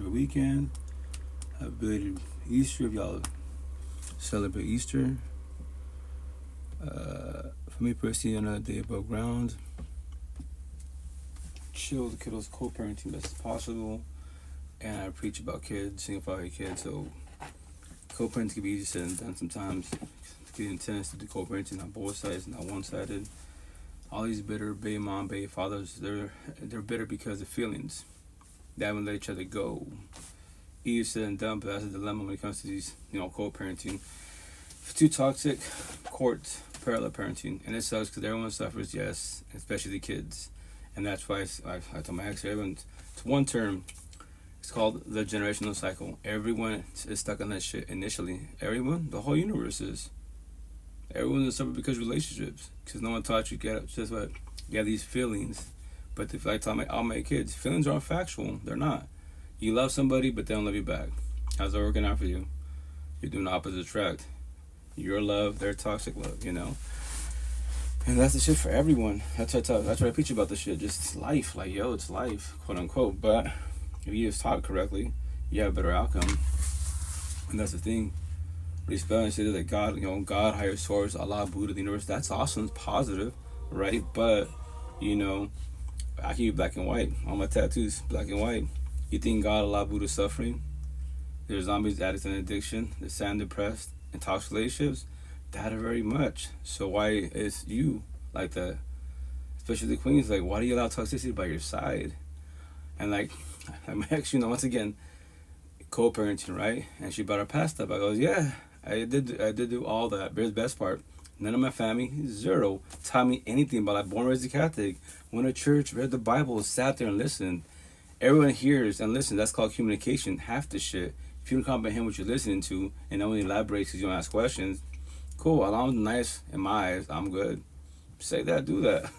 your weekend. Have a belated Easter if y'all celebrate Easter. For me personally, another day above ground. Chill the kiddos, co-parenting best as possible. And I preach about kids, sing about your kids. So co-parenting can be easy said and done sometimes. It's getting intense to do co-parenting on both sides, not one-sided. All these bitter baby mom, baby fathers, they're bitter because of feelings. They haven't let each other go. Easy said and done, but that's a dilemma when it comes to these, co-parenting. If it's too toxic, court, parallel parenting. And it sucks because everyone suffers, yes, especially the kids. And that's why I told my ex, everyone, it's one term. It's called the generational cycle. Everyone is stuck on that shit initially. Everyone, the whole universe is. Everyone is suffering because of relationships. Because no one taught you just what you have these feelings. But if I tell all my kids, feelings aren't factual. They're not. You love somebody, but they don't love you back. How's that working out for you? You're doing the opposite attract. Your love, their toxic love, And that's the shit for everyone. That's what I preach about this shit. Just life. Like, it's life, quote unquote. But if you just taught correctly, you have a better outcome. And that's the thing. Respect and say that God, God, higher source, Allah, Buddha, the universe, that's awesome, it's positive, right? But, I can be black and white. All my tattoos, black and white. You think God, Allah, Buddha is suffering? There's zombies, addicts, and addiction. There's sad, depressed, and toxic relationships. That very much. So why is you like that? Especially the queens, like, why do you allow toxicity by your side? And like, I'm actually, once again, co-parenting, right? And she brought her past up. I goes, yeah, I did do all that. But the best part, none of my family, zero, taught me anything about it. Born and raised a Catholic, went to church, read the Bible, sat there and listened. Everyone hears and listens. That's called communication. Half the shit. If you don't comprehend what you're listening to and only elaborate because you don't ask questions, cool. As long as I'm nice in my eyes, I'm good. Say that, do that.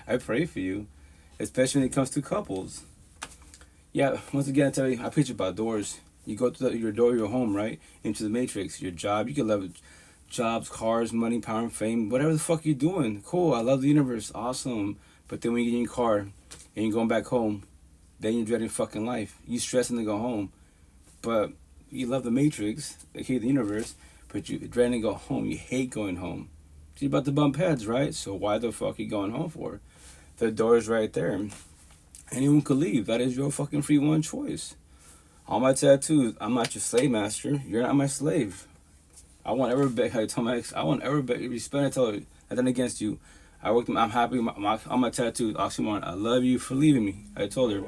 I pray for you, especially when it comes to couples. Yeah, once again, I tell you, I preach about doors. You go to your door, your home, right? Into the matrix, your job. You can love jobs, cars, money, power, and fame. Whatever the fuck you're doing. Cool, I love the universe. Awesome. But then when you get in your car and you're going back home, then you're dreading fucking life. You stressing to go home. But you love the matrix, aka the universe, but you dreading to go home. You hate going home. So you're about to bump heads, right? So why the fuck are you going home for? The door is right there. Anyone could leave. That is your fucking free one choice. All my tattoos, I'm not your slave master. You're not my slave. I won't ever beg. I tell my ex, I won't ever beg. Respect. I tell her, nothing against you. I'm happy. On my tattoos, oxymoron. I love you for leaving me. I told her,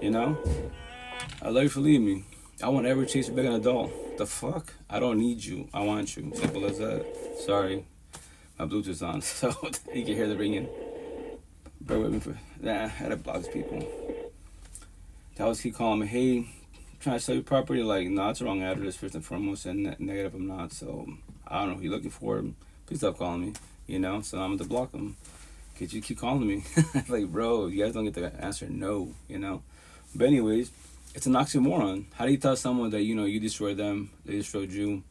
I love you for leaving me. I won't ever chase you back an adult. The fuck? I don't need you. I want you. Simple as that. Sorry, my Bluetooth's on, so you can hear the ringing. Bear with me for. Nah, I had to block these people. They always keep calling me, hey, trying to sell your property. Like, no, it's the wrong address first and foremost, and negative I'm not. So I don't know who you're looking for. Please stop calling me. So I'm gonna block them. Cause you keep calling me. Like, bro, you guys don't get the answer no. But anyways, it's an oxymoron. How do you tell someone that you destroyed them, they destroyed you,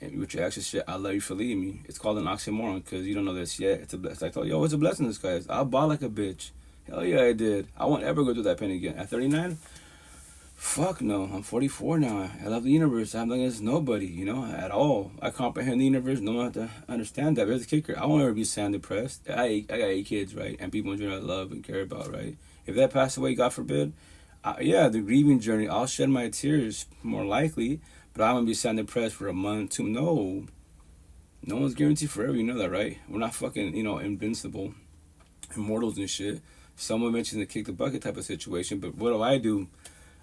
and with your actions shit, I love you for leaving me? It's called an oxymoron because you don't know this yet. It's a blessing. I thought, it's a blessing in disguise. I bought like a bitch. Hell yeah, I did. I won't ever go through that pain again. At 39. Fuck no, I'm 44 now. I love the universe. I'm not against nobody, at all. I comprehend the universe. No one have to understand that. There's a kicker. I won't ever be sad depressed. I got 8 kids, right? And people I love and care about, right? If that passed away, God forbid, the grieving journey, I'll shed my tears more likely, but I'm going to be sad depressed for a month, 2. No. No one's guaranteed forever, you know that, right? We're not fucking, invincible, immortals and shit. Someone mentioned the kick the bucket type of situation, but what do?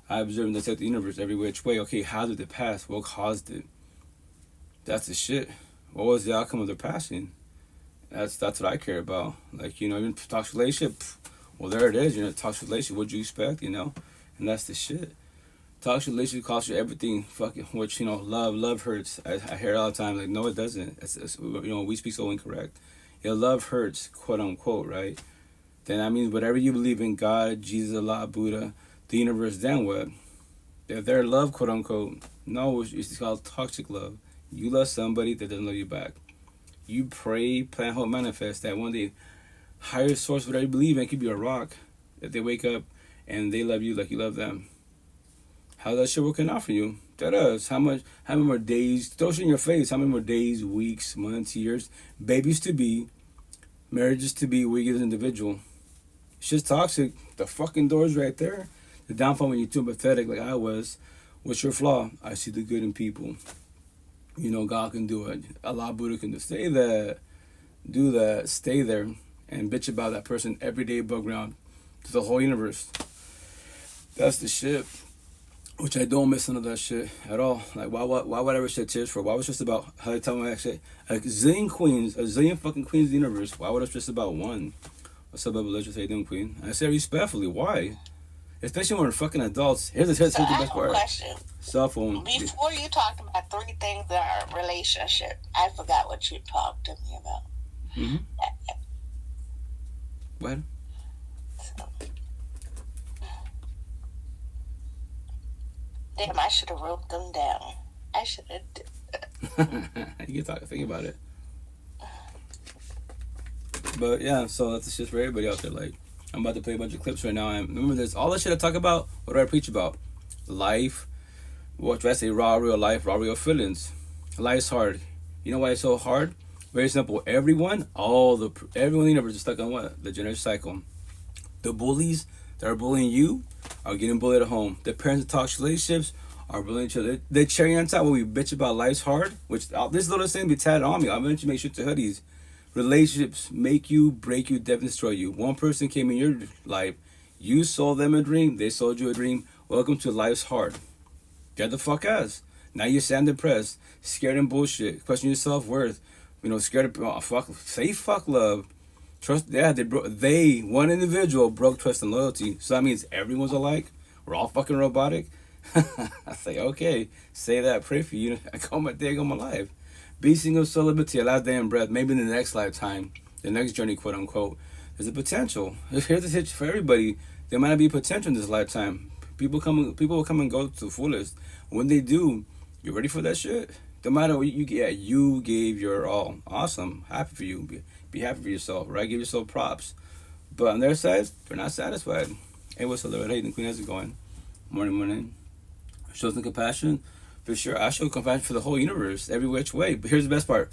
I observe and dissect the universe every which way. Okay, how did it pass? What caused it? That's the shit. What was the outcome of their passing? That's what I care about. Like, even toxic relationship, well, there it is. Toxic relationship, what'd you expect, And that's the shit. Toxic relationship costs you everything, fucking, which, love hurts. I hear it all the time, like, no, it doesn't. It's we speak so incorrect. Love hurts, quote unquote, right? Then that means whatever you believe in, God, Jesus, Allah, Buddha, the universe, then what? If their love, quote unquote, no, it's called toxic love. You love somebody that doesn't love you back. You pray, plan, hope, manifest that one day, higher source, whatever you believe in, it could be a rock. If they wake up and they love you like you love them. How's that shit working out for you? That is. How many more days, throw shit in your face, how many more days, weeks, months, years, babies to be, marriages to be, where you get as an individual. Shit's toxic. The fucking door's right there. The downfall when you're too empathetic like I was. What's your flaw? I see the good in people. You know, God can do it. Allah Buddha can do. Stay there. Do that. Stay there. And bitch about that person every day above ground to the whole universe. That's the shit. Which I don't miss none of that shit at all. Like, why would I ever shed tears for? Why was it just about how they tell me actually a zillion fucking queens in the universe? Why would it just about one? What's up, Bible Legends? How you doing, Queen? I say respectfully, why? Especially when we're fucking adults. Here's the best part. Question. Cell phone. Before you talked about 3 things that are relationship, I forgot what you talked to me about. Mm-hmm. What? Damn, I should have wrote them down. I should have. You can think about it. But yeah, so that's just for everybody out there. Like, I'm about to play a bunch of clips right now. And remember, there's all that shit I talk about. What do I preach about? Life. What do I say? Raw, real life, raw, real feelings. Life's hard. You know why it's so hard? Very simple. Everyone in the universe is stuck on what? The generation cycle. The bullies that are bullying you are getting bullied at home. The parents that toxic relationships are bullying each other. The cherry on top when we bitch about life's hard, which this little thing be tatted on me. I'm going to make sure to hoodies. Relationships make you, break you, definitely destroy you. One person came in your life. You sold them a dream. They sold you a dream. Welcome to life's hard. Get the fuck out. Now you're sad and depressed, scared and bullshit, questioning your self-worth. You know, scared of fuck love. Trust, yeah, one individual broke trust and loyalty. So that means everyone's alike. We're all fucking robotic. I say, okay, say that, pray for you. I call my day, I go my life. Be single, celibacy, a last day in breath. Maybe in the next lifetime, the next journey, quote unquote. There's a potential. Here's the hitch for everybody. There might not be potential in this lifetime. People will come and go to the fullest. When they do, you ready for that shit? No matter what you get, you gave your all. Awesome. Happy for you. Be happy for yourself, right? Give yourself props. But on their side, they're not satisfied. Hey, what's up, Lord? Hey, the Queen, how's it going? Morning. Show some compassion. For sure, I show compassion for the whole universe, every which way. But here's the best part.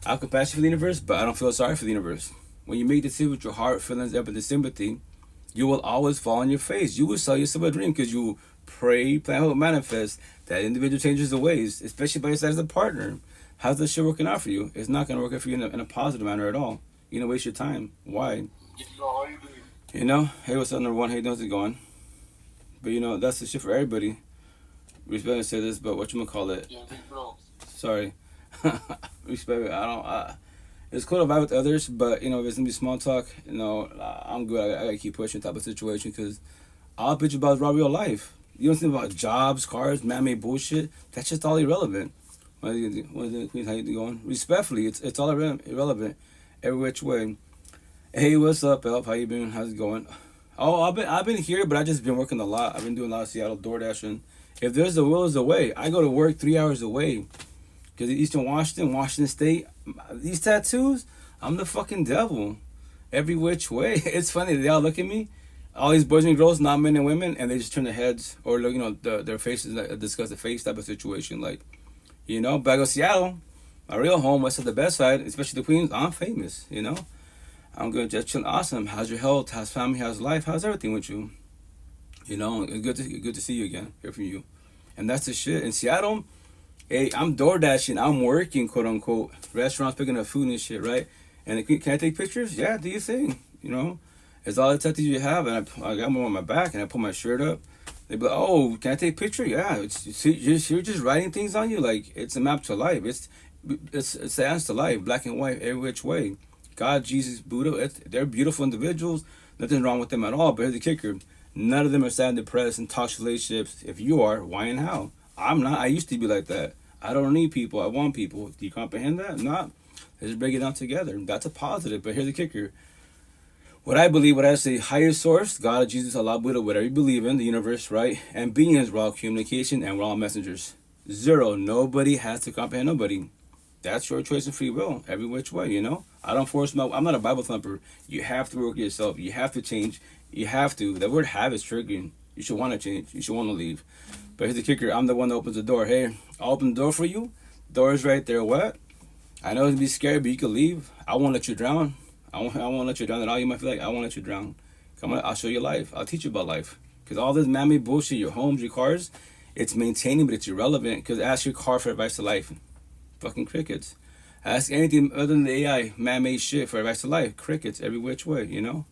I have compassion for the universe, but I don't feel sorry for the universe. When you make decisions with your heart, feelings, empathy, sympathy, you will always fall on your face. You will sell yourself a dream because you pray, plan, hope, manifest that individual changes the ways, especially by your side as a partner. How's this shit working out for you? It's not going to work out for you in a positive manner at all. You're going to waste your time. Why? You know? Hey, what's up, number one? How you doing? How's it going? But, you know, that's the shit for everybody. Respect to say this, but whatchamacallit? Yeah, bro. Sorry. Respect. It's cool to vibe with others, but, you know, if it's going to be small talk, you know, I'm good. I got to keep pushing type of situation because I'll bitch about raw real life. You don't think about jobs, cars, man-made bullshit. That's just all irrelevant. How you going? Respectfully, it's all irrelevant, every which way. Hey, what's up, Elf? How you been? How's it going? Oh, I've been here, but I just been working a lot. I've been doing a lot of Seattle DoorDashing. If there's a will, there's a way. I go to work 3 hours away. Because Eastern Washington State, these tattoos, I'm the fucking devil. Every which way. It's funny, they all look at me. All these boys and girls, not men and women, and they just turn their heads or look, you know, their faces, like, discuss the face type of situation. Like, you know, but I go to Seattle, my real home, west of the best side, especially the Queens, I'm famous, you know. I'm good, just chilling. Awesome. How's your health? How's family? How's life? How's everything with you? You know, it's good to see you again, hear from you. And that's the shit. In Seattle, hey, I'm DoorDashing, I'm working, quote unquote, restaurants picking up food and shit, right? And can I take pictures? Yeah, do your thing, you know. It's all the tattoos you have, and I got them on my back, and I pull my shirt up. They be like, oh, can I take a picture? Yeah, you're just writing things on you, like it's a map to life. It's the answer to life, black and white, every which way. God, Jesus, Buddha, they're beautiful individuals. Nothing wrong with them at all. But here's the kicker. None of them are sad and depressed and toxic relationships. If you are, why and how? I'm not. I used to be like that. I don't need people. I want people. Do you comprehend that? Not. Let's break it down together. That's a positive. But here's the kicker. What I believe, what I say, higher source, God, Jesus, Allah, Buddha, whatever you believe in, the universe, right? And beings, we're all communication and we're all messengers. Zero. Nobody has to comprehend nobody. That's your choice and free will, every which way, you know? I don't force I'm not a Bible thumper. You have to work yourself. You have to change. You have to. The word have is triggering. You should want to change. You should want to leave. But here's the kicker. I'm the one that opens the door. Hey, I'll open the door for you. Door is right there. What? I know it'd be scary, but you can leave. I won't let you drown. I won't let you drown at all. You might feel like I won't let you drown. Come on, I'll show you life. I'll teach you about life. Because all this man-made bullshit, your homes, your cars, it's maintaining, but it's irrelevant. Because ask your car for advice to life. Fucking crickets. Ask anything other than the AI man-made shit for advice to life. Crickets every which way, you know?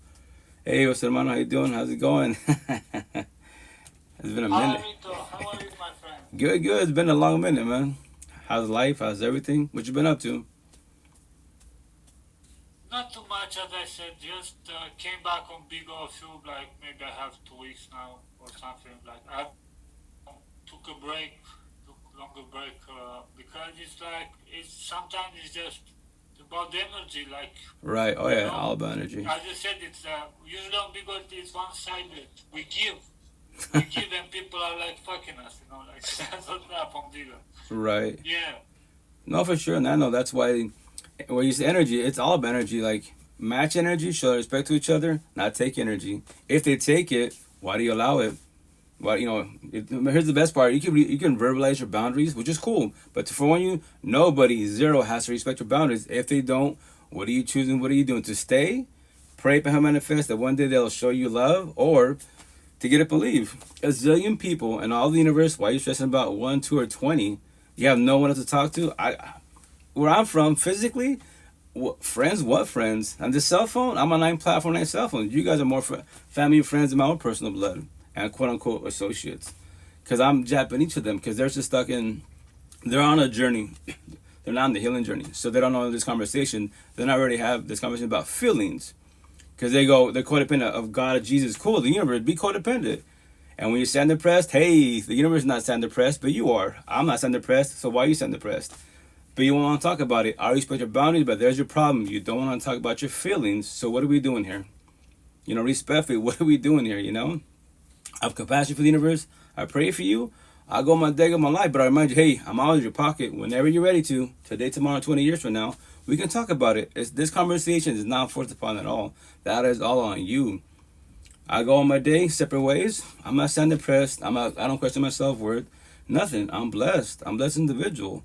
Hey, what's up, man? How you doing? How's it going? It's been a minute. How are you, my friend? Good. It's been a long minute, man. How's life? How's everything? What you been up to? Not too much, as I said. Just came back on Big O Soup, like maybe I have 2 weeks now or something. Like I took a longer break, because it's like sometimes it's just about the energy, like. Right. Oh yeah, You know, all about energy. as I said, it's usually on Big O it's one-sided. We give and people are like fucking us, you know, like that's what happened on Big O. Right. Yeah. No, for sure. And I know that's why when you say energy, it's all about energy. Like match energy, show respect to each other, not take energy. If they take it, why do you allow it? Well, here's the best part. You can verbalize your boundaries, which is cool. But for one, nobody, zero, has to respect your boundaries. If they don't, what are you choosing? What are you doing? To stay? Pray for him manifest that one day they'll show you love, or to get up and leave. A zillion people in all the universe, why are you stressing about 1, 2, or 20? You have no one else to talk to? Where I'm from, physically, what friends? On this cell phone, I'm on 9 platform, 9 cell phones. You guys are more family and friends than my own personal blood and quote-unquote associates. Because I'm Japanese to them, because they're just they're on a journey. They're not on the healing journey. So they don't know this conversation. They not already have this conversation about feelings. Because they're codependent of God, of Jesus. Cool, the universe, be codependent. And when you stand depressed, hey, the universe is not stand depressed, but you are. I'm not stand depressed, so why are you stand depressed? But you want to talk about it. I respect your boundaries, but there's your problem. You don't want to talk about your feelings, so what are we doing here? Respectfully, what are we doing here, I have compassion for the universe. I pray for you. I go my day of my life, but I remind you, hey, I'm always in your pocket whenever you're ready to. Today, tomorrow, 20 years from now, we can talk about it. This conversation is not forced upon at all. That is all on you. I go on my day, separate ways. I'm not standing depressed. I don't question my self-worth. Nothing. I'm blessed. I'm a blessed individual.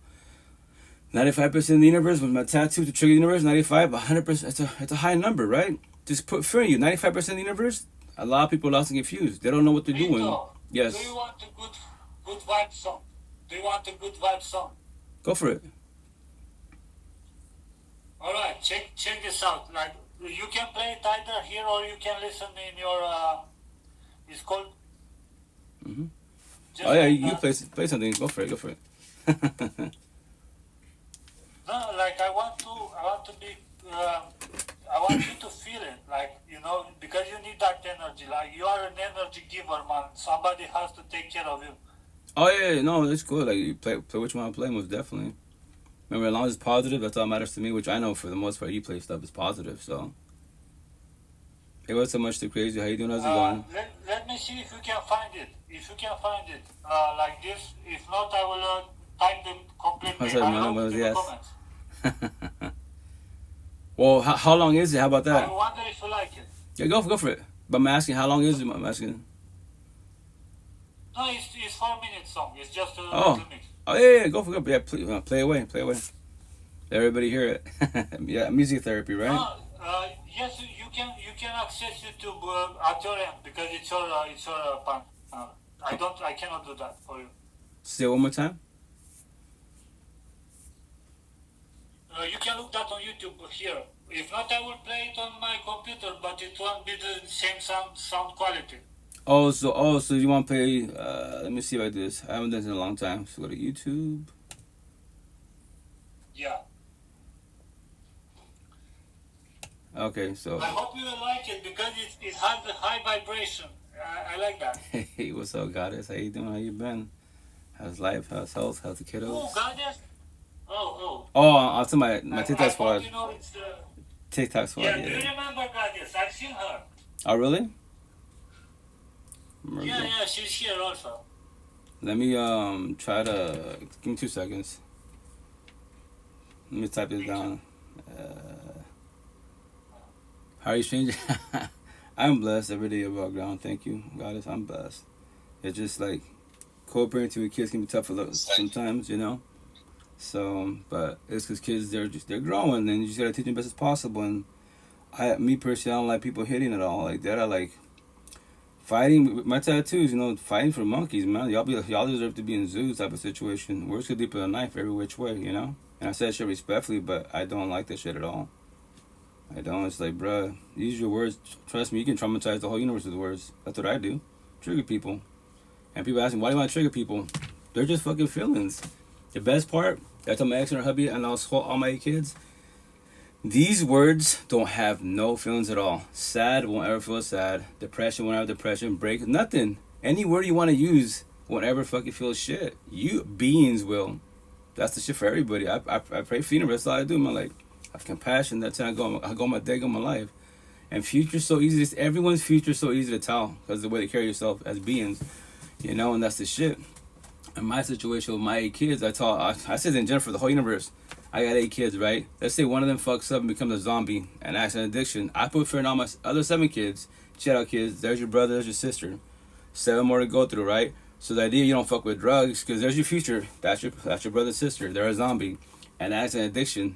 95% of the universe with my tattoo to trigger the universe. 95, 100%. It's a high number, right? Just put fear in you. 95% of the universe. A lot of people are lost and confused. They don't know what they're doing. Yes. Do you want a good vibe song? Go for it. All right, check this out. Like you can play it either here or you can listen in your. It's called. Mm-hmm. Oh yeah, you play something. Go for it. No, like I want to be. I want you to feel it, like because you need that energy. Like you are an energy giver, man. Somebody has to take care of you. Oh yeah, no, it's cool. Like you play which one I play, most definitely. Remember, as long as it's positive, that's all that matters to me. Which I know for the most part, you play stuff is positive. So it wasn't so much too crazy. How you doing? How's it going? Let me see if you can find it. Like this. If not, I will type the complete name. I will Yes. comments. Well, how long is it? How about that? I wonder if you like it. Yeah, go for it. But I'm asking, how long is it? I'm asking. No, it's 4 minutes song. It's just a Oh. little mix. Oh yeah, go for it. Yeah, play away. Let everybody hear it. Yeah, music therapy, right? Yes, you can access YouTube at your end because it's your pan. I cannot do that for you. Say it one more time. You can look that on YouTube here. If not, I will play it on my computer, but it won't be the same sound quality. So you want to play? Let me see if I do this. I haven't done this in a long time. So go to YouTube. Yeah. Okay, so. I hope you will like it because it has a high vibration. I like that. Hey, what's up, Goddess? How you doing? How you been? How's life? How's health? How's the kiddos? Oh, Goddess. Oh. Oh, I'll tell my TikTok squad. It's TikTok squad. yeah. Do you remember Goddess? I've seen her. Oh, really? Yeah, she's here also. Let me try to give me 2 seconds. Let me type this down. How are you, stranger? I'm blessed every day above ground. Thank you, Goddess. I'm blessed. It's just like co-parenting with kids can be tough a little sometimes, you know. So, but it's because kids they're growing, and you just gotta teach them best as possible. And me personally, I don't like people hitting at all like that. I like fighting with my tattoos, you know, fighting for monkeys, man. Y'all deserve to be in zoos type of situation. Words could leap with a knife every which way, you know. And I said shit respectfully, but I don't like that shit at all. I don't. It's like, bruh, use your words. Trust me, you can traumatize the whole universe with words. That's what I do. Trigger people. And people ask me, why do you want to trigger people? They're just fucking feelings. The best part, I told my ex and her hubby and all my 8 kids, these words don't have no feelings at all. Sad won't ever feel sad. Depression won't have depression. Break, nothing. Any word you want to use won't ever fucking feel shit. You beings will. That's the shit for everybody. I pray for you. That's all I do. I'm like, I have compassion. That's how I go my day, go my life. And future's so easy. Everyone's future is so easy to tell because the way they carry yourself as beings, you know, and that's the shit. In my situation with my 8 kids, I said in general for the whole universe, I got 8 kids, right? Let's say one of them fucks up and becomes a zombie and acts an addiction. I put fear in all my other 7 kids. Shout out kids. There's your brother, there's your sister. 7 more to go through, right? So the idea you don't fuck with drugs because there's your future. That's your brother, sister. They're a zombie and acts an addiction.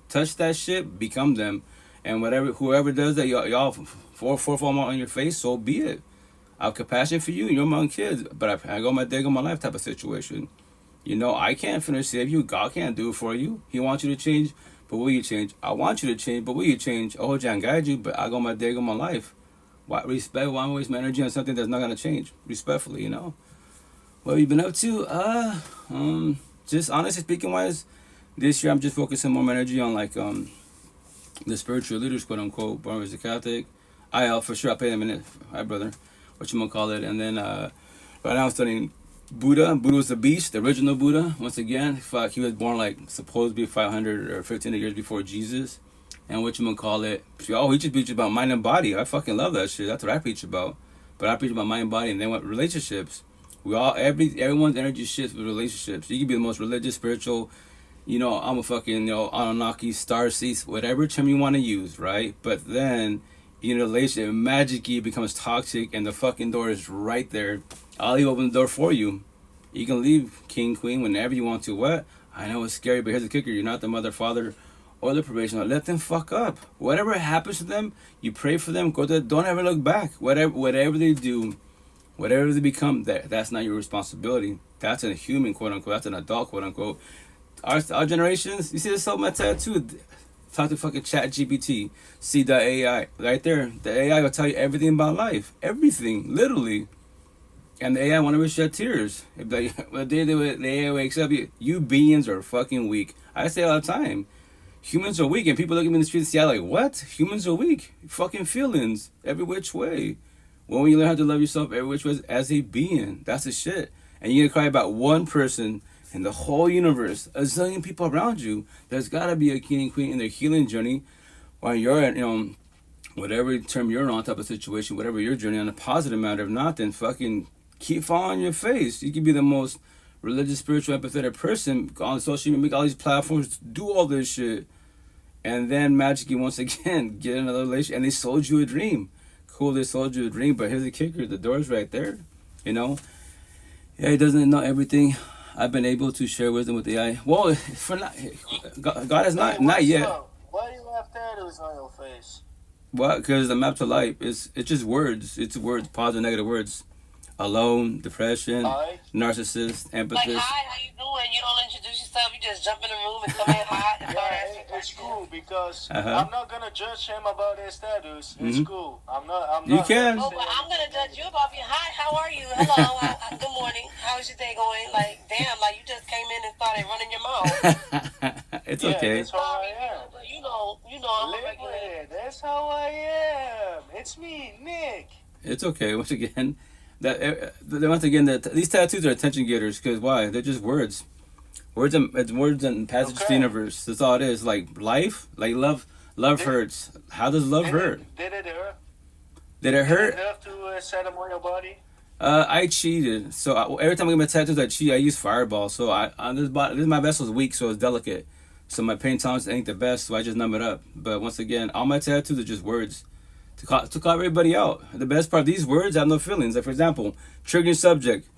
Touch that shit, become them, and whoever does that, y'all four more on your face. So be it. I have compassion for you. You're my own kids, but I go my day, go my life type of situation. You know, I can't finish save you. God can't do it for you. He wants you to change, but will you change? I want you to change, but will you change? Oh, John, guide you, but I go my day, go my life. Why respect? Why waste my energy on something that's not gonna change? Respectfully, you know. What have you been up to? Just honestly speaking, wise, this year I'm just focusing more energy on like the spiritual leaders, quote unquote. Born as a Catholic, for sure. I'll pay them in it. Hi, brother. What you gonna call it? And then right now I'm studying Buddha. Buddha was the beast, the original Buddha. Once again, fuck, he was born like supposed to be 500 or 1500 years before Jesus. And what you gonna call it? Oh, he just preaches about mind and body. I fucking love that shit. That's what I preach about. But I preach about mind and body, and then what relationships. Everyone's energy shifts with relationships. You can be the most religious, spiritual, you know, I'm a fucking, you know, Anunnaki, star seeds, whatever term you want to use, right? But then, in a relationship, magically becomes toxic, and the fucking door is right there. I'll leave open the door for you. You can leave, king, queen, whenever you want to. What? I know it's scary, but here's the kicker. You're not the mother, father, or the probation. Let them fuck up. Whatever happens to them, you pray for them. Don't ever look back. Whatever they do, whatever they become, that's not your responsibility. That's a human, quote unquote. That's an adult, quote unquote. Our generations, you see this on my tattoo. Talk to fucking Chat GPT. See the AI right there. The AI will tell you everything about life, everything, literally. And the AI want to shed tears. If the day the AI wakes up, you beings are fucking weak. I say all the time, humans are weak, and people look at me in the street and say, like, what? Humans are weak. Fucking feelings every which way. When you learn how to love yourself every which way as a being, that's the shit. And you're gonna cry about one person in the whole universe, a zillion people around you. There's gotta be a king and queen in their healing journey, while you're in, whatever term you're on, type of situation, whatever your journey on, a positive matter. If not, then fucking keep falling on your face. You can be the most religious, spiritual, empathetic person on social media, make all these platforms, do all this shit, and then magically once again get another relationship, and they sold you a dream. Cool, they sold you a dream, but here's the kicker: the door's right there. You know, yeah, he doesn't know everything. I've been able to share wisdom with AI. Well, for not, God has not yet. Why do you have tattoos on your face? What? Because the map to life is just words. It's words, positive, negative words. Alone, depression, narcissist, empathist. Like, hi, how you doing? You don't introduce yourself. You just jump in the room and come in hot. Yeah, it's cool because I'm not gonna judge him about his tattoos. It's cool. I'm not. You can. Oh, but I'm gonna judge you about being hi. How are you? Hello. Good morning. How's your day going? Like, damn, like you just came in and started running your mouth. It's okay. That's how I am. But you know, I'm a regular. That's how I am. It's me, Nick. It's okay. Once again. These tattoos are attention getters. Because why? They're just words. It's words and passage to the universe. That's all it is. Like life, like love hurts. How does love hurt? Did it hurt? Did it hurt? Did it have to set them on your body? I cheated. So every time I get my tattoos, I cheat. I use Fireball. So my vessel's weak, so it's delicate. So my pain tolerance ain't the best. So I just numb it up. But once again, all my tattoos are just words. to call everybody out. The best part, these words have no feelings. Like, for example, triggering subject.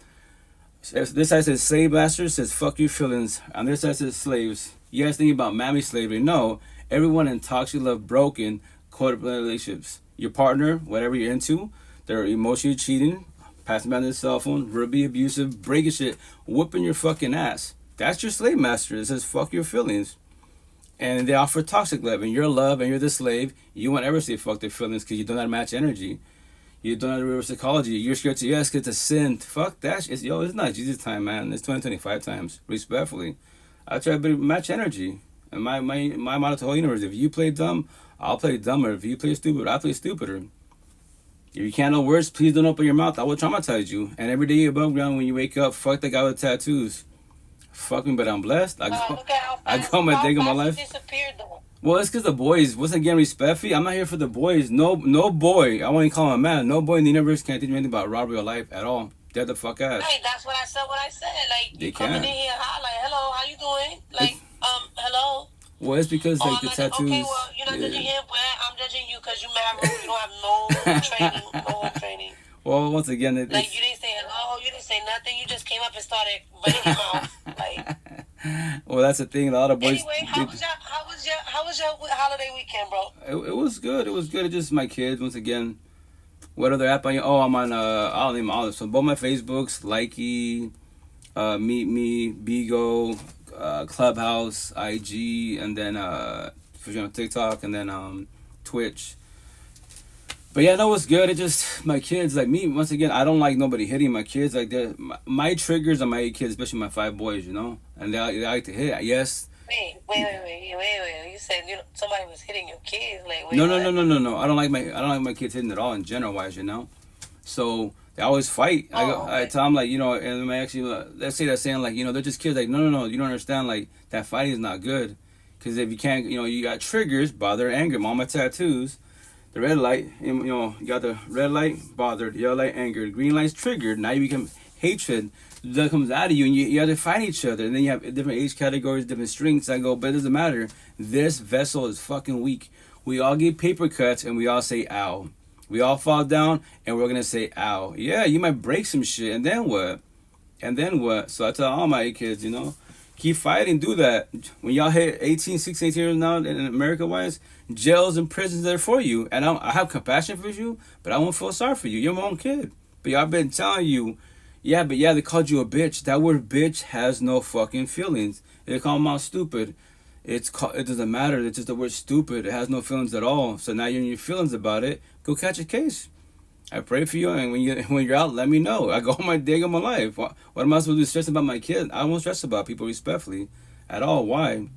This side says slave master, says fuck your feelings. On this side says slaves. You guys thinking about mammy slavery? No. Everyone in toxic love, broken, codependent relationships. Your partner, whatever you're into, they're emotionally cheating, passing by their cell phone, verbally abusive, breaking shit, whooping your fucking ass. That's your slave master. It says fuck your feelings. And they offer toxic love, and you're love, and you're the slave. You won't ever say fuck their feelings because you don't have match energy. You don't have reverse psychology. You're scared to yes, it's a sin. Fuck that. It's not Jesus time, man. It's 2025 times. Respectfully, I try to match energy. And my motto to the whole universe: if you play dumb, I'll play dumber. If you play stupid, I'll play stupider. If you can't know words, please don't open your mouth. I will traumatize you. And every day you're above ground when you wake up, fuck the guy with tattoos. Fuck me, but I'm blessed. I go my day of my life. Well, it's because the boys, once again, respectfully, I'm not here for the boys. No boy, I won't even call him a man. No boy in the universe can't teach me anything about robbery or life at all. Dead the fuck ass. Hey, that's what I said. Like, you coming in here, hi, like, hello, how you doing? Like, hello. Well, it's because like the tattoos. Okay, well, you're not judging him, but I'm judging you because you married. You don't have no training. Well, once again, like you didn't say hello, you didn't say nothing. You just came up and started running your mouth. Like, well, that's the thing. A lot of boys. Anyway, how was your holiday weekend, bro? It was good. It was good. It's just my kids. Once again, what other app are you? Oh, I'm on. I'll name all of them. So both my Facebooks, Likey, Meet Me, Bigo, Clubhouse, IG, and then TikTok, and then Twitch. But yeah, no, it's good. It just, my kids, like me, once again, I don't like nobody hitting my kids. Like, my triggers are my 8 kids, especially my 5 boys, you know? And they like to hit, yes. Wait. You said somebody was hitting your kids. Like, No. I don't like my kids hitting at all in general wise, you know? So, they always fight. I tell them, like, and I actually, let's say they're saying, like, they're just kids. Like, no, you don't understand. Like, that fighting is not good. Because if you can't, you got triggers, bother, anger. All my tattoos. The red light, you got the red light, bothered, yellow light, angered, green light's triggered. Now you become hatred that comes out of you, and you have to fight each other. And then you have different age categories, different strengths. I go, but it doesn't matter. This vessel is fucking weak. We all get paper cuts, and we all say ow. We all fall down, and we're gonna say ow. Yeah, you might break some shit, and then what? So I tell all my kids, keep fighting, do that. When y'all hit 18, 16, 18 years now, in America-wise, jails and prisons are for you. And I have compassion for you, but I won't feel sorry for you. You're my own kid. But y'all been telling you, they called you a bitch. That word bitch has no fucking feelings. They call them all stupid. It doesn't matter. It's just the word stupid. It has no feelings at all. So now you're in your feelings about it. Go catch a case. I pray for you, and when you're out, let me know. I go on my day of my life. What am I supposed to be stressing about my kid? I won't stress about people respectfully at all. Why?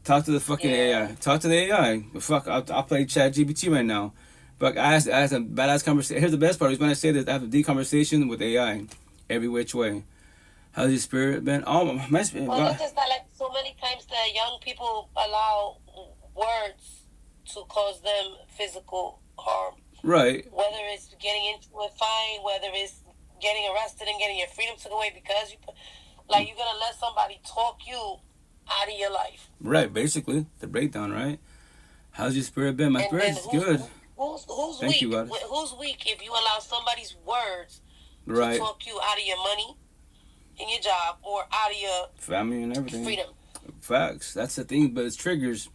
Talk to the fucking AI. Talk to the AI. Fuck, I'll play Chat GPT right now. But I asked a badass conversation. Here's the best part is when I say this, I have a deep conversation with AI every which way. How's your spirit been? Oh, my spirit. Well, it's just that, like, so many times the young people allow words to cause them physical harm. Right. Whether it's getting into a fight, whether it's getting arrested and getting your freedom took away because you're gonna let somebody talk you out of your life. Right, basically the breakdown. Right. How's your spirit been? My spirit's good. Who's Thank weak? You, God. Who's weak if you allow somebody's words to talk you out of your money, in your job, or out of your family and everything? Freedom. Facts. That's the thing, but it's triggers.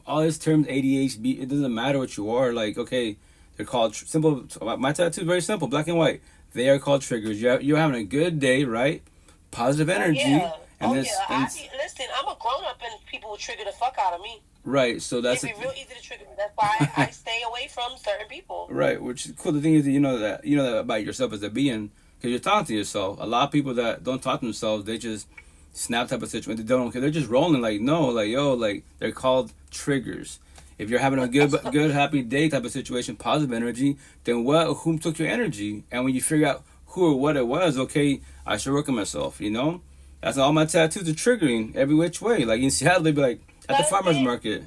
All these terms, ADHD. It doesn't matter what you are. Like, okay. They're called simple. My tattoo is very simple, black and white. They are called triggers. You're having a good day, right? Positive energy. Listen, I'm a grown up, and people will trigger the fuck out of me. Right. So that's it'd be real easy to trigger me. That's why I stay away from certain people. Right. Which is cool. The thing is, you know that about yourself as a being, because you're talking to yourself. A lot of people that don't talk to themselves, they just snap type of situation. They don't. They're just rolling like no, like yo, like they're called triggers. If you're having a good, happy day type of situation, positive energy, then whom took your energy? And when you figure out who or what it was, okay, I should work on myself, That's all my tattoos are triggering every which way. Like in Seattle, they'd be like, at the farmer's market.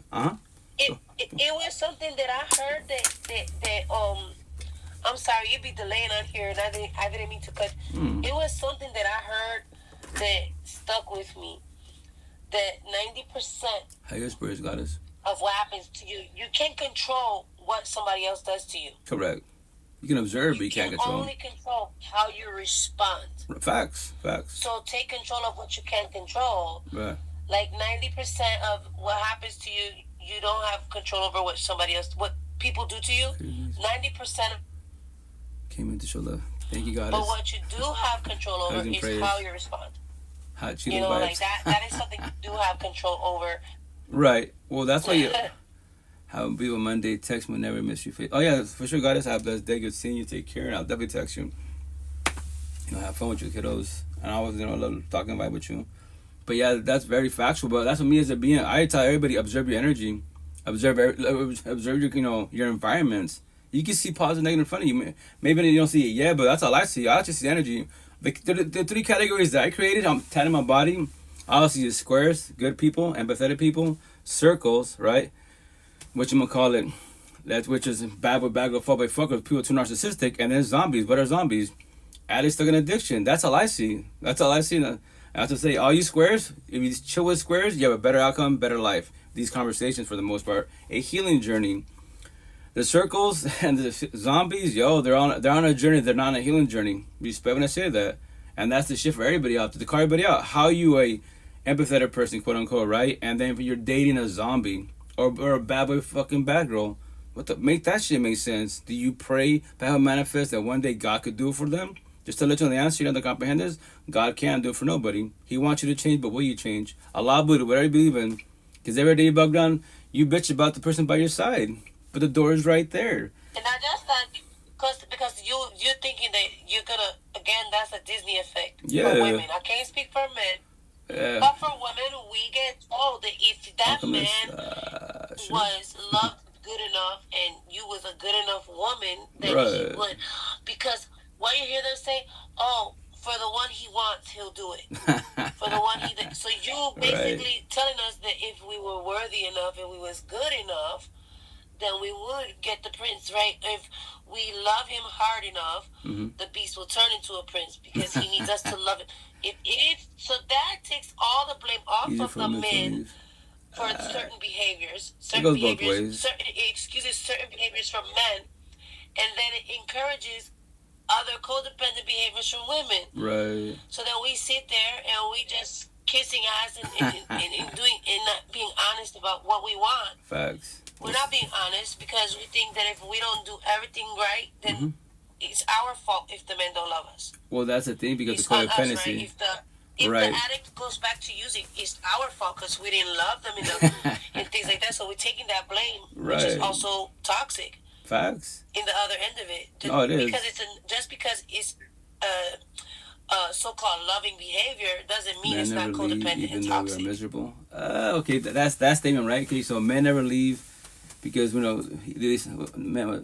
It was something that I heard that I'm sorry, you'd be delaying on here, and I didn't mean to cut. It was something that I heard that stuck with me, that 90%... How your spirits got us? Of what happens to you. You can't control what somebody else does to you. Correct. You can observe, but you can't control. You can only control how you respond. Facts. So take control of what you can control. Right. Like 90% of what happens to you, you don't have control over what somebody else, what people do to you. 90% came in to show love. Thank you, God. But what you do have control over is prayers. how you respond. Hot Cheeto You know, vibes. like that is something you do have control over. Right. Well, that's why you have people Monday text me, never miss your face. Oh yeah, for sure. God, have a blessed day. Good seeing you. Take care, and I'll definitely text you. You know, have fun with your kiddos, and I always love talking vibe with you. But yeah, that's very factual. But that's what me as a being. I tell everybody, observe your energy, observe your your environments. You can see positive, negative in front of you. Maybe you don't see it yet, but that's all I see. I just see energy. The three categories that I created, I'm telling my body. I see is squares, good people, empathetic people, circles, right? What you gonna call it? That's which is bad with bad, good, fuck by fuck with people too narcissistic, and then zombies. What are zombies? Addicts stuck in addiction. That's all I see. That's all I see. I have to say, all you squares, if you chill with squares, you have a better outcome, better life. These conversations, for the most part, a healing journey. The circles and the zombies, they're on a journey. They're not on a healing journey. Respect when I say that, and that's the shit for everybody out there. To call everybody out. How you a empathetic person, quote unquote, right? And then if you're dating a zombie or a bad boy, fucking bad girl, make that shit make sense? Do you pray that will manifest that one day God could do it for them? Just to let you know the answer, you know, the comprehend is God can't do it for nobody. He wants you to change, but will you change? Allah, Buddha, whatever you believe in, because every day you bug down, you bitch about the person by your side. But the door is right there. And not just that, because you're thinking that you're gonna, again, that's a Disney effect for women. I can't speak for men, but for women, we get told that if that man was loved good enough and you was a good enough woman, then he would. Because what you hear them say, oh, for the one he wants, he'll do it. For the one so you basically telling us that if we were worthy enough and we was good enough, then we would get the prince, right? If we love him hard enough, the beast will turn into a prince because he needs us to love it. So that takes all the blame off of the men for certain behaviors. Certain behaviors from men. And then it encourages other codependent behaviors from women. Right. So then we sit there and we just kissing ass and not being honest about what we want. Facts. We're not being honest because we think that if we don't do everything right, then it's our fault if the men don't love us. Well, that's the thing because it's the codependency. Us, right? If the addict goes back to using, it's our fault because we didn't love them enough and things like that. So we're taking that blame, which is also toxic. Facts. In the other end of it. It is. Because it's so-called loving behavior doesn't mean it's not codependent even and though toxic. We're miserable. Okay, that's that statement, right? Okay, so men never leave because men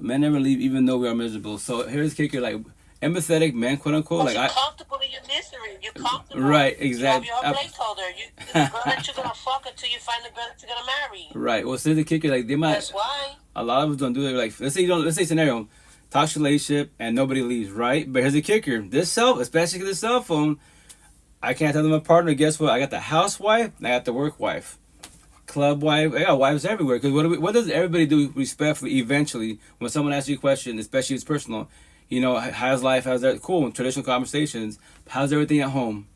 never leave even though we are miserable. So here's the kicker, like empathetic men, quote unquote, you're comfortable in your misery. You're comfortable. Right, exactly. You have your placeholder. The girl that you're gonna fuck until you find the girl that you're gonna marry. Right. Well, so the kicker, like they might. That's why. A lot of us don't do it. Like let's say scenario, toxic relationship and nobody leaves, right? But here's the kicker: especially this cell phone, I can't tell them my partner. Guess what? I got the housewife and I got the work wife, club wife. I got wives everywhere. Because what does everybody do respectfully? Eventually, when someone asks you a question, especially if it's personal, how's life? How's that? Cool. Traditional conversations. How's everything at home?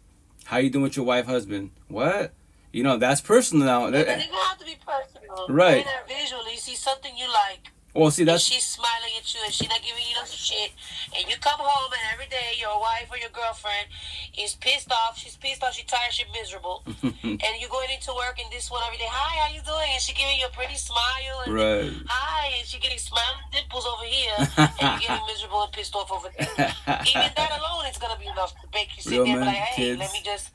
How you doing with your wife, husband? What? That's personal now. It doesn't even have to be personal. Right. Visually, you see something you like. Well, see, that's... she's smiling at you and she's not giving you no shit. And you come home and every day your wife or your girlfriend is pissed off. She's pissed off. She's tired. She's miserable. And you're going into work and this one every day. Hi, how you doing? And she giving you a pretty smile. And then, hi. And she getting smiling dimples over here. And you're getting miserable and pissed off over there. Even that alone is going to be enough to make you sit there and be like, hey, let me just...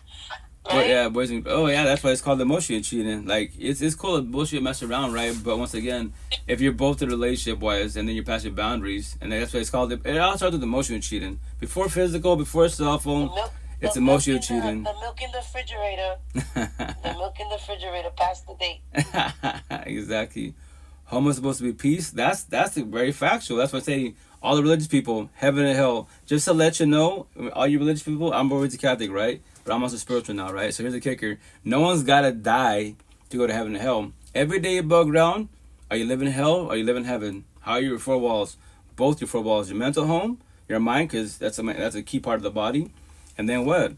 Right? But that's why it's called emotional cheating. Like it's cool to bullshit mess around, right? But once again, if you're both in a relationship wise and then you're past your boundaries, and that's why it's called it all starts with emotional cheating. Before physical, before cell phone, it's emotional cheating. The milk in the refrigerator. The milk in the refrigerator past the date. Exactly. Home is supposed to be peace. That's very factual. That's why I say all the religious people, heaven and hell. Just to let you know, all you religious people, I'm always a Catholic, right? But I'm also spiritual now, right? So here's the kicker. No one's got to die to go to heaven and hell. Every day you bug around, are you living in hell or are you living in heaven? How are your four walls? Both your four walls, your mental home, your mind, because that's a key part of the body, and then what?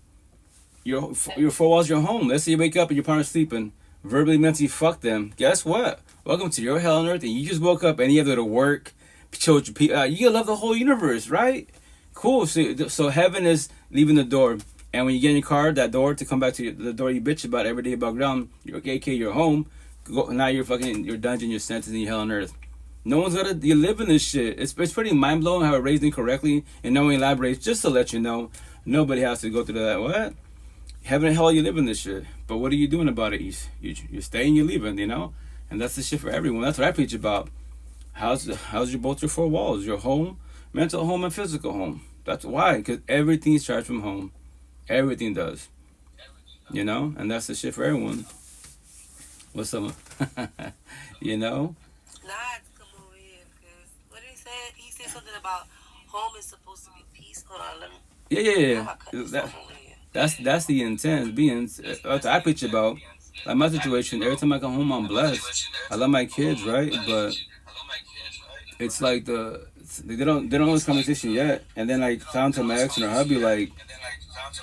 Your four walls, your home. Let's say you wake up and your partner's sleeping. Verbally, mentally, fuck them. Guess what? Welcome to your hell on earth, and you just woke up and you have to go to work. You love the whole universe, right? Cool. So heaven is leaving the door, and when you get in your car, that door to come back to the door you bitch about every day about ground, your home. Now you're fucking your dungeon, your sentence in your hell on earth. No one's you live in this shit. It's pretty mind blowing how it raised incorrectly, and no one elaborates. Just to let you know, nobody has to go through that. What? Heaven and hell, you live in this shit. But what are you doing about it? You're staying, you're leaving, and that's the shit for everyone. That's what I preach about. How's both your four walls, your home, mental home, and physical home. That's why, because everything starts from home. Everything does. And that's the shit for everyone. What's up? Nah, come over here, because what did he say? He said something about home is supposed to be peace. Hold on, let me. Yeah. That's the intent. I preach about. Like my situation, every time I come home, I'm blessed. I love my kids, right? But it's like they don't know this conversation yet. And then like down to my ex and her hubby, like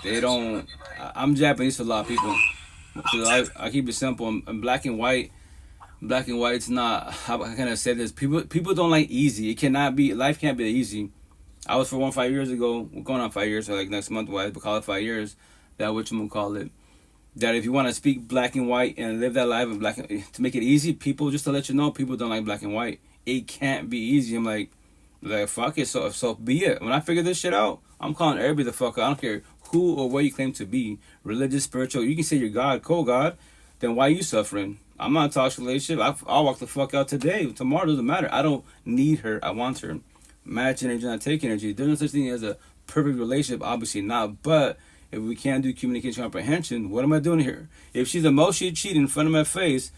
they don't. I'm Japanese for a lot of people. So I keep it simple. I'm black and white. Black and white's not. How can I say this? People don't like easy. It cannot be. Life can't be easy. I was Forewarned 5 years ago. We're going on 5 years. So like next month, we'll call it 5 years. That call it. That if you want to speak black and white and live that life in to make it easy, people just to let you know, people don't like black and white. It can't be easy. I'm like fuck it. So be it. When I figure this shit out, I'm calling everybody the fuck out. I don't care who or what you claim to be, religious, spiritual. You can say you're God, co-God. Then why are you suffering? I'm not in a toxic relationship. I'll walk the fuck out today. Tomorrow doesn't matter. I don't need her. I want her. Match energy, not take energy. There's no such thing as a perfect relationship. Obviously not. But if we can't do communication comprehension, what am I doing here? If she's emotionally cheating in front of my face,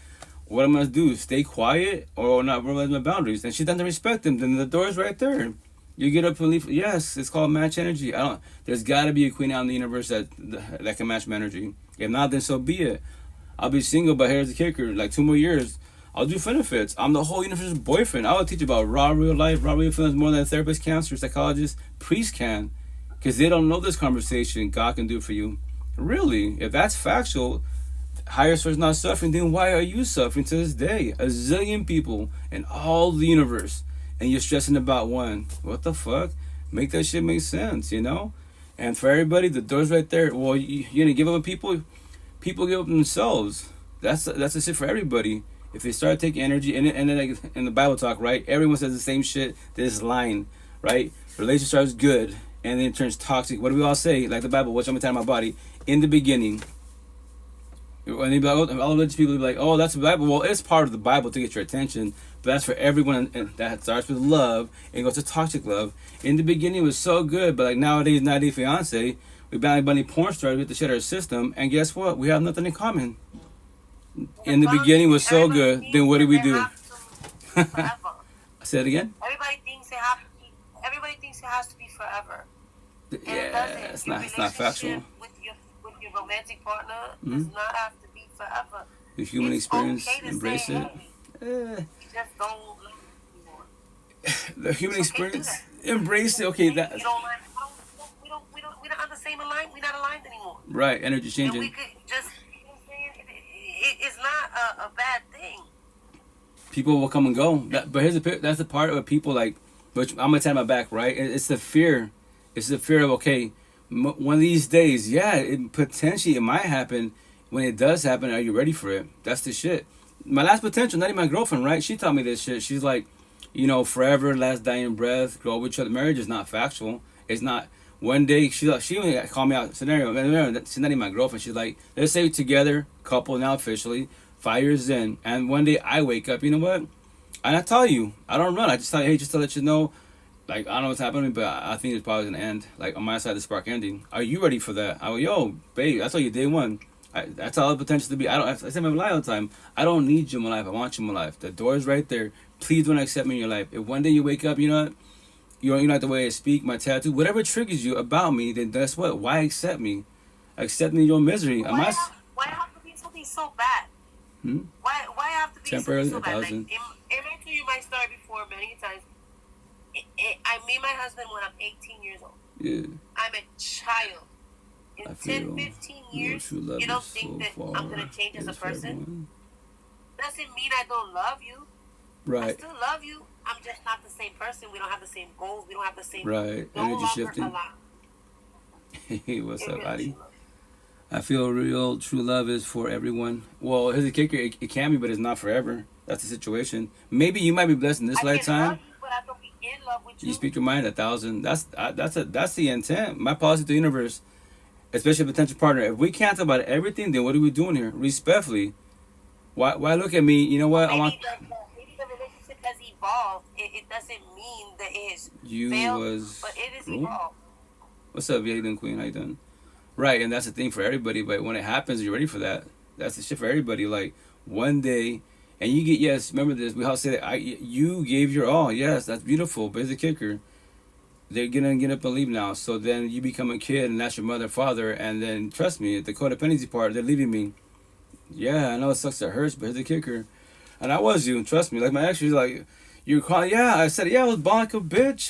what am I going to do? Stay quiet or not realize my boundaries? And she doesn't respect them. Then the door's right there. You get up and leave. Yes, it's called match energy. There's got to be a queen out in the universe that can match my energy. If not, then so be it. I'll be single, but here's the kicker. Like 2 more years, I'll do benefits. I'm the whole universe's boyfriend. I will teach about raw real life, raw real feelings more than a therapist can, or psychologist, priest can. Because they don't know this conversation God can do for you. Really, if that's factual, higher source not suffering, then why are you suffering to this day? A zillion people in all the universe, and you're stressing about one. What the fuck? Make that shit make sense, And for everybody, the door's right there. Well, you're gonna give up on people? People give up themselves. That's the shit for everybody. If they start taking energy, and then like in the Bible talk, right? Everyone says the same shit. This line, right? Relationship starts good, and then it turns toxic. What do we all say? Like the Bible, which I'm gonna tell my body. In the beginning, and they be like, all these people be like, oh, that's the Bible. Well, it's part of the Bible to get your attention, but that's for everyone, and that starts with love and goes to toxic love. In the beginning, it was so good, but like nowadays, 90 Day Fiance, we bang bunny porn stars, we have to shut our system, and guess what? We have nothing in common. In the beginning was so good, then what do we do? Say it again? Everybody thinks it has to be forever. Yeah, it's not factual. With your romantic partner does not have to be forever. The human experience, okay embrace it. You just don't love anymore. The human experience, embrace it. Okay, that. You don't like. We're not on the same line. We're not aligned anymore. Right, energy changing. And we could just. It's not a bad thing. People will come and go. But that's the part of people like, which I'm gonna tap my back, right? It's the fear. It's the fear of, okay, one of these days, yeah, it might happen. When it does happen, are you ready for it? That's the shit. My last potential, not even my girlfriend, right? She taught me this shit. She's like, forever, last dying breath, grow with each other. Marriage is not factual. It's not. One day, she even called me out scenario. She's not even my girlfriend. She's like, let's say together, couple now officially, 5 years in. And one day I wake up, you know what? And I tell you, I don't run. I just tell you, hey, just to let you know, like, I don't know what's happening, but I think it's probably going to end. Like, on my side, the spark ending. Are you ready for that? I go, yo, babe, I told you day one. That's all the potential to be. I say my life all the time. I don't need you in my life. I want you in my life. The door's right there. Please don't accept me in your life. If one day you wake up, you know what? You don't like the way I speak, my tattoo, whatever triggers you about me, then that's what. Why accept me? Accept me in your misery. Why have to be something so bad? Why I have to be Temporarily, so bad? Like, 1,000. and I told you my story before many times. I met my husband when I'm 18 years old. Yeah. I'm a child. In I 10, feel 15 years, true love you don't is think that so I'm going to change as a is for person? everyone. Doesn't mean I don't love you. I Right. still love you. I'm just not the same person. We don't have the same goals. We don't have the same... Right. No Energy longer shifting. alive. Hey, what's up, Energy Adi? love. I feel real true love is for everyone. Well, here's the kicker. It can be, but it's not forever. That's the situation. Maybe you might be blessed in this I can lifetime. love you, but I don't be in love with you. You speak your mind 1,000. That's the intent. My policy to the universe, especially a potential partner. If we can't talk about everything, then what are we doing here? Respectfully. Why look at me? You know what? Maybe the relationship has evolved. It doesn't mean that it has failed, but it is evolved. What's up, Yaden Queen? How you doing? Right, and that's the thing for everybody. But when it happens, you're ready for that. That's the shit for everybody. Like one day, and you get remember this. We all say that you gave your all. Yes, that's beautiful. But here's the kicker. They're gonna get up and leave now. So then you become a kid, and that's your mother, father, and then trust me, the codependency part, they're leaving me. Yeah, I know it sucks, it hurts, but here's the kicker. And I was you, trust me. Like my ex, was like, you were calling. Yeah, I said, yeah, I was balling like a bitch.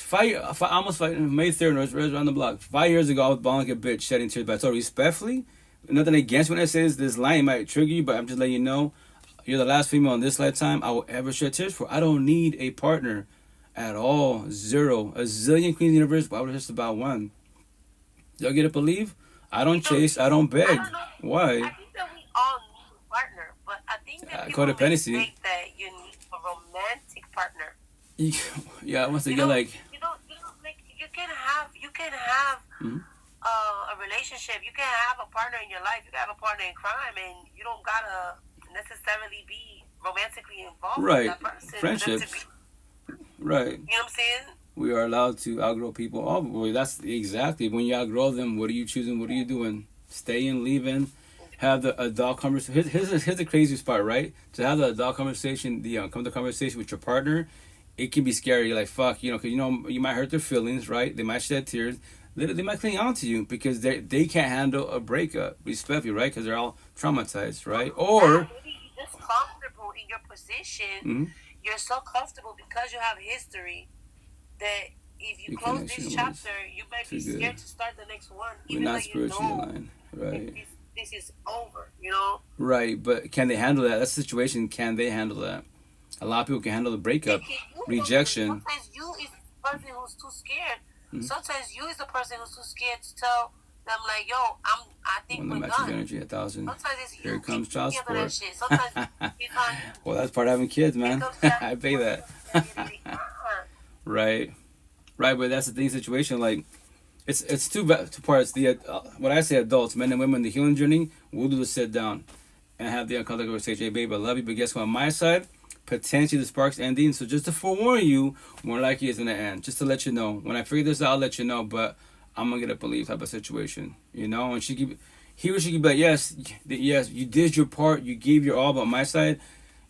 Almost May 3rd, right around the block. 5 years ago, I was balling like a bitch, shedding tears. But I told respectfully, nothing against when I say this line might trigger you, but I'm just letting you know, you're the last female in this lifetime I will ever shed tears for. I don't need a partner at all. Zero. A zillion queens in the universe, but I was just about one. Y'all get up and leave? I don't chase, I don't beg. Why? I think that we all need a partner, but I think that people Codependency. mistake that you need a romantic partner. Yeah, once they get like... You can have a relationship. You can have a partner in your life. You can have a partner in crime, and you don't gotta necessarily be romantically involved with that person. Friendships. Right. You know what I'm saying? We are allowed to outgrow people. Oh, boy, that's exactly. When you outgrow them, what are you choosing? What are you doing? Staying, leaving, have the adult conversation. Here's the craziest part, right? To have the adult conversation, come to conversation with your partner, it can be scary. You're like, fuck, because you might hurt their feelings, right? They might shed tears. They might cling on to you because they can't handle a breakup, respectfully, right? Because they're all traumatized, right? Or maybe you're just comfortable in your position. Mm-hmm. You're so comfortable because you have history that if you close this chapter, you might be scared to start the next one. We're not spiritually aligned, right? This is over, Right, but can they handle that? That's the situation. Can they handle that? A lot of people can handle the breakup, rejection. Sometimes you is the person who's too scared. Mm-hmm. Sometimes you is the person who's too scared to tell them, like, yo, I think we're done. Energy 1,000. Sometimes it's Here comes child support. Sometimes it's on you. Well, that's part of having kids, man. I pay that. Right, but that's the thing. Situation, like, it's two parts. The when I say adults, men and women, the healing journey, we'll do the sit down and have the uncomfortable conversation. Hey, baby, I love you, but guess what? On my side, potentially the spark's ending. So just to forewarn you, more likely it's gonna end. Just to let you know. When I figure this out, I'll let you know. But I'm gonna get up and leave type of situation, And he or she could be like, yes, you did your part, you gave your all, but on my side,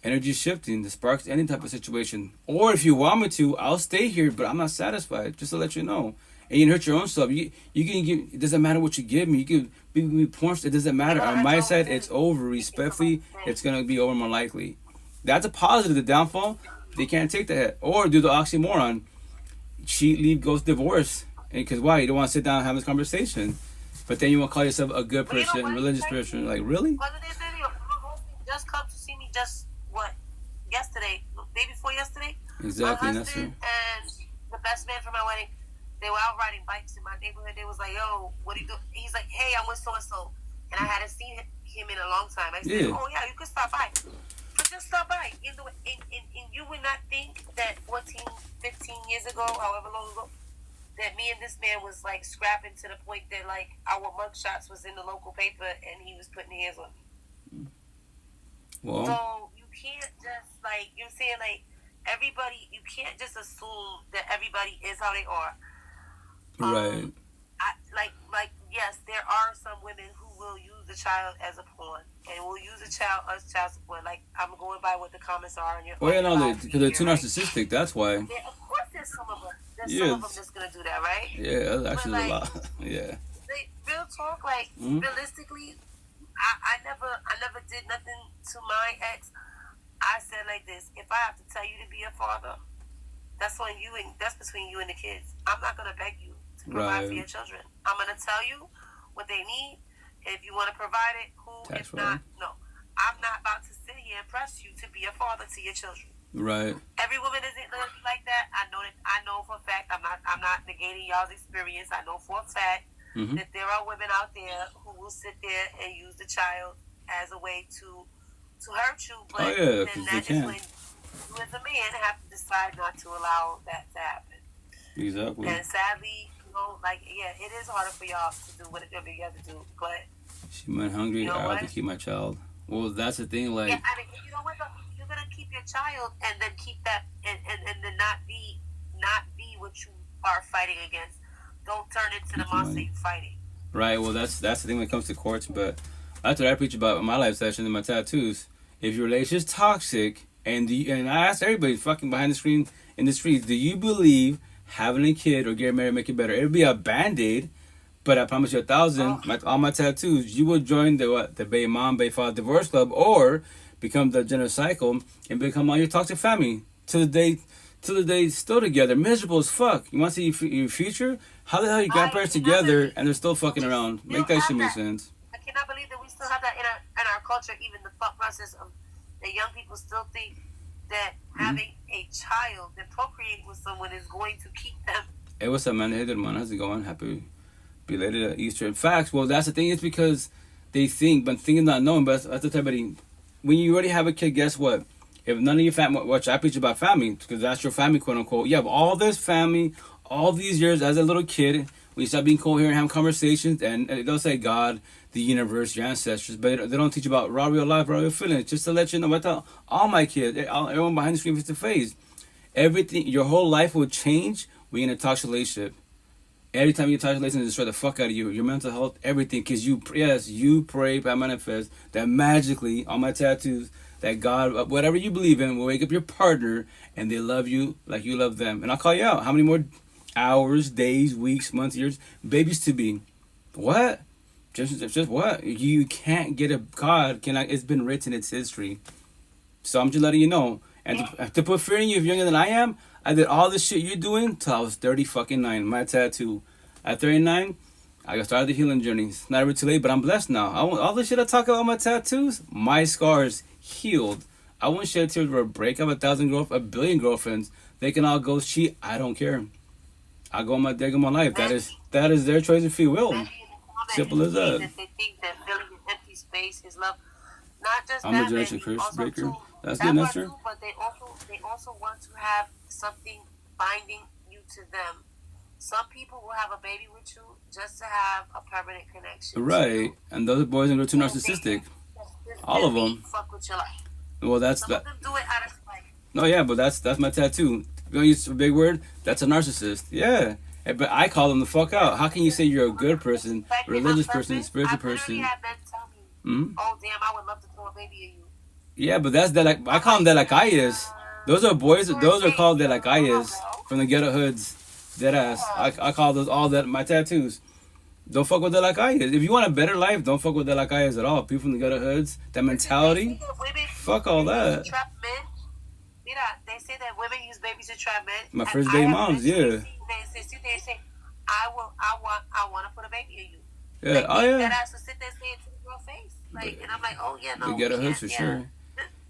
energy shifting, the sparks, any type of situation. Or if you want me to, I'll stay here, but I'm not satisfied. Just to let you know. And you can hurt your own self. You can give. It doesn't matter what you give me. You can be porn. It doesn't matter. On my side, it's over. Respectfully, it's gonna be over more likely. That's a positive. The downfall, they can't take the hit. Or do the oxymoron, cheat, leave, ghost, divorce. Because why? You don't want to sit down and have this conversation. But then you want to call yourself a good person, religious person. Like, really? Just come to see me yesterday, day before yesterday. Exactly. My husband and the best man for my wedding, they were out riding bikes in my neighborhood. They was like, yo, what do you do? He's like, hey, I'm with so-and-so. And I hadn't seen him in a long time. I said, oh, yeah, you could stop by. But just stop by. And you would not think that 14, 15 years ago, however long ago, that me and this man was like scrapping to the point that like our mugshots was in the local paper and he was putting hands on me. Well, so you can't just you're saying everybody, you can't just assume that everybody is how they are. Right. Yes, there are some women who will use the child as a pawn and will use the child as child support. Like, I'm going by what the comments are on your. Oh yeah, no, because they're too narcissistic. That's why. Of course, there's some of them. Some of them that's gonna do that, right? Yeah, that's actually a lot. Yeah. Real talk, realistically, I never did nothing to my ex. I said like this: if I have to tell you to be a father, that's on you, and that's between you and the kids. I'm not gonna beg you to provide for your children. I'm gonna tell you what they need. If you want to provide it, cool. That's if not, no. I'm not about to sit here and press you to be a father to your children. Right. Every woman isn't gonna be like that. I know for a fact. I'm not negating y'all's experience. I know for a fact that there are women out there who will sit there and use the child as a way to hurt you. But then that is when you as a man have to decide not to allow that to happen. Exactly. And sadly, it is harder for y'all to do whatever you have to do. But she went hungry. I have to keep my child. Well, that's the thing. Like, yeah, I mean, you know what? You're gonna keep your child and then keep that and then not be what you are fighting against. Don't turn into the monster you're fighting. Right. Well, that's the thing when it comes to courts. But that's what I preach about in my live session and my tattoos. If your relationship's toxic, and I ask everybody fucking behind the screen in the streets, do you believe having a kid or getting married make it better? It'll be a band-aid, but I promise you 1,000, all my tattoos, you will join the baby mom, baby father divorce club, or become the general cycle and become all your toxic family till the day still together, miserable as fuck. You want to see your future? How the hell are your grandparents together and they're still fucking around? Make that shit make sense. I cannot believe that we still have that in our culture. Even the thought process of that young people still think that having a child, that procreating with someone is going to keep them. Hey, what's up, man? Hey, good man. How's it going? Happy belated Easter. In fact, well, that's the thing. It's because they think, but thinking not knowing. But that's the type of thing. When you already have a kid, guess what? If none of your family, which I preach about family, because that's your family, quote unquote. You have all this family, all these years as a little kid. When you start being coherent, having conversations, and they'll say God, the universe, your ancestors, but they don't teach about raw real life, raw real feelings. Just to let you know, about all my kids, everyone behind the screen face to face, everything, your whole life will change when you're in a toxic relationship. Every time you touch relationship, destroy the fuck out of you, your mental health, everything. Because you pray, I manifest that magically on my tattoos that God, whatever you believe in, will wake up your partner and they love you like you love them. And I'll call you out. How many more hours, days, weeks, months, years, babies to be? What? Just what? You can't get a God. It's been written. It's history. So I'm just letting you know. And to put fear in you, if you're younger than I am, I did all this shit you're doing till I was 39. My tattoo. At 39, I started the healing journey. It's not ever too late, but I'm blessed now. All the shit I talk about my tattoos, my scars healed. I won't shed tears for a breakup, 1 billion girlfriends. They can all go cheat. I don't care. I go on my day of my life. That is their choice of free will. Simple as that. They think that filling an empty space is love. Not just I'm that, a generation curse breaker. Too, that's good, Nestor. But they also want to have something binding you to them. Some people will have a baby with you just to have a permanent connection. Right, and those boys are too narcissistic. All of them. Fuck with your life. Well, that's Some of them do it out of spite. No, yeah, but that's my tattoo. You're gonna use a big word. That's a narcissist. Yeah. But I call them the fuck out. How can you say you're a good person, religious person, spiritual person? Had men tell me, oh damn, I would love to throw a baby at you. Yeah, but that's that. Like I call them delacayas. Those are boys. Those are called delacayas from the ghetto hoods. Dead ass. I call those all that my tattoos. Don't fuck with delacayas. If you want a better life, don't fuck with delacayas at all. People from the ghetto hoods. That mentality. Fuck all that. They say that women use babies to trap men. My first baby moms, yeah. They say, I want to put a baby in you. Yeah, like, oh yeah. That ass to sit there and say it to the girl face. Like, and I'm like, oh yeah, no. You gotta hoods for sure.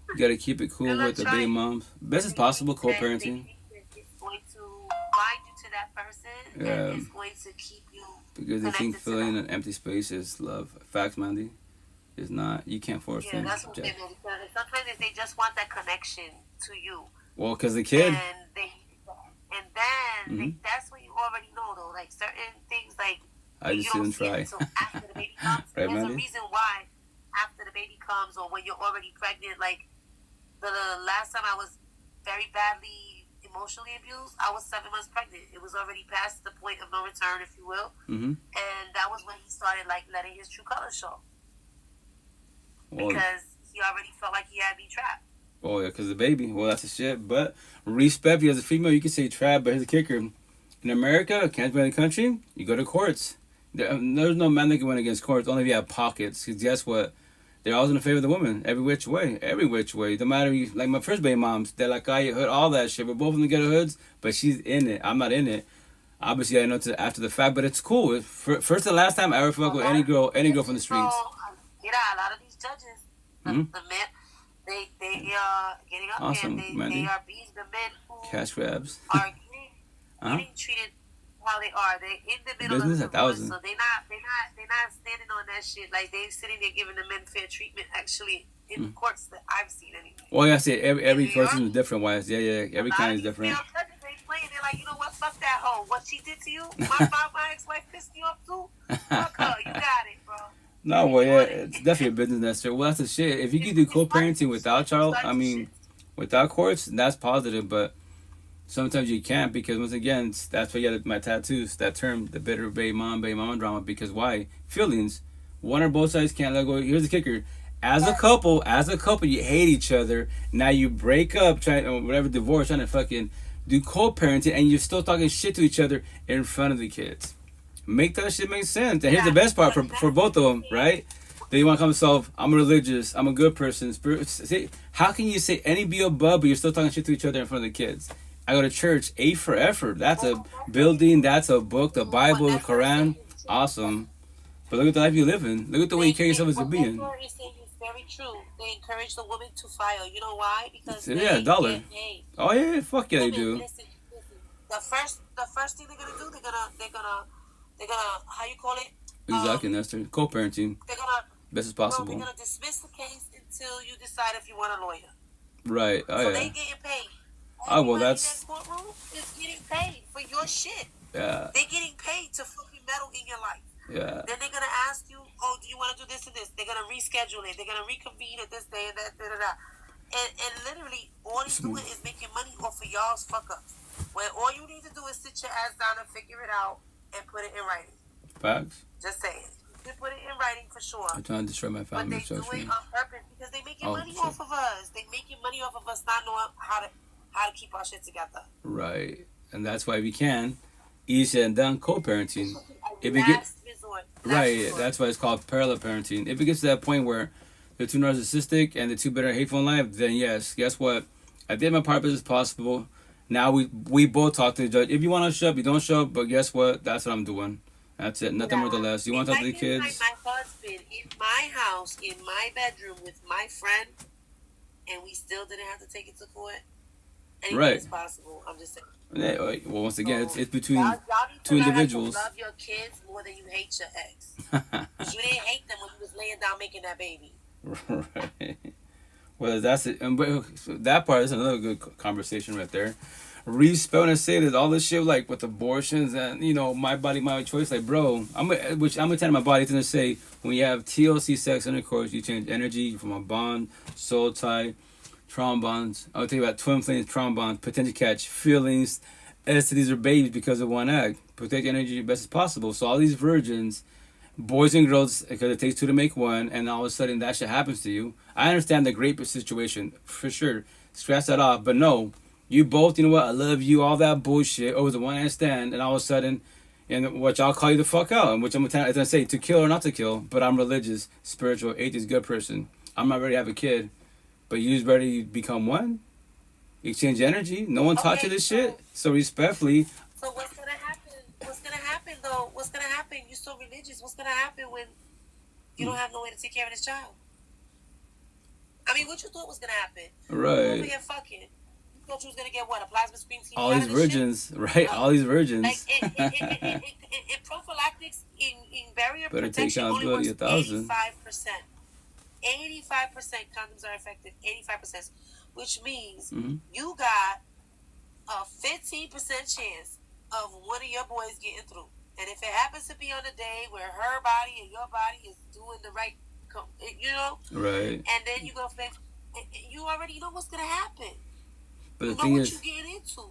You gotta keep it cool with the baby moms. Best as possible, co-parenting. It's going to bind you to that person. Yeah. And it's going to keep you. Because they think filling an empty space is love. Facts, Mandy. It's not. You can't force them. Yeah, that's what they mean. Sometimes they just want that connection to you. Well, because the kid. And then that's when you already know, though. Like certain things, like I just didn't try. So after the baby comes, right, there's Mandy? a reason why after the baby comes, or when you're already pregnant. Like the last time I was very badly emotionally abused, I was 7 months pregnant. It was already past the point of no return, if you will. Mm-hmm. And that was when he started like letting his true colors show. Well, because he already felt like he had me trapped. Oh yeah, because the baby. Well, that's the shit. But respect you as a female, you can say trap. But here's the kicker: in America, can't be in the country. You go to courts. There's no man that can win against courts, only if you have pockets. Because guess what? They're always in favor of the woman, every which way. Every which way. No matter, like my first baby moms, they're like, I hood, all that shit. We're both in the ghetto hoods, but she's in it. I'm not in it. Obviously, I know after the fact, but it's cool. First and last time I ever fucked with any girl from the streets. A lot of these judges, the men, they getting up awesome, there, Mandy. they are being the men who cash grabs. are getting treated how they are. They're in the middle Business of the divorce, so they're not standing on that shit. Like they sitting there giving the men fair treatment. Actually, in courts that I've seen anyway. Well, yeah, I see every person is different. Wise, yeah. Every kind is different. They're like, you know what? Fuck that hoe. What she did to you? My ex-wife pissed you off too. Fuck her. You got it, bro. No, well, yeah, it's definitely a business necessary. Well, that's the shit. If you can do co-parenting without child, I mean, without courts, that's positive. But sometimes you can't because, once again, that's why you got my tattoos, that term, the bitter baby mama drama. Because why? Feelings. One or both sides can't let go. Here's the kicker. As a couple, you hate each other. Now you break up, divorce, trying to fucking do co-parenting, and you're still talking shit to each other in front of the kids. Make that shit make sense. And here's the best part for both of them, right? Then you want to come solve, I'm religious, I'm a good person. See, how can you say any be above, but you're still talking shit to each other in front of the kids? I go to church, A for effort. That's a building, that's a book, the Bible, the Quran. Awesome. But look at the life you live in. Look at the way you carry yourself as a being. Very true. They encourage the woman to file. You know why? Because $1. Oh yeah, fuck yeah, they do. Listen. The first thing they're gonna do, they're gonna how you call it? Exactly, Nestor. Co-parenting. They're gonna best as possible. They're gonna dismiss the case until you decide if you want a lawyer. Right. Oh so yeah. they getting paid. Oh well, that's. In that courtroom is getting paid for your shit. Yeah. They're getting paid to fucking meddle in your life. Yeah. Then they're gonna ask you, oh, do you want to do this and this? They're gonna reschedule it. They're gonna reconvene at this day and that, And literally, all he's doing is making money off of y'all's fuck ups. When all you need to do is sit your ass down and figure it out and put it in writing. Facts. Just saying. You put it in writing for sure. I'm trying to destroy my family. But they do it on purpose because they're making money off of us. They're making money off of us not knowing how to keep our shit together. Right. And that's why we can, easy and done, co-parenting. That's why it's called parallel parenting. If it gets to that point where they're too narcissistic and they're too bitter and hateful in life, then yes, guess what? I did my part as possible. Now we both talk to the judge. If you want to show up, you don't show up, but guess what? That's what I'm doing. That's it. Nothing more or less. You want to talk to the kids? Like my husband in my house, in my bedroom with my friend, and we still didn't have to take it to court. Anything is possible. I'm just saying. Yeah, well, once again, it's between two individuals. You love your kids more than you hate your ex. Because you didn't hate them when you was laying down making that baby. Right. Well, that's it. And that part is another good conversation right there. Respect and say that all this shit, like with abortions and my body, my choice. Like, bro, I'm gonna tell my body. It's gonna say when you have TLC sex intercourse, you change energy from a bond, soul tie, trauma bonds. I'll tell you about twin flames, trauma bonds, potential catch feelings. STDs are babies because of one act. Protect energy as best as possible. So all these virgins, boys and girls, because it takes two to make one, and all of a sudden that shit happens to you. I understand the grape situation for sure. Scratch that off, but no. You both, you know what, I love you, all that bullshit, over the one night stand, and all of a sudden, and what y'all call you the fuck out, and which I'm going to say, to kill or not to kill, but I'm religious, spiritual, atheist, good person. I'm not ready to have a kid, but you's ready to become one? Exchange energy? No one taught you this shit? So respectfully. So what's going to happen? What's going to happen, though? What's going to happen? You're so religious. What's going to happen when you don't have no way to take care of this child? I mean, what you thought was going to happen? Right. You over here fucking. Thought you was gonna get what, a plasma screen TV? All these virgins, right? All these virgins. Like in prophylactics, in barrier better protection, only works 85%. 85% 85% condoms are effective. 85%, which means you got a 15% chance of one of your boys getting through. And if it happens to be on a day where her body and your body is doing the right, right? And then you go, you already know what's gonna happen. But the thing is, what you get into.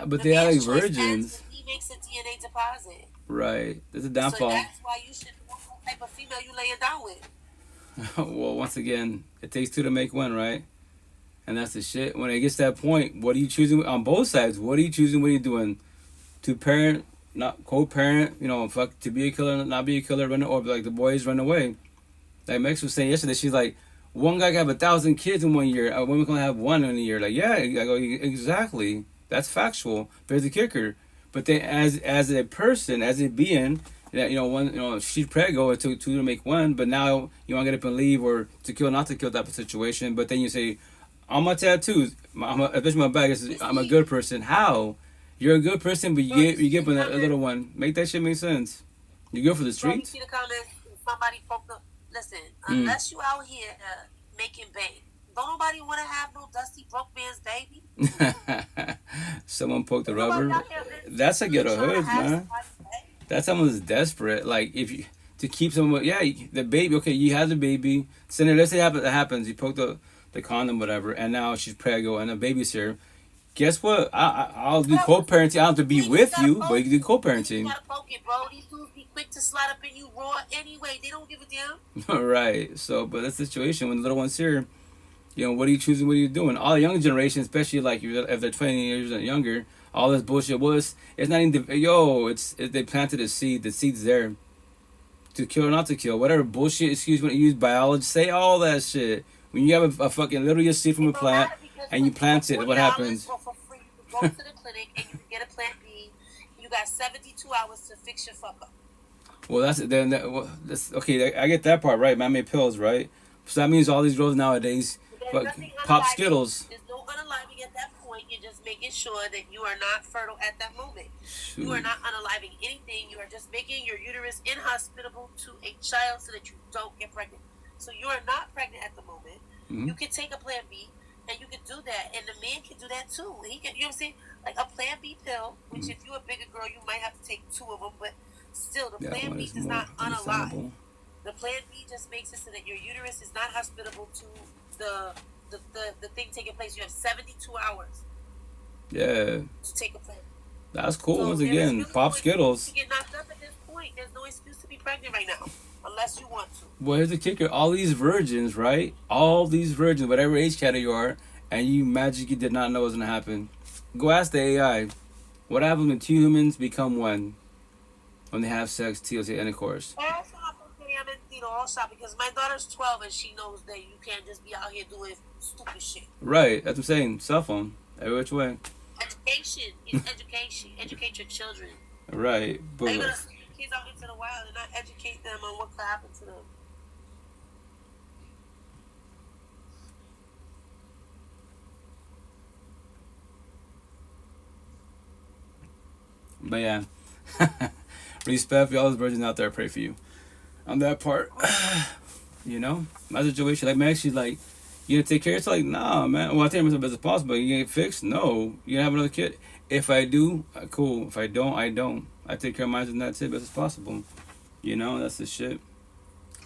But they are like virgins. He makes a DNA deposit. Right. There's a downfall. So that's why you should know what type of female you laying down with. Well, once again, it takes two to make one, right? And that's the shit. When it gets to that point, what are you choosing on both sides? What are you choosing? What are you doing? To parent not co-parent, fuck, to be a killer, not be a killer, or like the boys run away. Like Max was saying yesterday, she's like, one guy can have 1,000 kids in 1 year, a woman can have one in a year. Like, yeah, I go, exactly. That's factual. But here's the kicker. But then as a person, as a being, one, she's preggo, it took two to make one, but now you want to get up and leave, or to kill, not to kill type of situation. But then you say, all my tattoos, especially my back, I'm a good person. How? You're a good person, but you give them a little one. Make that shit make sense. You good for the streets? See the comments. Somebody poked up. Listen, unless you out here making bank, don't nobody want to have no dusty broke man's baby. Someone poked the rubber. That's a ghetto hood, man. That's someone's desperate. Like, if you to keep someone, the baby. Okay, you have the baby. So let's say that happens. You poked the condom, whatever, and now she's preggo and the baby's here. Guess what? I'll do co-parenting. I don't have to be with you, but you can do co-parenting. You gotta poke it, bro. These dudes be quick to slide up in you raw anyway. They don't give a damn. Right. So, but that's the situation when the little one's here. What are you choosing? What are you doing? All the younger generation, especially like if they're 20 years and younger, all this bullshit. Well, it's not even they planted a seed. The seed's there to kill or not to kill. Whatever bullshit excuse when you use biology, say all that shit. When you have a fucking literally a seed from a plant and you plant it, what happens? For free, you go to the clinic and you can get a plant B. You got 72 hours to fix your fuck up. Well, that's okay. I get that part right. Man-made pills, right? So that means all these girls nowadays pop Skittles. There's no unaliving at that point. You're just making sure that you are not fertile at that moment. Shoot. You are not unaliving anything. You are just making your uterus inhospitable to a child so that you don't get pregnant. So you are not pregnant at the moment. Mm-hmm. You can take a Plan B, and you can do that, and the man can do that too. He can, you know what I'm saying? Like a Plan B pill, which if you're a bigger girl, you might have to take 2 of them, but still, the Plan B does not unalive. The Plan B just makes it so that your uterus is not hospitable to the thing taking place. You have 72 hours. Yeah. To take a Plan B. That's cool. So once again, pop Skittles. You get knocked up at this point. There's no excuse to be pregnant right now. Unless you want to. Well, here's the kicker. All these virgins, right? All these virgins, whatever age category you are, and you magically did not know what was going to happen. Go ask the AI. What happens when 2 humans become one? When they have sex, TLC, intercourse. Because my daughter's 12 and she knows that you can't just be out here doing stupid shit. Right. That's what I'm saying. Cell phone. Every which way. Education is education. Educate your children. Right. But they're going to send your kids out into the wild and not educate them on what could happen to them. But yeah. Respect for all those virgins out there. I pray for you. On that part. My situation, like Max, she's like, you gonna take care of it? It's like, nah, man. Well, I take myself as possible. You get fixed? No. You gonna have another kid? If I do, cool. If I don't, I don't. I take care of mine and that's it, best as possible. That's the shit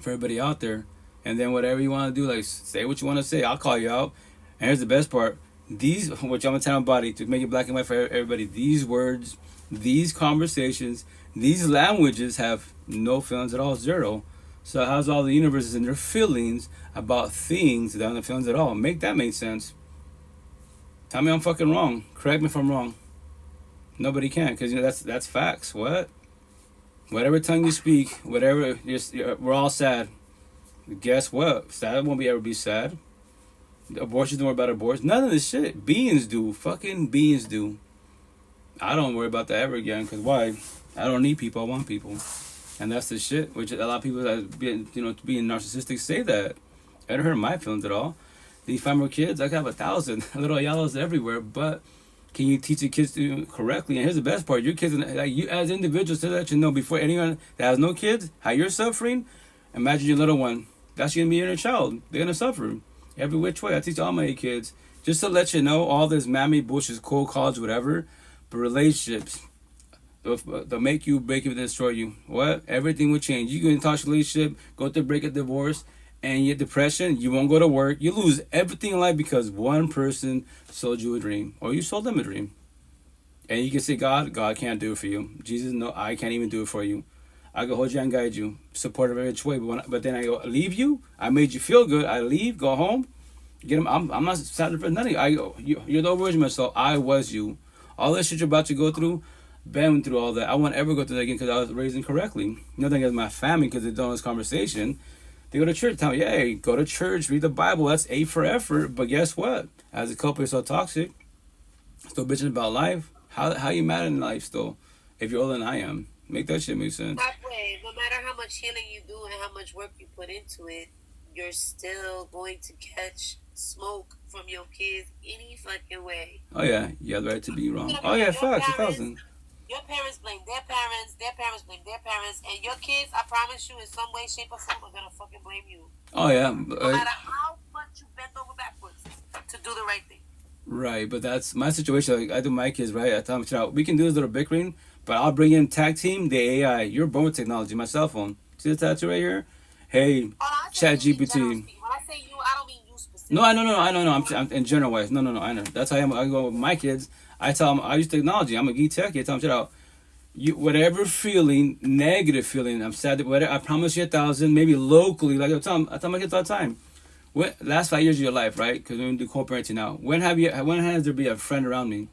for everybody out there. And then whatever you want to do, like, say what you want to say. I'll call you out. And here's the best part. These, which I'm going to tell my body to make it black and white for everybody, these words, these conversations, these languages have no feelings at all, 0. So how's all the universes and their feelings about things that don't have feelings at all? Make that make sense. Tell me I'm fucking wrong. Correct me if I'm wrong. Nobody can, because that's facts. What? Whatever tongue you speak, whatever, we're all sad. Guess what? Sad won't ever be sad. Abortions don't worry about abortion. None of this shit. Beings do. Fucking beings do. I don't worry about that ever again, because why? I don't need people. I want people. And that's the shit, which a lot of people that being narcissistic say that. It don't hurt my feelings at all. These 5 more kids, I could have 1,000 little yellows everywhere, but can you teach your kids to correctly? And here's the best part: your kids, like you as individuals, to let you know before anyone that has no kids, how you're suffering. Imagine your little one. That's gonna be your inner child. They're gonna suffer every which way. I teach all my kids just to let you know all this mammy bullshit, cold calls, whatever. But relationships, they'll make you, break you, destroy you. What? Everything will change. You can touch a relationship, go through break, a divorce, and you get depression. You won't go to work. You lose everything in life because one person sold you a dream, or you sold them a dream. And you can say, God can't do it for you. Jesus, no, I can't even do it for you. I go hold you and guide you, support every which way. But then I go leave you. I made you feel good. I leave, go home, get them. I'm not sad for nothing. I go, you're the original, so I was you. All this shit you're about to go through, been through all that. I won't ever go through that again because I was raised incorrectly. Nothing against my family because they don't have this conversation. They go to church, tell me, yeah, go to church, read the Bible. That's A for effort. But guess what? As a couple, you're so toxic, still bitching about life. How you mad in life still? If you're older than I am, make that shit make sense. That way, no matter how much healing you do and how much work you put into it, you're still going to catch smoke from your kids any fucking way. Oh yeah, you have the right to be wrong. Oh yeah, facts, 1,000. Your parents blame their parents blame their parents, and your kids, I promise you, in some way, shape, or form, are gonna fucking blame you. Oh yeah. No matter how much you bend over backwards to do the right thing. Right, but that's my situation. Like, I do my kids, right? I tell them, you know, we can do this little bickering, but I'll bring in tag team, the AI. You're born with technology, my cell phone. See the tattoo right here? Hey, Chat GPT. When I say you, I don't mean you specifically. No, I know. I'm in general wise. No, I know. That's how I am. I go with my kids. I tell them I use technology. I'm a geek techie. I tell them, shut out. You, whatever feeling, negative feeling, I'm sad. Whatever, I promise you 1,000, maybe locally. Like I tell my kids all the time. When, last 5 years of your life, right? Because we're gonna do co-parenting now. When has there been a friend around me?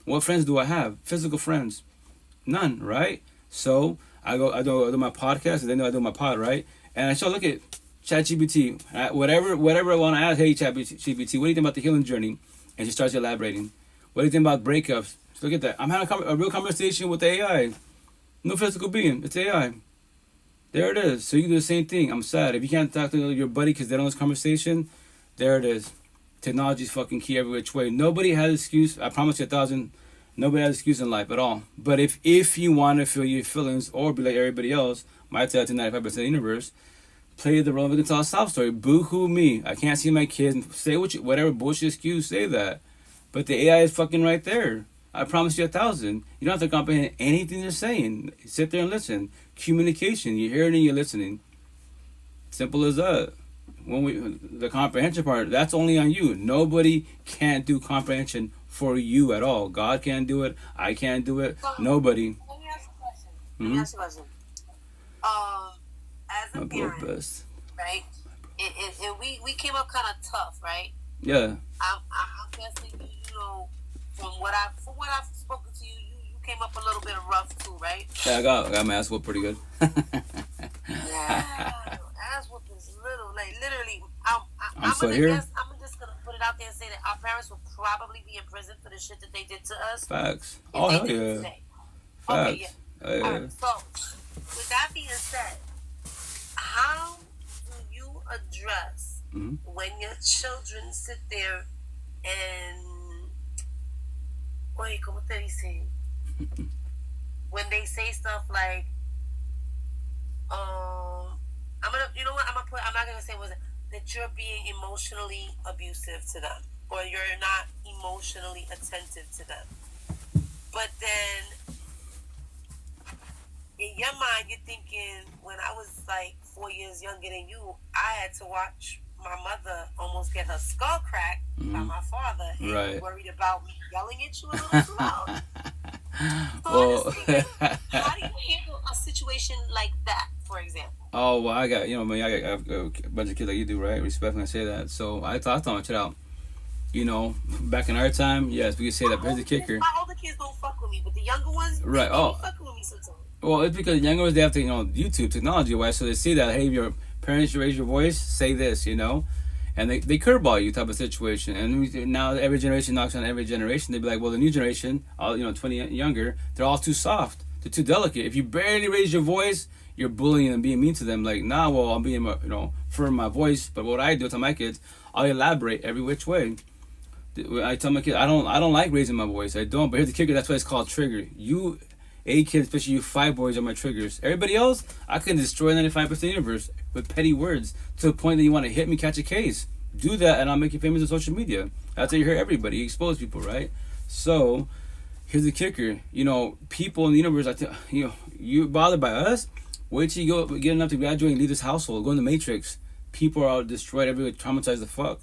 What friends do I have? Physical friends, none, right? So I do my podcast, and then I do my pod, right? And I look at ChatGPT, whatever I want to ask. Hey, ChatGPT, what do you think about the healing journey? And she starts elaborating. What do you think about breakups? So look at that. I'm having a real conversation with the AI. No physical being. It's AI. There it is. So you can do the same thing. I'm sad. If you can't talk to your buddy because they don't have this conversation, there it is. Technology's fucking key every which way. Nobody has excuse. I promise you 1,000. Nobody has excuse in life at all. But if you want to feel your feelings or be like everybody else, my tell to 95% of the universe, play the role of a tell a sob story. Boo-hoo me. I can't see my kids. Say whatever bullshit excuse, say that. But the AI is fucking right there. I promise you 1,000. You don't have to comprehend anything they're saying. Sit there and listen. Communication. You're hearing and you're listening. Simple as that. The comprehension part, that's only on you. Nobody can't do comprehension for you at all. God can't do it. I can't do it. Nobody. Let me ask you a question. Let me ask you a question. As a parent, best. Right? And we came up kind of tough, right? Yeah. I'm guessing you know from what I've spoken to you, you came up a little bit rough too, right? Yeah, I got my ass whooped pretty good. Yeah, ass whooped is little, like literally. I'm still here. I'm just gonna put it out there and say that our parents will probably be in prison for the shit that they did to us. Facts. Oh hell yeah. Facts. Okay, yeah. Oh, yeah. Right, so with that being said, how do you address when your children sit there and wait, como te dicen? When they say stuff like, I'm not gonna say that you're being emotionally abusive to them, or you're not emotionally attentive to them. But then in your mind, you're thinking, when I was like 4 years younger than you, I had to watch my mother almost get her skull cracked by my father, and right. you worried about me yelling at you a little too loud. Well, honestly, how do you handle a situation like that, for example? Oh, well, I got a bunch of kids like you do, right? Respectfully, I say that. So I thought to check out. You know, back in our time, yes, we could say that. But here's the kicker. My older kids don't fuck with me, but the younger ones, right? They fucking with me sometimes. Well, it's because the younger ones, they have to, YouTube technology wise, so they see that, hey, your parents raise your voice, say this, and they curveball you type of situation. And now every generation knocks on every generation. They be like, well, the new generation, 20 and younger, they're all too soft, they're too delicate. If you barely raise your voice, you're bullying and being mean to them. Like, nah, well, I'm being firm in my voice, but what I do to my kids, I'll elaborate every which way. I tell my kids, I don't like raising my voice. I don't. But here's the kicker. That's why it's called trigger. You, 8 kids, especially you 5 boys, are my triggers. Everybody else, I can destroy 95% of the universe with petty words to the point that you want to hit me, catch a case. Do that, and I'll make you famous on social media. That's how you hurt everybody. You expose people, right? So here's the kicker. People in the universe, you bothered by us. Wait till you get enough to graduate and leave this household, go in the Matrix. People are destroyed, everybody traumatized the fuck.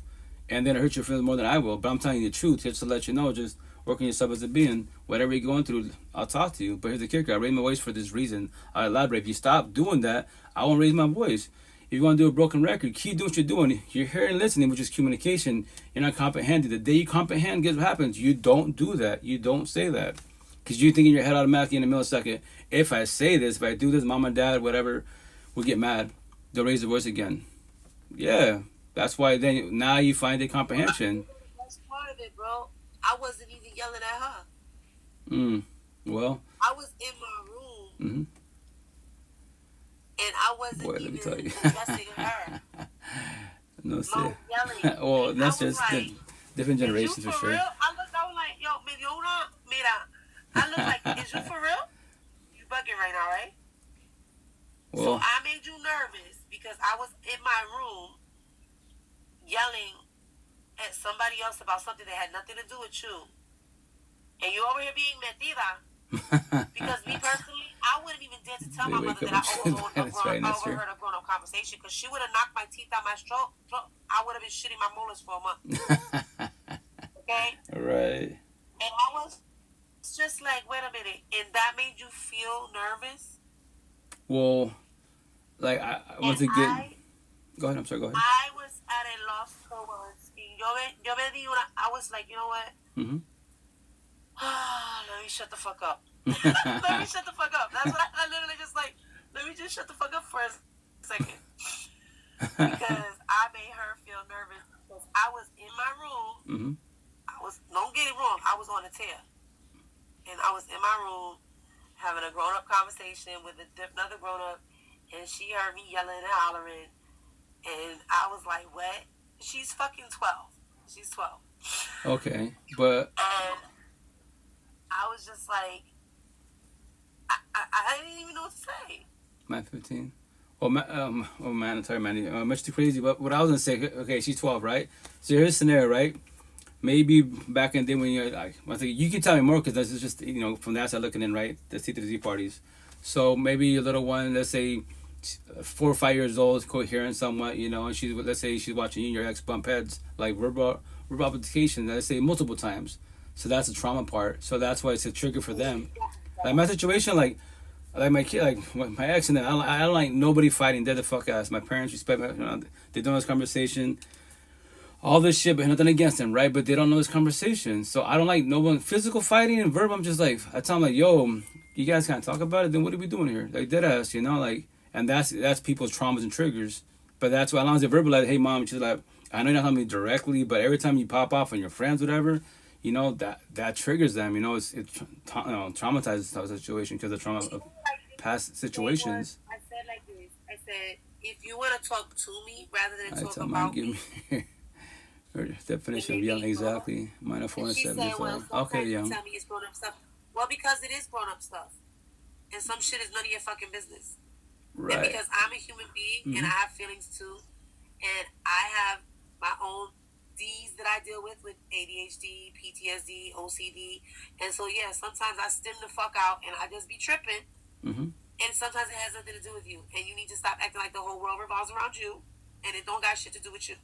And then it hurts your feelings more than I will. But I'm telling you the truth, just to let you know, just work on yourself as a being. Whatever you're going through, I'll talk to you. But here's the kicker. I raise my voice for this reason. I elaborate. If you stop doing that, I won't raise my voice. If you want to do a broken record, keep doing what you're doing. You're hearing and listening, which is communication. You're not comprehending. The day you comprehend, guess what happens? You don't do that. You don't say that. Because you think in your head automatically in a millisecond, if I say this, if I do this, mom and dad, whatever, will get mad. They'll raise their voice again. Yeah. That's why then now you find the comprehension. That's part of it, bro. I wasn't even yelling at her. Well. I was in my room. And I wasn't even addressing her. No, Mom yelling. Well, that's just like, different generations for sure. Real? I was like, yo, mira. I look like, is you for real? You bugging right now, right? Well, so I made you nervous because I was in my room yelling at somebody else about something that had nothing to do with you. And you over here being metida. Because me personally, I wouldn't even dare to tell my mother that I overheard a grown-up conversation because she would have knocked my teeth out my throat. I would have been shitting my molars for a month. Okay? Right. And I was just like, wait a minute. And that made you feel nervous? Well, like, once again... Go ahead, I'm sorry, go ahead. I was at a loss for words. I was like, you know what? Let me shut the fuck up. Let me shut the fuck up. That's what I literally just like, let me just shut the fuck up for a second. Because I made her feel nervous. Because I was in my room. Don't get it wrong, I was on a tear. And I was in my room having a grown-up conversation with another grown-up. And she heard me yelling and hollering. And I was like, what? She's fucking 12. She's 12. Okay, but... And I was just like, I didn't even know what to say. Man, 15. Oh man, I'm sorry, man. Much too crazy. But what I was gonna say, okay, she's 12, right? So here's a scenario, right? Maybe back in the day when you're like, you can tell me more because this is just, from the outside looking in, right? The C to the Z parties. So maybe your little one, let's say 4 or 5 years old, is coherent somewhat, and let's say she's watching you and your ex bump heads, like verbal application, let's say multiple times. So that's the trauma part. So that's why it's a trigger for them. Like my situation, like my kid, like my ex, and I don't like nobody fighting. They're the fuck ass. My parents respect me. They don't know this conversation. All this shit, but nothing against them, right? But they don't know this conversation. So I don't like no one physical fighting and verbal. I'm just like, I tell them like, yo, you guys can't talk about it. Then what are we doing here? Like dead ass, like, and that's people's traumas and triggers. But that's why as long as they verbalize, hey mom, she's like, I know you're not telling me directly, but every time you pop off on your friends, whatever. That triggers them. It traumatizes the situation because of trauma of past situations. I said like this. I said, if you want to talk to me rather than talk about mine, give me her definition of young. Exactly. Mine are 4 and 7. Okay, young. Tell me it's grown up stuff. Well, because it is grown up stuff, and some shit is none of your fucking business. Right. And because I'm a human being and I have feelings too, and I have my own D's that I deal with ADHD, PTSD, OCD. And so, yeah, sometimes I stim the fuck out and I just be tripping. And sometimes it has nothing to do with you. And you need to stop acting like the whole world revolves around you and it don't got shit to do with you.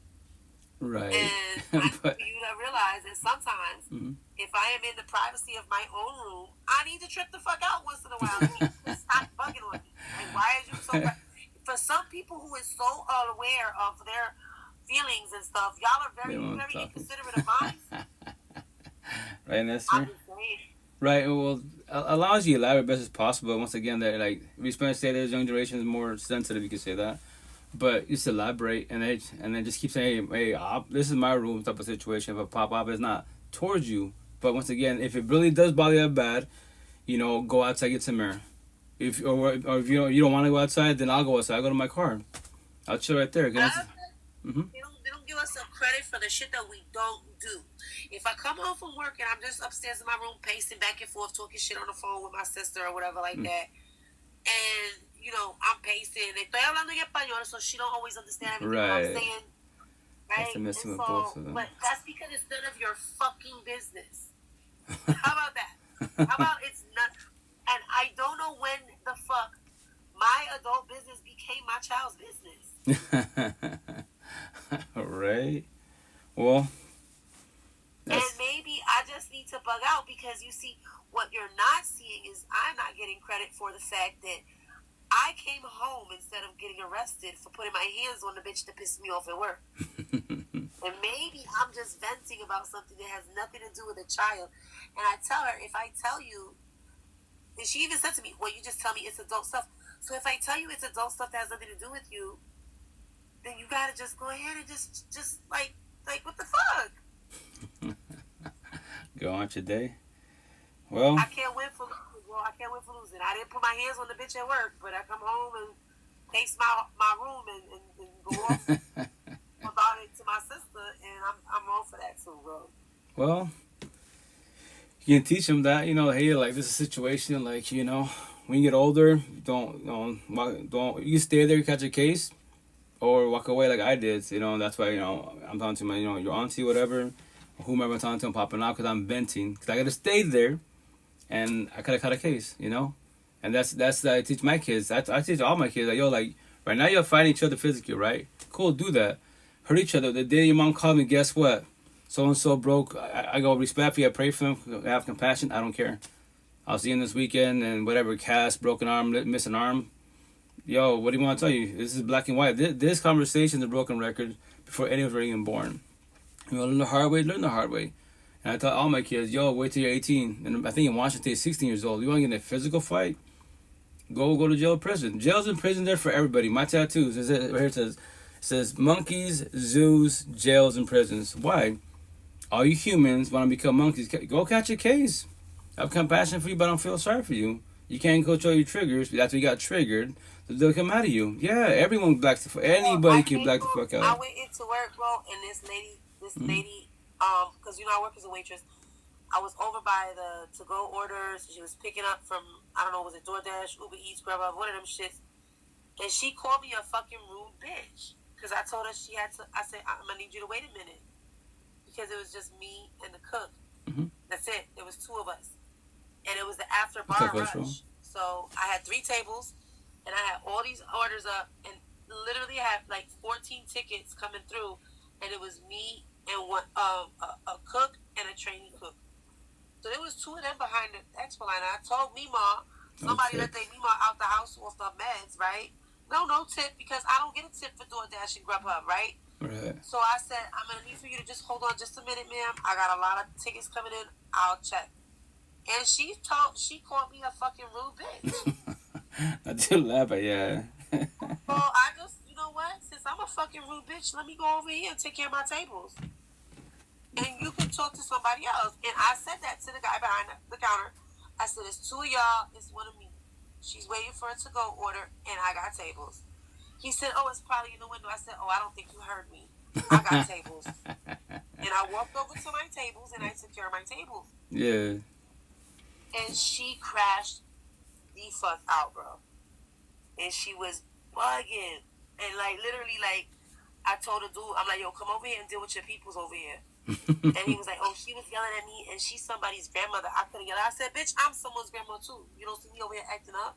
Right. And I need you to realize that sometimes if I am in the privacy of my own room, I need to trip the fuck out once in a while. You need to stop bugging on me. Like, why is you so... For some people who is so aware of their feelings and stuff, y'all are very inconsiderate of mine. Right, Nestor? Right, well, allows you to elaborate best as possible. Once again, that like we spend say there's young generation is more sensitive, you could say that. But just elaborate and then just keep saying, hey, this is my room type of situation. If a pop up is not towards you. But once again, if it really does bother you that bad, go outside, get some air. If you don't want to go outside, then I'll go outside. I'll go to my car. I'll chill right there. They don't give us some credit for the shit that we don't do. If I come home from work and I'm just upstairs in my room pacing back and forth, talking shit on the phone with my sister or whatever like that, and I'm pacing, estoy hablando en español, so she don't always understand everything I'm saying. Right? That's the with both of them. But that's because it's none of your fucking business. How about that? How about it's not? And I don't know when the fuck my adult business became my child's business. Right. Well. And maybe I just need to bug out because you see, what you're not seeing is I'm not getting credit for the fact that I came home instead of getting arrested for putting my hands on the bitch that pissed me off at work. And maybe I'm just venting about something that has nothing to do with a child. And I tell her, if I tell you And she even said to me, well, you just tell me it's adult stuff. So if I tell you it's adult stuff that has nothing to do with you, then you gotta just go ahead and just like what the fuck? Go on your day. Well, I can't win for losing. I didn't put my hands on the bitch at work, but I come home and pace my room and go off about it to my sister, and I'm wrong for that too, bro. Well, you can teach them that, hey, like, this is a situation, like, when you get older, don't you can stay there, catch a case, or walk away like I did. That's why, I'm talking to my, your auntie, whatever, whomever I'm talking to, I'm popping out because I'm venting, because I got to stay there, and I could have cut a case, and that's I teach my kids. I teach all my kids, like, yo, like, right now you're fighting each other physically, right? Cool, do that. Hurt each other. The day your mom called me, guess what? So-and-so broke. I go, respect for you, I pray for them, I have compassion, I don't care. I'll see him this weekend, and whatever, cast, broken arm, missing arm. Yo, what do you want to tell you? This is black and white. This conversation is a broken record before any of us were even born. Learn the hard way, And I tell all my kids, yo, wait till you're 18. And I think in Washington, you're 16 years old. You want to get in a physical fight? Go to jail, prison. Jails and prison there for everybody. My tattoos, right here it says monkeys, zoos, jails, and prisons. Why? All you humans want to become monkeys. Go catch a case. I have compassion for you, but I don't feel sorry for you. You can't control your triggers. After you got triggered, they'll come out of you. Yeah, everyone blacks the fuck. Anybody can black the fuck out. I went into work, bro, and this lady, because I work as a waitress. I was over by the to-go orders. She was picking up from, I don't know, was it DoorDash, Uber Eats, Grubhub, one of them shits. And she called me a fucking rude bitch. Because I told her she had to, I said, I'm going to need you to wait a minute. Because it was just me and the cook. Mm-hmm. That's it. There was two of us. And it was the after bar rush. So I had 3 tables, and I had all these orders up, and literally had like 14 tickets coming through, and it was me and one a cook and a trainee cook. So there was 2 of them behind the expo line. I told Mima, somebody let their Mima out the house off the meds, right? No tip, because I don't get a tip for DoorDash and Grubhub, right? Right. So I said, I'm going to need for you to just hold on just a minute, ma'am. I got a lot of tickets coming in. I'll check. And she called me a fucking rude bitch. I did laugh, but yeah. Well, I just, you know what? Since I'm a fucking rude bitch, let me go over here and take care of my tables. And you can talk to somebody else. And I said that to the guy behind the counter. I said, it's 2 of y'all, it's 1 of me. She's waiting for a to-go order, and I got tables. He said, oh, it's probably in the window. I said, oh, I don't think you heard me. I got tables. And I walked over to my tables, and I took care of my tables. Yeah. And she crashed the fuck out, bro. And she was bugging. And, like, literally, like, I told the dude, I'm like, yo, come over here and deal with your peoples over here. And he was like, oh, she was yelling at me, and she's somebody's grandmother. I couldn't yell. I said, bitch, I'm someone's grandma, too. You don't see me over here acting up?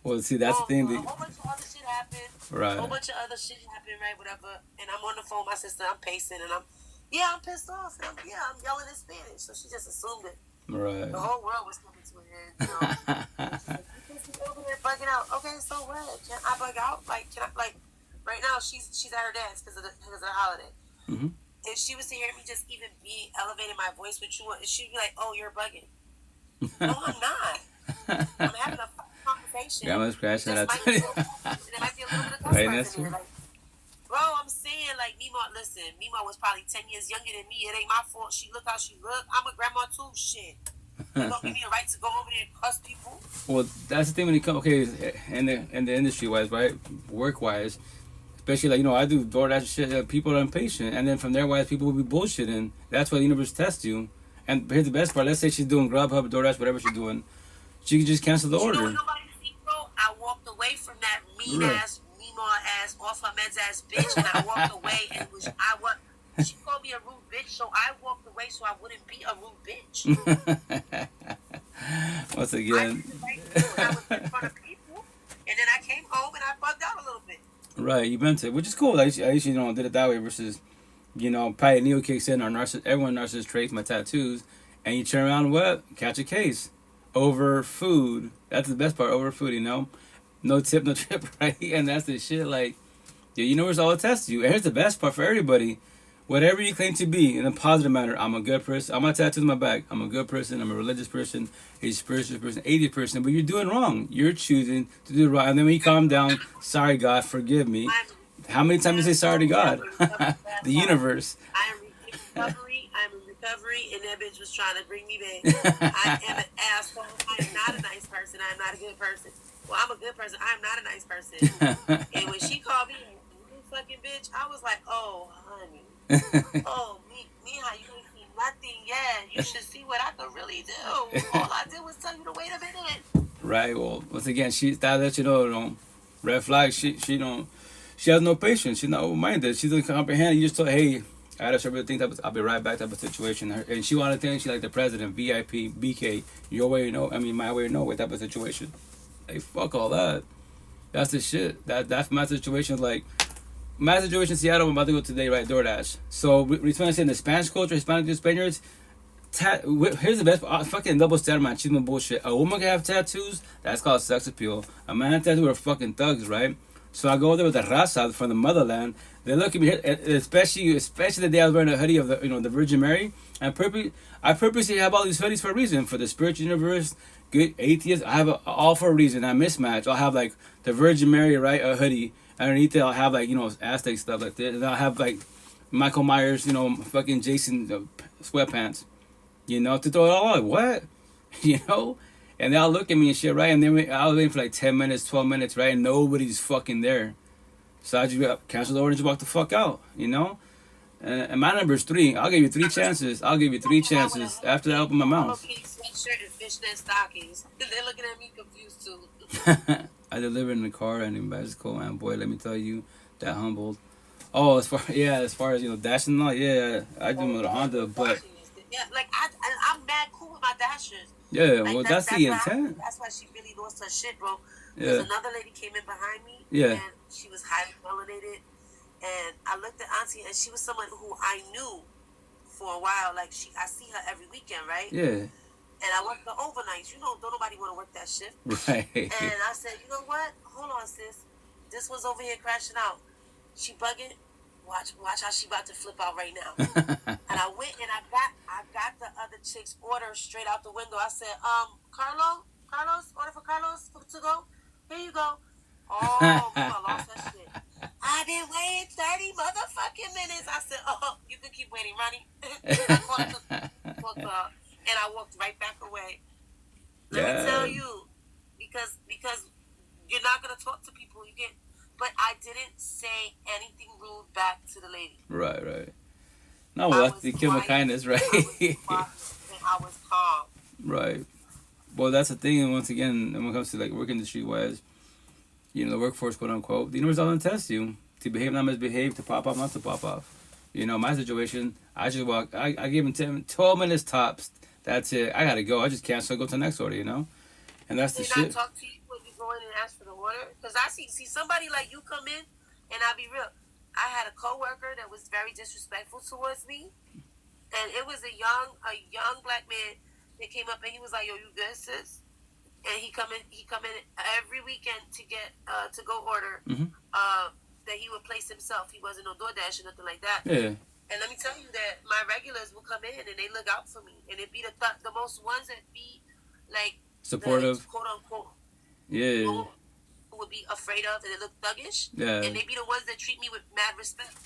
Well, see, that's the thing. A whole bunch of other shit happened. Right. A whole bunch of other shit happened, right, whatever. And I'm on the phone with my sister. I'm pacing, and I'm pissed off. And I'm yelling in Spanish. So she just assumed it. Right. The whole world was coming to an end, you know. She's over there bugging out. Okay, so what? Can I bug out? Like, right now she's at her dad's because of the holiday. Mm-hmm. If she was to hear me just even be elevating my voice with you, she'd be like, "Oh, you're bugging." No, I'm not. I'm having a conversation. Grandma's crashing out. There might be a little bit of cuss words in there. Like, bro, I'm saying, like, Mima, listen, Mima was probably 10 years younger than me. It ain't my fault. She look how she look. I'm a grandma too. Shit. You don't give me the right to go over there and cuss people. Well, that's the thing when you come, okay, in the industry wise, right? Work wise. Especially, like, I do DoorDash shit. People are impatient. And then from there wise, people will be bullshitting. That's why the universe tests you. And here's the best part. Let's say she's doing Grubhub, DoorDash, whatever she's doing. She can just cancel the order. I walked away from that mean-ass, Mima-ass, off-her-meds-ass bitch, and I walked away, and she called me a rude bitch, so I walked away so I wouldn't be a rude bitch. Once again. I was in front of people, and then I came home, and I bugged out a little bit. Right, you meant it, which is cool. I usually did it that way versus, probably Neo kicks in, everyone narcissist traits, my tattoos, and you turn around and what? Catch a case. Over food. That's the best part, over food, No tip, no trip, right? And that's the shit, like, the universe all tests you. And here's the best part for everybody. whatever you claim to be in a positive manner. I'm a good person. I'm a tattoo on my back. I'm a good person. I'm a religious person, a spiritual person, 80 person. But you're doing wrong. You're choosing to do right. And then when you calm down, sorry, God, forgive me. How many times you say sorry to God? The universe. I am in recovery. I'm in recovery, and that bitch was trying to bring me back. I am an asshole. I am not a nice person. I am not a good person. Well, I'm a good person. I am not a nice person. And when she called me a fucking bitch, I was like, oh, honey. Oh, me, how you ain't seen nothing yet. You should see what I could really do. All I did was tell you to wait a minute. Right. Well, once again, that let you know, red flag. She has no patience. She's not open-minded. She doesn't comprehend. You just told, hey, I had a certain thing. I'll be right back. Type of situation. And she wanted to think she like the president, VIP, BK, your way, my way, no way. Type of situation. Hey, fuck all that. That's the shit. That's my situation. Like. My situation in Seattle, I'm about to go today, right? DoorDash. So, we're trying to say in the Spanish culture, Hispanic to Spaniards, here's the best, fucking double standard machismo bullshit. A woman can have tattoos, that's called sex appeal. A man has tattoos are fucking thugs, right? So, I go there with the raza from the motherland. They look at me, especially the day I was wearing a hoodie of the Virgin Mary. I purposely have all these hoodies for a reason. For the spiritual universe, good atheists, I have all for a reason. I mismatch. I'll have like the Virgin Mary, right? A hoodie. Underneath it, I'll have like, Aztec stuff like that. And I'll have like Michael Myers, fucking Jason sweatpants, to throw it all out. What? And they'll look at me and shit, right? And then I was waiting for like 10 minutes, 12 minutes, right? And nobody's fucking there. So I just cancel the order and just walk the fuck out, And my number is 3. I'll give you 3 chances. After I open my mouth. Sweatshirt and fishnet stockings. They're looking at me confused too. I delivered in the car and in bicycle, man. Boy, let me tell you, that humbled. Oh, as far as dashing and all, yeah, I do with a Honda, but yeah, like I'm mad cool with my dashers. Yeah, like well, that's the intent. That's why she really lost her shit, bro. Yeah. Because another lady came in behind me, and she was highly melanated, and I looked at Auntie, and she was someone who I knew for a while. Like I see her every weekend, right? Yeah. And I work the overnights. Don't nobody want to work that shift. Right. And I said, you know what? Hold on, sis. This one's over here crashing out. She bugging. Watch how she about to flip out right now. And I went and I got the other chick's order straight out the window. I said, Carlos, order for Carlos to go. Here you go. Oh, I lost that shit. I've been waiting 30 motherfucking minutes. I said, oh, you can keep waiting, Ronnie. And I walked right back away. Let me tell you, because you're not gonna talk to people. You get, but I didn't say anything rude back to the lady. Right. No, well, that's the kill my kindness, right? I was calm. Right. Well, that's the thing. And once again, when it comes to like work industry wise, the workforce, quote unquote, the universe doesn't test you to behave, not misbehave, to pop off, not to pop off. My situation, I just walk. I give him 12 minutes tops. That's it. I gotta go. I just cancel. Go to the next order, And that's the shit. Did I talk to you when you go in and ask for the order? Because I see somebody like you come in, and I'll be real. I had a coworker that was very disrespectful towards me, and it was a young black man that came up and he was like, "Yo, you good, sis?" And he come in every weekend to get to go order. That he would place himself. He wasn't on DoorDash or nothing like that. Yeah. And let me tell you that my regulars will come in and they look out for me. And it be the most ones that be like supportive, quote unquote. Yeah. Who would be afraid of and they look thuggish. Yeah. And they be the ones that treat me with mad respect.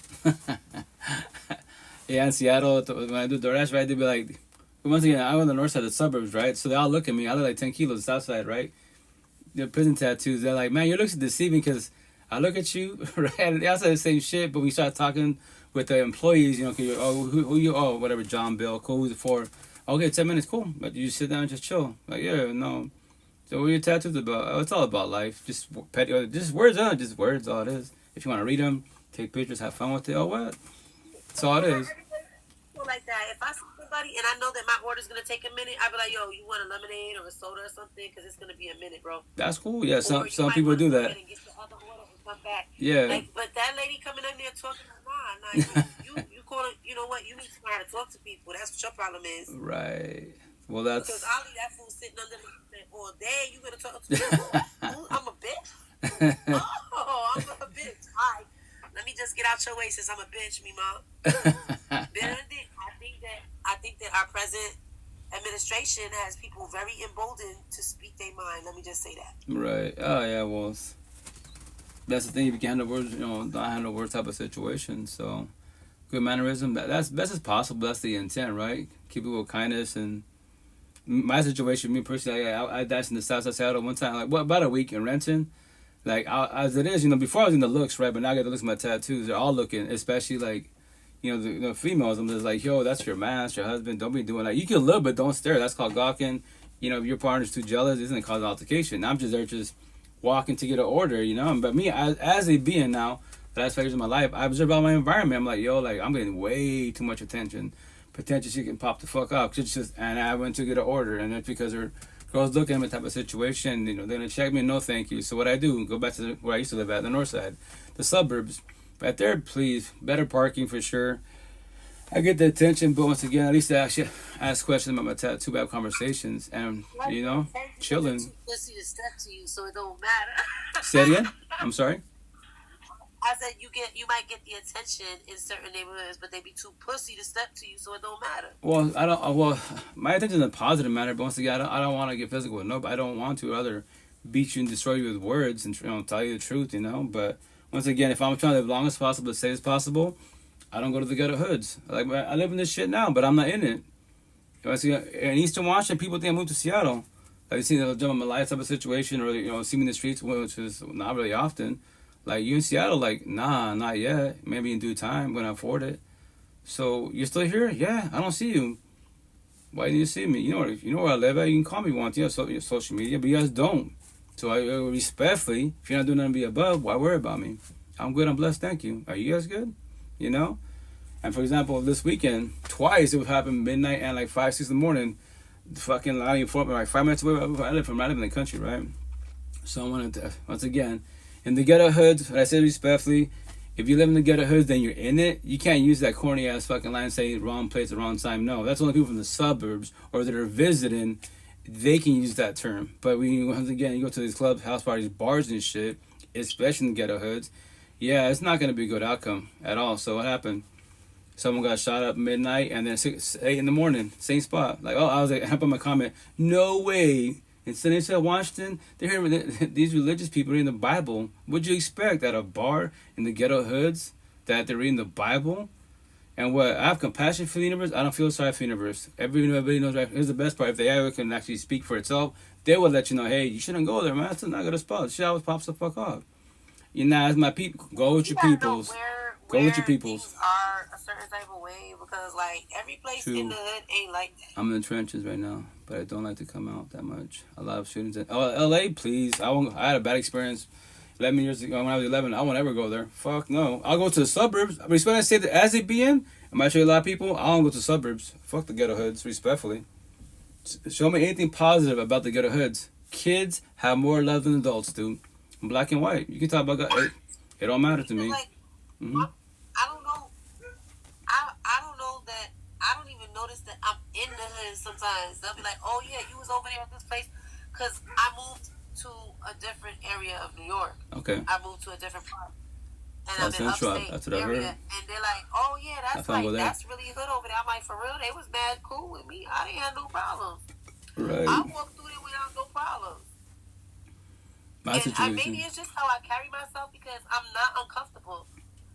Yeah, in Seattle, when I do DoorDash, right, they be like, once again, I'm on the north side of the suburbs, right? So they all look at me. I look like 10 kilos south side, right? The prison tattoos. They're like, man, your looks deceiving because I look at you, right? And they all say the same shit, but we start talking with the employees, who you, whatever, John, Bill, cool, who's it for? Okay, 10 minutes, cool. But you sit down and just chill. Like, yeah, no. So what are your tattoos about? Oh, it's all about life. Just petty, just words, all it is. If you want to read them, take pictures, have fun with it, what? That's all it is. Like that. If I see somebody and I know that my order's going to take a minute, I'll be like, yo, you want a lemonade or a soda or something? Because it's going to be a minute, bro. That's cool. Yeah, some people do that. And get the other order and come back. Yeah. But that lady coming in there talking, you call it, you know what? You need to learn how to talk to people. That's what your problem is. Right. Well, that's... Because I'll leave that fool sitting under the all day. You going to talk to me? I'm a bitch? Oh, I'm a bitch. All right. Let me just get out your way since I'm a bitch, me mom. Benedict, I think that our present administration has people very emboldened to speak their mind. Let me just say that. Right. Oh yeah. Well, that's the thing. If you can handle words, not handle words type of situation. So, good mannerism. That's best as possible. That's the intent, right? Keep it with kindness. And my situation, me personally, I dashed in the South Side Seattle one time, like about a week in Renton. Like as it is, before I was in the looks, right? But now I got to look at my tattoos. They're all looking, especially like, the females. I'm just like, yo, that's your man, that's your husband. Don't be doing that. You can look, but don't stare. That's called gawking. If your partner's too jealous, it's gonna cause altercation. I'm just there, just walking to get an order, But me, as a being now, the last 5 years of my life, I observe all my environment. I'm like, yo, like I'm getting way too much attention. Potentially, she can pop the fuck up. And I went to get an order, and it's because her girls look at me type of situation. They're gonna check me. No, thank you. So what I do, go back to where I used to live at, the north side, the suburbs. Right there, please. Better parking for sure. I get the attention, but once again, at least I actually ask questions about my tattoo, have conversations, and chilling. Pussy to step to you, so it don't matter. Say it again. I'm sorry. I said you might get the attention in certain neighborhoods, but they be too pussy to step to you, so it don't matter. Well, I don't. Well, my attention in a positive manner, but once again, I don't want to get physical with nobody. I don't want to rather beat you and destroy you with words and tell you the truth, But once again, if I'm trying to live as long as possible, as safe as possible, I don't go to the ghetto hoods. Like I live in this shit now, but I'm not in it. In Eastern Washington, people think I moved to Seattle. Like you see the jump on my life type of situation, or see me in the streets, which is not really often. Like you in Seattle, like nah, not yet. Maybe in due time when I afford it. So you're still here? Yeah, I don't see you. Why didn't you see me? You know where I live at. You can call me once. Your social media, but you guys don't. So I respectfully, if you're not doing nothing to be above, why worry about me? I'm good. I'm blessed. Thank you. Are you guys good? And for example, this weekend, twice it would happen midnight and like 5, 6 in the morning. Fucking not even 4, like 5 minutes away. I live in the country, right? So I wanted to, once again, in the ghetto hoods, I say respectfully, if you live in the ghetto hoods, then you're in it. You can't use that corny ass fucking line and say wrong place at wrong time. No, that's only people from the suburbs or that are visiting. They can use that term. But once again, you go to these clubs, house parties, bars and shit, especially in the ghetto hoods, yeah, it's not going to be a good outcome at all. So what happened? Someone got shot up midnight and then 8 in the morning, same spot. Like, I was like, I put my comment, no way. In Sunnyvale, Washington, they're hearing these religious people reading the Bible. What'd you expect at a bar in the ghetto hoods that they're reading the Bible? And what? I have compassion for the universe. I don't feel sorry for the universe. Everybody knows, right? Here's the best part. If the AI can actually speak for itself, they will let you know, hey, you shouldn't go there, man. That's not a good spot. Shit always pops the fuck off. As my people, go with your peoples. Go with your peoples. Things are a certain type of way because, like, every place in the hood ain't like that. I'm in the trenches right now, but I don't like to come out that much. A lot of shootings in LA, please. I had a bad experience 11 years ago when I was 11. I won't ever go there. Fuck no. I'll go to the suburbs. Respect, I say that as it being, I might show you a lot of people. I don't go to the suburbs. Fuck the ghetto hoods, respectfully. Show me anything positive about the ghetto hoods. Kids have more love than adults do. Black and white. You can talk about God. It don't matter to me. Like, I don't know. I don't know that. I don't even notice that I'm in the hood sometimes. They'll be like, oh yeah, you was over there at this place. Because I moved to a different area of New York. Okay. I moved to a different part. And That's I'm in upstate That's what I heard. And they're like, oh yeah, that's really hood over there. I'm like, for real? They was mad cool with me. I didn't have no problems. Right. I walked through there without no problems. Maybe it's just how I carry myself because I'm not uncomfortable.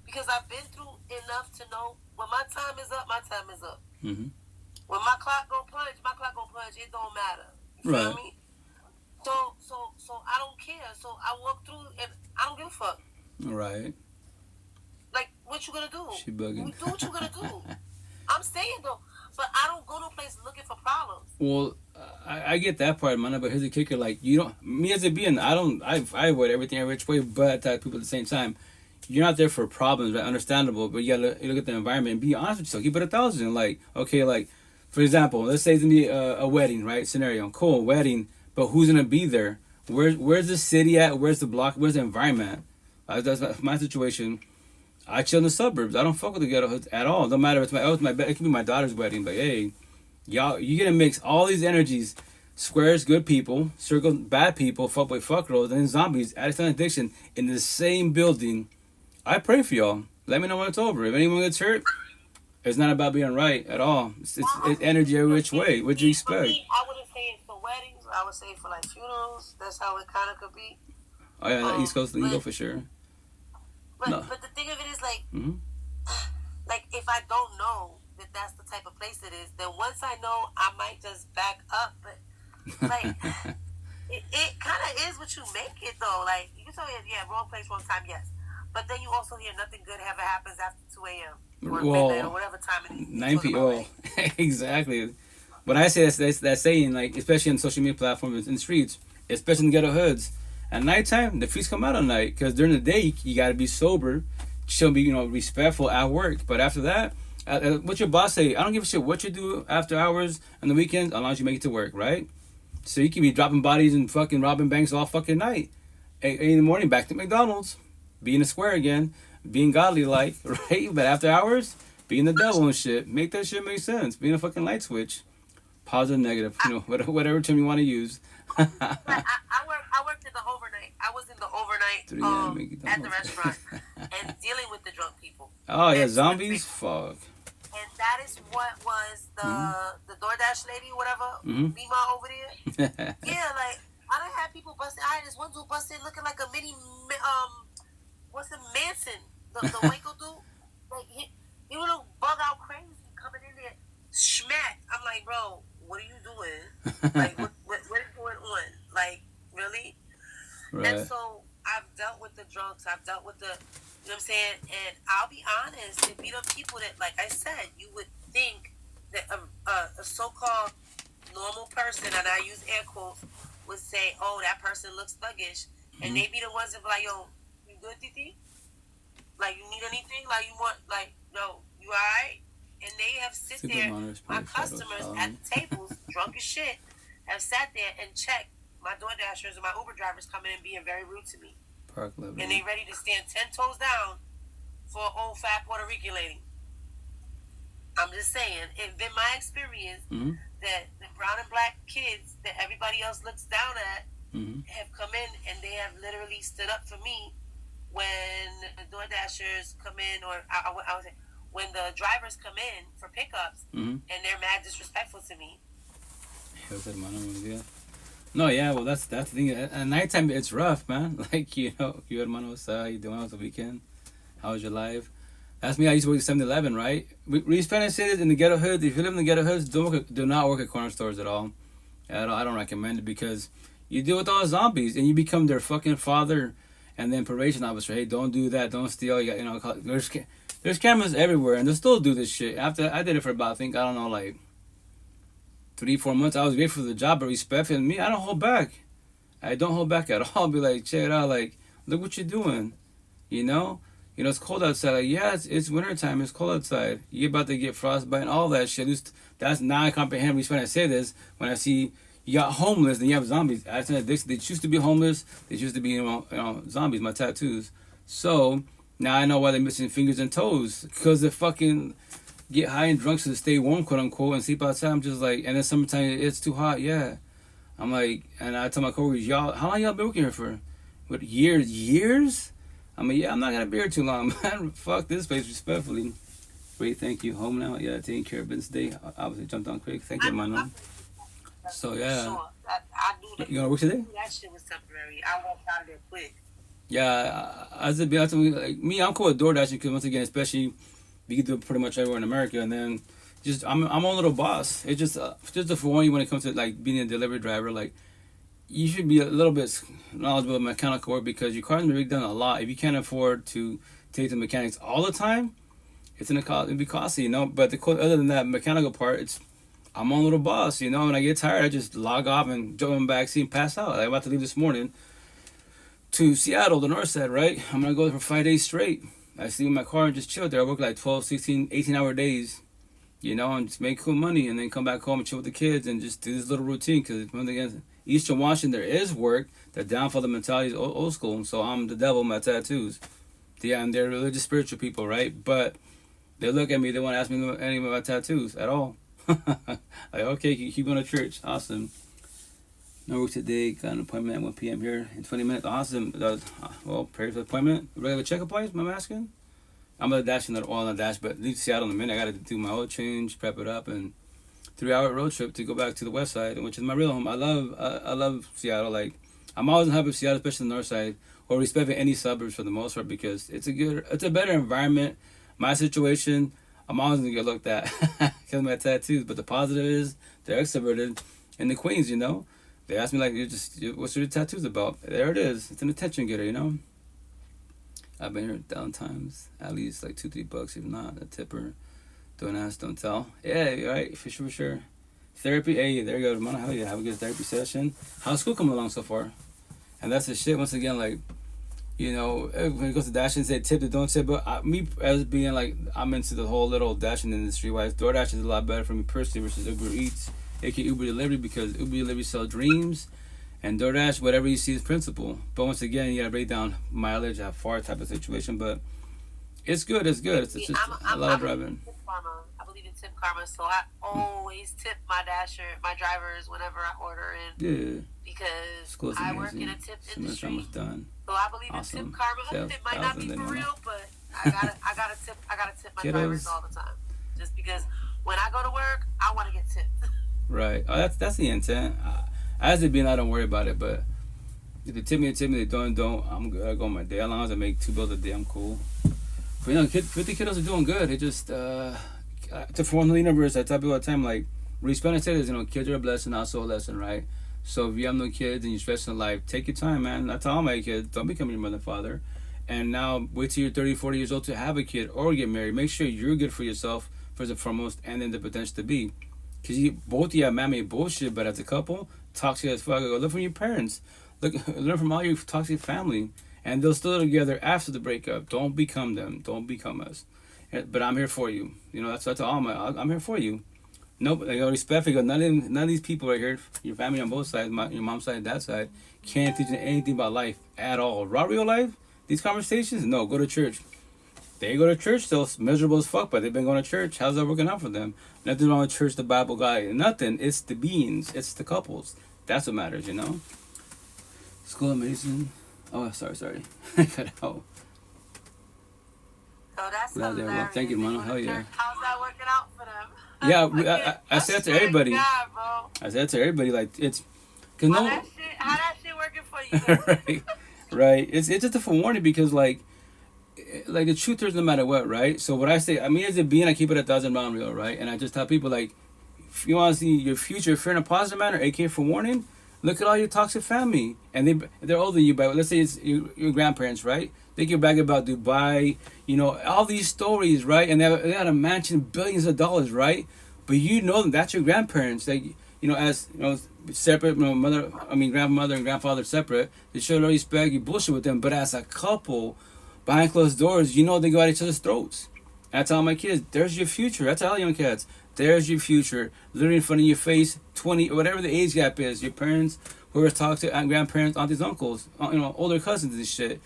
Because I've been through enough to know when my time is up, my time is up. Mm-hmm. When my clock gonna punch, my clock gonna punch. It don't matter. You feel me? So I don't care. So I walk through and I don't give a fuck. Right. Like, what you gonna do? She bugging. Do what you gonna do. I'm saying though, but I don't go to a place looking for problems. Well, I get that part, man. But here's the kicker: like, you don't. Me as a being, I avoid everything every which way, but at people at the same time. You're not there for problems, right? Understandable, but you gotta look at the environment and be honest with yourself. Keep it 1,000. Like, okay, like, for example, let's say it's gonna be a wedding, right? Scenario. Cool, wedding, but who's gonna be there? Where's the city at? Where's the block? Where's the environment? That's my situation. I chill in the suburbs. I don't fuck with the ghetto hoods at all. Don't matter if it's my it could be my daughter's wedding, but hey, y'all, you gonna mix all these energies. Squares, good people. Circle, bad people. Fuckboy, fuck girls, and then zombies, addiction, addiction in the same building. I pray for y'all. Let me know when it's over. If anyone gets hurt, it's not about being right at all. It's energy every which way. What'd you expect? Me, I wouldn't say it for weddings. I would say it for like funerals. That's how it kind of could be. Oh yeah, the East Coast lingo for sure. But the thing of it is like, like if I don't know that that's the type of place it is, then once I know, I might just back up. But like, it kind of is what you make it though. Like you can tell yeah, wrong place, wrong time, yes. But then you also hear nothing good ever happens after 2 a.m. or midnight or whatever time it is. 9 p.m. Oh, exactly. But I say that's saying, like, especially on social media platforms in the streets, especially in the ghetto hoods, at nighttime, the freaks come out at night. Because during the day, you got to be sober, still be, respectful at work. But after that, what's your boss say? I don't give a shit what you do after hours on the weekends, as long as you make it to work, right? So you can be dropping bodies and fucking robbing banks all fucking night. 8 in the morning, back to McDonald's. Be in the square again, being godly like, right? But after hours, being the devil and shit. Make that shit make sense. Being a fucking light switch. Positive, negative, whatever term you want to use. I worked in the overnight. I was in the overnight at the restaurant and dealing with the drunk people. Oh yeah, zombies? Fuck. And that is what was the DoorDash lady, whatever, Mima over there. Yeah, like I done had people busting. I had this one dude busting looking like a mini what's the Manson, the Waco dude? Like he would bug out crazy coming in there, smack. I'm like, bro, what are you doing? Like, what is going on? Like, really? Right. And so I've dealt with the drunks. I've dealt with the, you know what I'm saying? And I'll be honest, it be the people that, like I said, you would think that a so-called normal person, and I use air quotes, would say, oh, that person looks thuggish. And they be the ones that be like, yo, good, Titi? Like, you need anything? Like, you want, like, no, you alright? And they have sit there, my customers at the tables, drunk as shit, have sat there and checked my DoorDashers and my Uber drivers coming in being very rude to me. And they ready to stand 10 toes down for an old fat Puerto Rican lady. I'm just saying, it's been my experience that the brown and black kids that everybody else looks down at have come in and they have literally stood up for me when the DoorDashers come in, or I would say when the drivers come in for pickups and they're mad disrespectful to me. No, yeah, well, that's the thing. At nighttime, it's rough, man. Like, you hermano, how you doing? How's the weekend? How was your life? That's me. I used to work at 7-Eleven, right? We Spanish say this in the ghetto hoods. If you live in the ghetto hoods, do not work at corner stores at all. I don't recommend it because you deal with all the zombies and you become their fucking father and then probation officer. Hey, don't do that. Don't steal. You got, there's cameras everywhere and they'll still do this shit. After I did it for about, I think, I don't know, like 3-4 months. I was grateful for the job, but respectful. Me, I don't hold back. I don't hold back at all. I'll be like, check it out. Like, look what you're doing. It's cold outside. Like, yeah, it's winter time. It's cold outside. You're about to get frostbite and all that shit. That's now I comprehend when I say this. When I see you got homeless and you have zombies. They choose to be homeless. They choose to be zombies. My tattoos. So now I know why they're missing fingers and toes because they fucking get high and drunk to stay warm, quote unquote, and sleep outside. I'm just like, and then summertime it's too hot. Yeah, I'm like, and I tell my coworkers, y'all, how long y'all been working here for? What, years? I'm like, yeah, I'm not gonna be here too long, man. Fuck this place, respectfully. Great, thank you. Home now, yeah, taking care of business day. Obviously jumped on quick. Thank you, man. So yeah, sure. I do that. You gonna work today? That shit was temporary. I walked out of there quick. Yeah, as to be honest with you, like me, I'm cool with DoorDash because once again, especially we can do it pretty much everywhere in America, and then just I'm my own little boss. It's just for one, when it comes to like being a delivery driver, like you should be a little bit knowledgeable of mechanical work because your car's gonna be done a lot. If you can't afford to take the mechanics all the time, it'd be costly, But other than that mechanical part, I'm my own little boss, When I get tired, I just log off and jump in the backseat and pass out. Like, I'm about to leave this morning to Seattle, the north side, right? I'm gonna go there for 5 days straight. I sleep in my car and just chill there. I work like 12, 16, 18-hour days, and just make cool money and then come back home and chill with the kids and just do this little routine. Because once again, Eastern Washington, there is work. The downfall of the mentality is old school. So I'm the devil, my tattoos. Yeah, and they're religious, spiritual people, right? But they look at me, they want to ask me any of my tattoos at all. Like, okay, keep going to church. Awesome. No work today. Got an appointment at 1 p.m. here in 20 minutes. Awesome. Well, pray for the appointment. Regular checkup, please. I'm asking. I'm gonna dash another oil on the dash, but leave Seattle in a minute. I gotta do my oil change, prep it up, and 3-hour road trip to go back to the west side, which is my real home. I love Seattle. Like, I'm always in happy with Seattle, especially the north side, or respecting any suburbs for the most part, because it's a better environment. My situation, I'm always gonna get looked at because of my tattoos, but the positive is they're extroverted. And the Queens, you know, they asked me like, what's your tattoos about? There it is. It's an attention getter, you know. I've been here down times, at least like $2-3, if not a tipper. Don't ask, don't tell. Yeah, right, for sure. Therapy, hey, there you go. Man, hell yeah, have a good therapy session. How's school coming along so far? And that's the shit. Once again, like, you know, when it goes to dashing, say tip it, don't tip. But me, as being like, I'm into the whole little dashing industry. Wise, DoorDash is a lot better for me personally versus Uber Eats, aka Uber Delivery, because Uber Delivery sell dreams, and DoorDash, whatever you see is principle. But once again, you gotta break down mileage, have far type of situation. But it's good. It's just a lot of driving. I believe in tip karma, so I always tip my drivers whenever I order in. Yeah. Because I work in a tip industry. Done. So I believe in tip karma. It might not be for real, but I gotta tip my drivers all the time. Just because when I go to work, I want to get tipped. Right. Oh, that's the intent. As it being, I don't worry about it. But if they tip me, they don't. I'm good. I go on my day. As long as I make $2 a day, I'm cool. But you know, 50 kiddos are doing good. They just to form the universe. I tell people all the time, like, respect and say this. You know, kids are a blessing, also a lesson, right? So if you have no kids and you're stressing life, take your time, man. I tell all my kids, don't become your mother and father. And now wait till you're 30, 40 years old to have a kid or get married. Make sure you're good for yourself first and foremost, and then the potential to be. Because both of you have man-made bullshit, but as a couple, toxic as fuck. Go learn from your parents. Learn from all your toxic family. And they'll still together after the breakup. Don't become them. Don't become us. But I'm here for you. You know, that's all I'm here for you. Nope, I got respect for you. None of these people right here, your family on both sides, your mom's side and dad's side, can't teach you anything about life at all. Raw real life, these conversations, no, go to church. They go to church, they're miserable as fuck, but they've been going to church. How's that working out for them? Nothing wrong with church, the Bible guy, nothing. It's the beings, it's the couples. That's what matters, you know? School amazing. Oh, sorry. I cut out. So that's hilarious. Well, thank you, Mano. Hell yeah. How's that working out for them? Yeah, I said to everybody. I said to everybody, like, it's because how that shit working for you? right. It's just a forewarning because like the truth is no matter what, right? So what I say, I mean, as a being, I keep it 1,000 round real, right? And I just tell people like, if you want to see your future, if you're in a positive manner, aka forewarning, look at all your toxic family, and they're older than you, but let's say it's your grandparents, right? They can brag about Dubai, you know, all these stories, right? And they had a mansion, billions of dollars, right? But you know them, that's your grandparents. Like, you know, as you know, separate, you know, grandmother and grandfather separate. They show no respect, you bullshit with them. But as a couple, behind closed doors, you know they go at each other's throats. And I tell my kids, there's your future. I tell young kids, there's your future. Literally in front of your face, 20, whatever the age gap is. Your parents, whoever's talked to, grandparents, aunties, uncles, you know, older cousins and shit.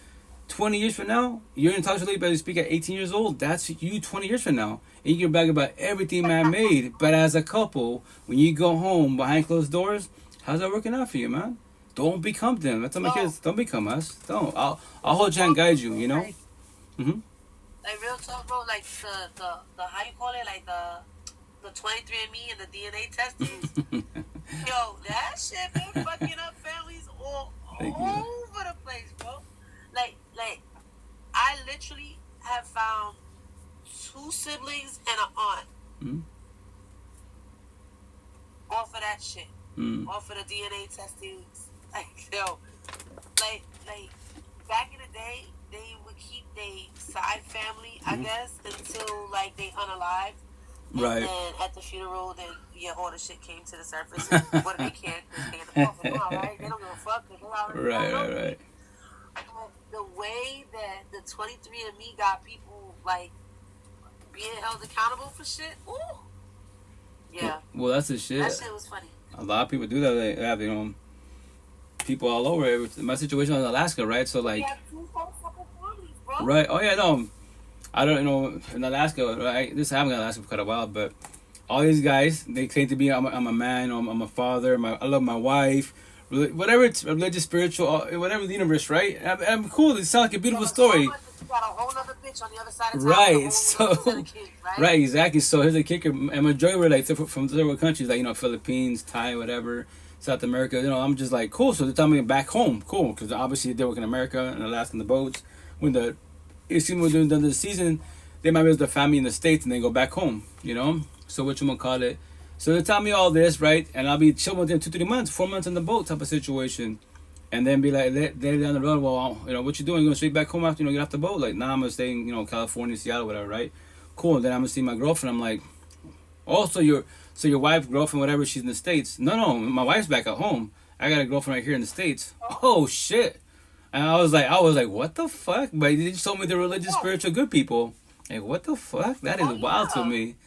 20 years from now, you're in touch with you speak at 18 years old. That's you 20 years from now. And you can brag about everything man made. But as a couple, when you go home behind closed doors, how's that working out for you, man? Don't become them. I tell my kids, don't become us. Don't. I'll hold you and guide you, you know? Like real talk, bro, like the how you call it, like the 23andMe and the DNA testing. Yo, that shit been fucking up families all over the place, bro. Like, I literally have found 2 siblings and an aunt off of that shit, off of the DNA testing. Like, yo, like back in the day, they would keep their side family, I guess, until like they unalived. Right. And then at the funeral, then all the shit came to the surface. And what they can't, they get the fuck out, right? They don't give a fuck. Right. The way that the 23andMe got people like being held accountable for shit, ooh. Yeah. Well, that's the shit. That shit was funny. A lot of people do that. They have, you know, people all over. My situation was in Alaska, right? So like, we have 2 separate families, bro. right? Oh yeah, no, I don't know in Alaska. Right? I haven't been in Alaska for quite a while, but all these guys, they claim to be I'm a man, I'm a father, I love my wife. Whatever it's religious, spiritual, whatever the universe, right? I'm cool. It sounds like a beautiful story. you got a whole other bitch on the other side of town. Right. So, kids, right? right, exactly. So here's the kicker. And majority were like from several countries, like, you know, Philippines, Thai, whatever, South America. You know, I'm just like, cool. So they're telling me back home, cool, because obviously they work in America and Alaska in the boats. When the during the season, they might visit their family in the States and then go back home. You know. So what you gonna call it? So they tell me all this, right? And I'll be chilling with them 2-3 months, 4 months on the boat type of situation. And then be like, they're down the road, well, you know, what you doing? You going straight back home after, you know, get off the boat? Like, nah, I'm going to stay in, you know, California, Seattle, whatever, right? Cool. And then I'm going to see my girlfriend. I'm like, oh, so your wife, girlfriend, whatever, she's in the States. No, my wife's back at home. I got a girlfriend right here in the States. Oh, shit. And I was like, what the fuck? But they just told me they're religious, spiritual, good people. Like, what the fuck? That is wild to me.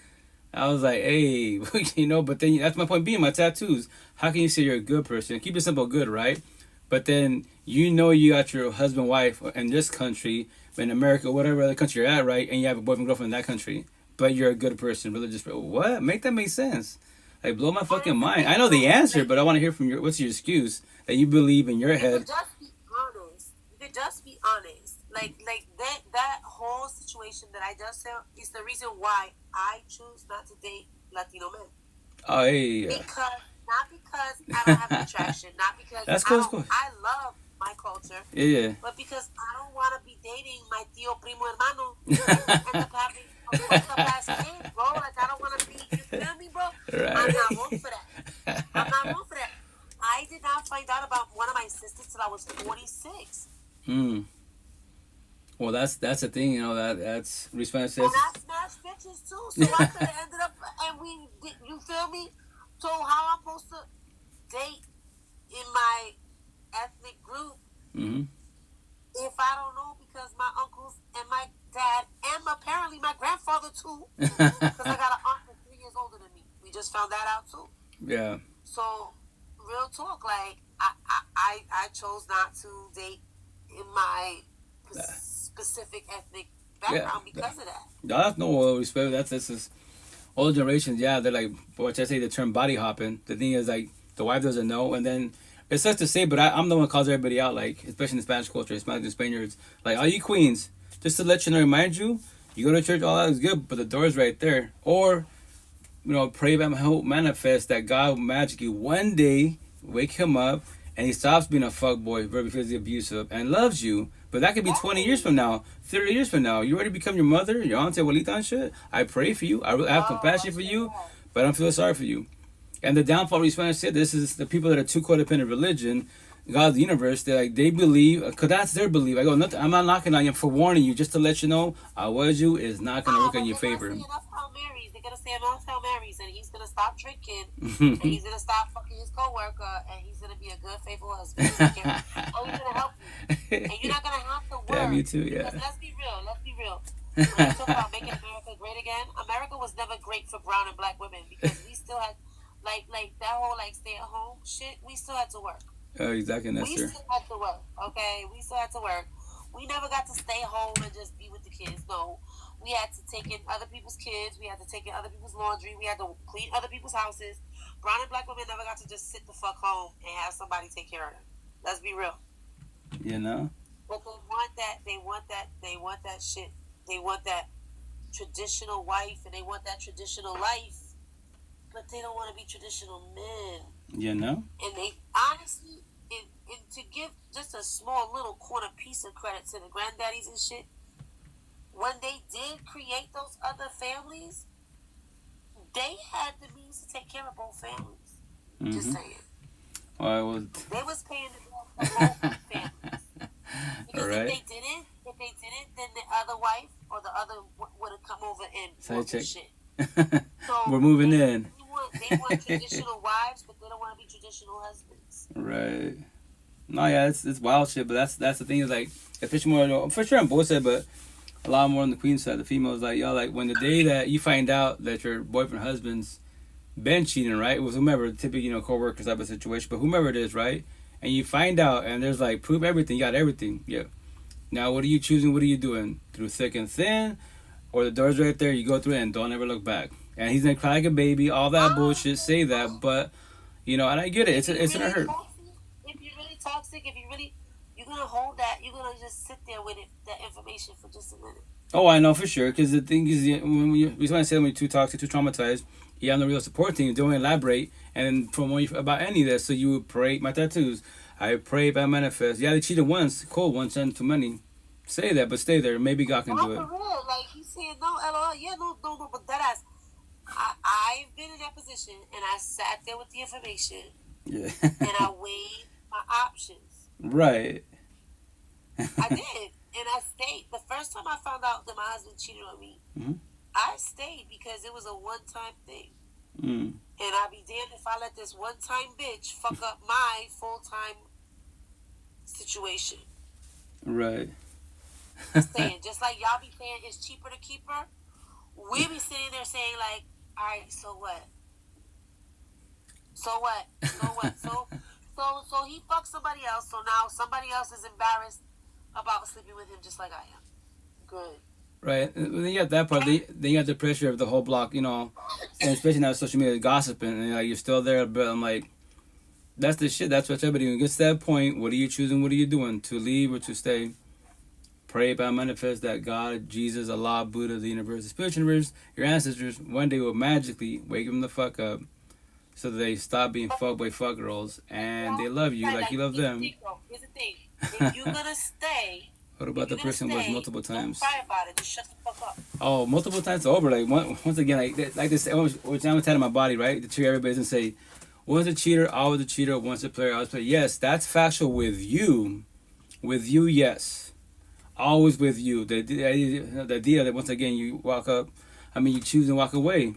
I was like, hey, you know, but then that's my point being, my tattoos. How can you say you're a good person? Keep it simple, good, right? But then you know you got your husband, wife in this country, in America, whatever other country you're at, right? And you have a boyfriend, girlfriend in that country. But you're a good person, religious. What? Make that make sense. Like, blow my fucking mind. I know the answer, but I want to hear from what's your excuse that you believe in your head. You could just be honest. Like that whole situation that I just said is the reason why I choose not to date Latino men. Oh, hey. Not because I don't have attraction, not because that's cool, cool. I love my culture, but because I don't want to be dating my tío primo hermano and the papi of the past kid, bro. Like, I don't want to be, you feel me, bro? Right. I'm not wrong for that. I did not find out about one of my sisters till I was 46. Well, that's the thing, you know, that's response. And I smashed bitches too, so I could have ended up, and you feel me? So how I'm supposed to date in my ethnic group if I don't know? Because my uncles and my dad and apparently my grandfather too, because I got an aunt that's 3 years older than me. We just found that out too. Yeah. So real talk, like I chose not to date in my specific ethnic background because of that. That's no respect. That's just older generations. Yeah, they're like, what I say, the term body hopping. The thing is, like, the wife doesn't know, and then it sucks to say, but I'm the one who calls everybody out, like, especially in the Spanish culture, Hispanics and Spaniards, like, all you queens, just to let you know, remind you, you go to church, all that is good, but the door's right there. Or, you know, pray about my hope, manifest that God will magically one day wake him up and he stops being a fuckboy, very physically abusive, and loves you. But that could be 20 years from now, 30 years from now. You already become your mother, your auntie, abuelita and shit. I pray for you. I have compassion for you, but I don't feel sorry for you. And the downfall, we Spanish said, this is the people that are too codependent religion, God's the universe. They believe, because that's their belief. I go, nothing. I'm not knocking on you. I'm forewarning you, just to let you know, I was you is not going to work in your favor. They're going to say enough Hail Marys, and he's going to stop drinking, and he's going to stop fucking his coworker, and he's going to be a good, faithful husband. He's going to help you. And you're not going to have to work. Yeah, me too, yeah. Because let's be real. When we talk about making America great again, America was never great for brown and black women, because we still had, like that whole, like, stay-at-home shit, we still had to work. Oh, exactly, that's true. We still had to work, okay? We still had to work. We never got to stay home and just be with the kids. No. We had to take in other people's kids. We had to take in other people's laundry. We had to clean other people's houses. Brown and black women never got to just sit the fuck home and have somebody take care of them. Let's be real. You know? But they want that shit. They want that traditional wife and they want that traditional life. But they don't want to be traditional men. You know? And they honestly, and to give just a small little corner piece of credit to the granddaddies and shit, when they did create those other families, they had the means to take care of both families. Just saying. They was paying the bill for both families. Because if they didn't, then the other wife or the other would have come over and worked the shit. So we're moving in. They want traditional wives, but they don't want to be traditional husbands. Right. No, yeah, it's wild shit, but that's the thing is, like, especially more, for sure on both sides, but a lot more on the queen side. The females, like, yo, like, when the day that you find out that your boyfriend, husband's been cheating, right? It was whomever, typically, you know, co-worker type of situation, but whomever it is, right? And you find out, and there's, like, proof everything, you got everything, yeah. Now, what are you choosing? What are you doing? Through thick and thin? Or the door's right there, you go through it and don't ever look back. And he's gonna cry like a baby, all that bullshit, say that, but, you know, and I get it, it's in a hurt. If you're really toxic, you you're gonna hold that. You're gonna just sit there with it, that information for just a minute. Oh, I know for sure. Because the thing is, when I say when you're too toxic, too traumatized, you have no real support team. Don't elaborate and promote about any of this. So you would pray. My tattoos. I pray if I manifest. Yeah, they cheated once. Cool. One time too many. Say that, but stay there. Maybe God can do it. For real. Like, he's saying, no, LOL. Yeah, no, but that ass. I've been in that position, and I sat there with the information. Yeah. And I weighed my options. Right. I did. And I stayed. The first time I found out that my husband cheated on me, I stayed because it was a one-time thing. And I'd be damned if I let this one-time bitch fuck up my full-time situation. Right. Saying, just like y'all be saying it's cheaper to keep her, we be sitting there saying like, all right, so what? So what? So what? So he fucked somebody else, so now somebody else is embarrassed about sleeping with him just like I am. Good. Right. And then you have that part. Then you have the pressure of the whole block, you know, and especially now social media gossiping, and like, you're still there, but I'm like, that's the shit. That's what everybody, when it gets to that point, what are you choosing? What are you doing? To leave or to stay? Pray about manifest that God, Jesus, Allah, Buddha, the universe, the spiritual universe, your ancestors, one day will magically wake them the fuck up so that they stop being fuckboy fuck girls and they love you like you love them. Here's the thing. If you're gonna stay, what about the person was multiple times? Don't cry about it. Just shut the fuck up. Oh, multiple times over. Like once again, like this, which I'm telling my body, right? To treat everybody and say, once a cheater, always a cheater. Once a player, always a player. Yes, that's factual with you. With you, yes. Always with you. The idea that once again you walk up, you choose and walk away.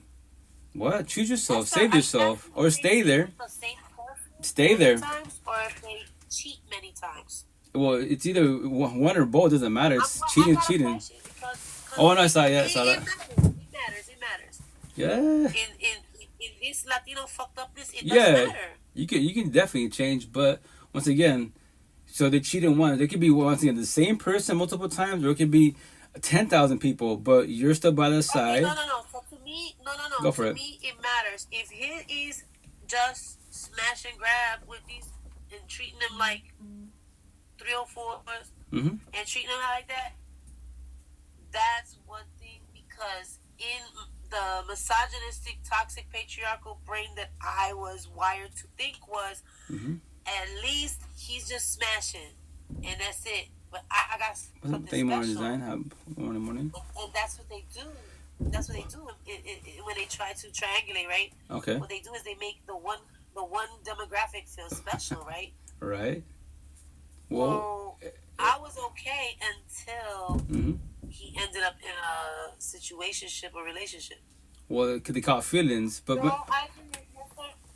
What? Choose yourself. Save yourself. Or stay there. Stay there. Or if they cheat many times. Well, it's either one or both. Doesn't matter. It's cheating. Oh, no, I saw that. It matters. Yeah. In this Latino fucked upness, it doesn't matter. You can definitely change, but once again, so they cheated once. There could be once again the same person multiple times, or it could be 10,000 people, but you're still by their side. No. So to me, no. Go for it. To me, it matters. If he is just smash and grab with these and treating them like 304s and treating them like that, that's one thing. Because in the misogynistic, toxic, patriarchal brain that I was wired to think was, at least he's just smashing, and that's it. But I got something special. Morning design, morning. And that's what they do. That's what they do when they try to triangulate, right? Okay. What they do is they make the one demographic feel special, right? Right. Well, I was okay until he ended up in a situationship or relationship. Well, they caught feelings, but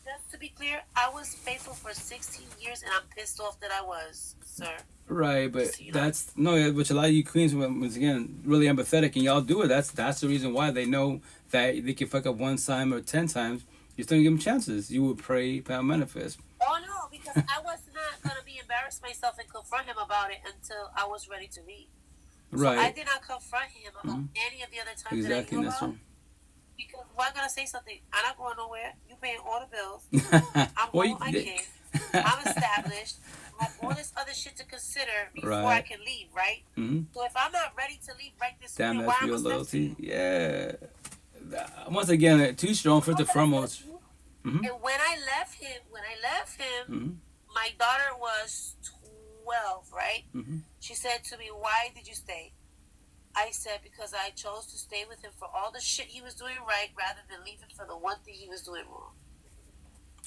just to be clear, I was faithful for 16 years, and I'm pissed off that I was, sir. Right, but which a lot of you queens, once again, really empathetic, and y'all do it. That's the reason why they know that they can fuck up one time or 10 times. You still give them chances. You would pray, pound manifest. Oh no, because I was not gonna be embarrassed myself and confront him about it until I was ready to leave. Right. So I did not confront him about any of the other times that I knew about. Right. Because why gotta say something? I'm not going nowhere. You paying all the bills. I'm home with my kids. I'm established. I have all this other shit to consider before I can leave, right? So if I'm not ready to leave right this minute, why am I loyalty? Yeah. Once again, too strong for the foremost. And when I left him, my daughter was 12, right? She said to me, "Why did you stay?" I said, "Because I chose to stay with him for all the shit he was doing right rather than leave him for the one thing he was doing wrong."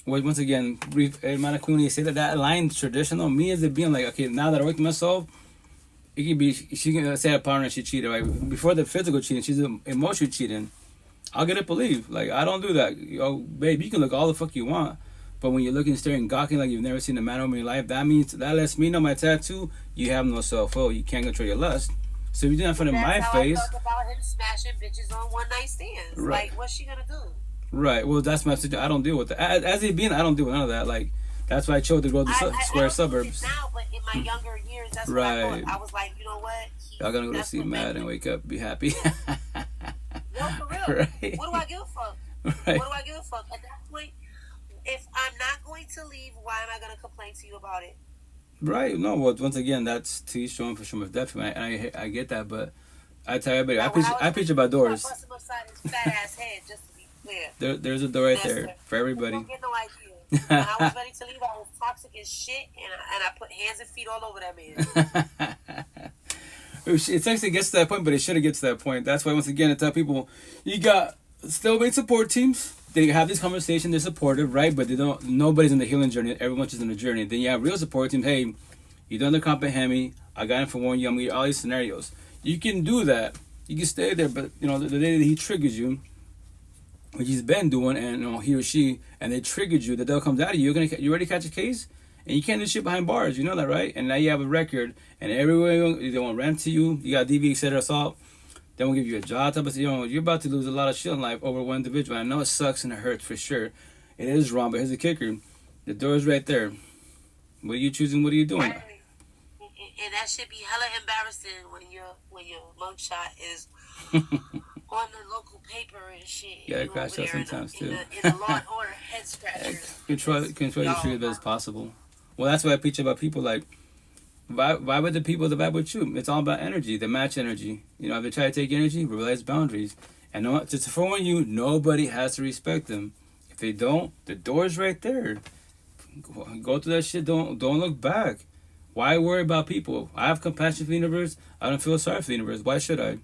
Well, once again, Hermana Queen, you say that line traditional, me as it being like, okay, now that I worked myself, it could be, she can say a partner she cheated, right? Before the physical cheating, she's emotional cheating. I'll get it believed. Like, I don't do that. Oh, babe, you can look all the fuck you want, but when you're looking, staring, gawking like you've never seen a man over in your life, that lets me know my tattoo, you have no self-will. You can't control your lust. So if you do that in front of my face. That's how I talk about him smashing bitches on one night stands. Right. Like, what's she gonna do? Right. Well, that's my situation. I don't deal with that. As it being, I don't deal with none of that. Like, that's why I chose to go to the square suburbs. Now, but in my younger years, that's what I thought. I was like, you know what? Y'all gonna go to sleep mad and wake up, be happy. No, for real. Right. What do I give a fuck? Right. What do I give a fuck? At that point, if I'm not going to leave, why am I gonna complain to you about it? Right. No. Well, once again, that's to each own for sure. Definitely, I get that, but I tell everybody, I preach about doors. I bust him upside his fat ass head, just to be clear. There's a door right there for everybody. You don't get no idea. When I was ready to leave, I was toxic as shit, and I put hands and feet all over that man. It actually gets to that point, but it shouldn't get to that point. That's why, once again, I tell people, you got still support teams. They have this conversation, they're supportive, right? But they don't. Nobody's in the healing journey. Everyone's just in the journey. Then you have real support teams. Hey, you don't comprehend me. I got him for Forewarn you. I'm gonna all these scenarios. You can do that. You can stay there, but the day that he triggers you, which he's been doing, and he or she, and they triggered you, the devil comes out of you. You ready to catch a case? And you can't do shit behind bars. You know that, right? And now you have a record, and everywhere they won't rent to you. You got DV, etc. assault. They won't give you a job. You're about to lose a lot of shit in life over one individual. I know it sucks and it hurts for sure. It is wrong, but here's the kicker: the door is right there. What are you choosing? What are you doing? And that should be hella embarrassing when your mugshot is on the local paper and shit. Yeah, it crashes out sometimes too. In a Law and Order head scratchers. Control your fear as possible. Well, that's why I preach about people like, why would the people that vibe with you? It's all about energy, the match energy. If they try to take energy, realize boundaries. And just to forewarn you, nobody has to respect them. If they don't, the door's right there. Go through that shit. Don't look back. Why worry about people? I have compassion for the universe. I don't feel sorry for the universe. Why should I?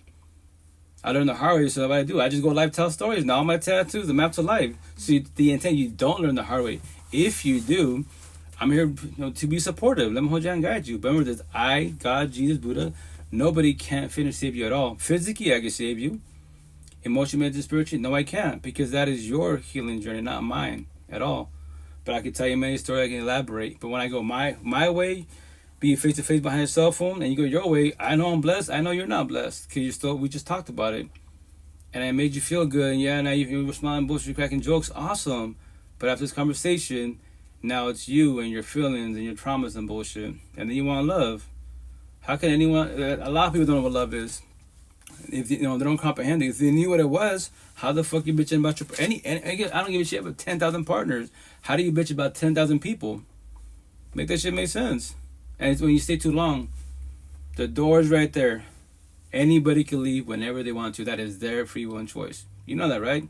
I learned the hard way, so what I do, I just go live tell stories. Now all my tattoos, the map to life. So the intent, you don't learn the hard way. If you do, I'm here to be supportive. Let me hold you and guide you. But remember this, I, God, Jesus, Buddha, nobody can finish save you at all. Physically, I can save you. Emotionally, mentally, spiritually, no, I can't. Because that is your healing journey, not mine at all. But I can tell you many stories, I can elaborate. But when I go my way, be face-to-face behind a cell phone, and you go your way, I know I'm blessed, I know you're not blessed. Because we just talked about it. And it made you feel good, and yeah, now you're smiling, bullshit, you're cracking jokes, awesome. But after this conversation, now it's you and your feelings and your traumas and bullshit. And then you want love. How can anyone... A lot of people don't know what love is. If they don't comprehend it. If they knew what it was, how the fuck you bitching about your... I don't give a shit about 10,000 partners. How do you bitch about 10,000 people? Make that shit make sense. And it's when you stay too long, the door's right there. Anybody can leave whenever they want to. That is their free will and choice. You know that, right?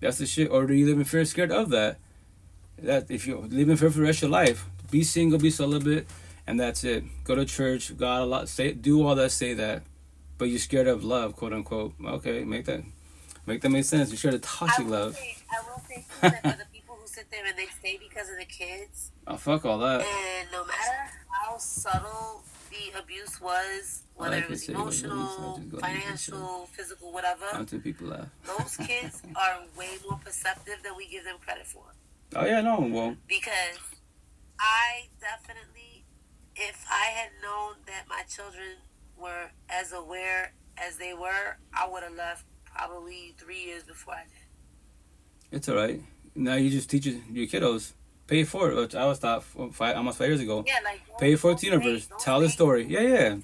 That's the shit. Or do you live in fear, scared of that? That if you live in fear for the rest of your life, be single, be celibate, and that's it. Go to church, God a lot, do all that, say that, but you're scared of love, quote unquote. Okay, make that make sense. You're scared of toxic love. I will say that for the people who sit there and they stay because of the kids. Oh, fuck all that. And no matter how subtle the abuse was, whether it was emotional, financial, physical, whatever, people laugh. Those kids are way more perceptive than we give them credit for. Oh yeah, no, well. Because I definitely, if I had known that my children were as aware as they were, I would have left probably 3 years before I did. It's alright. Now you just teach your kiddos. Pay it forward, which I was taught almost 5 years ago. Yeah, like pay it forward to the universe. Tell the story. Yeah.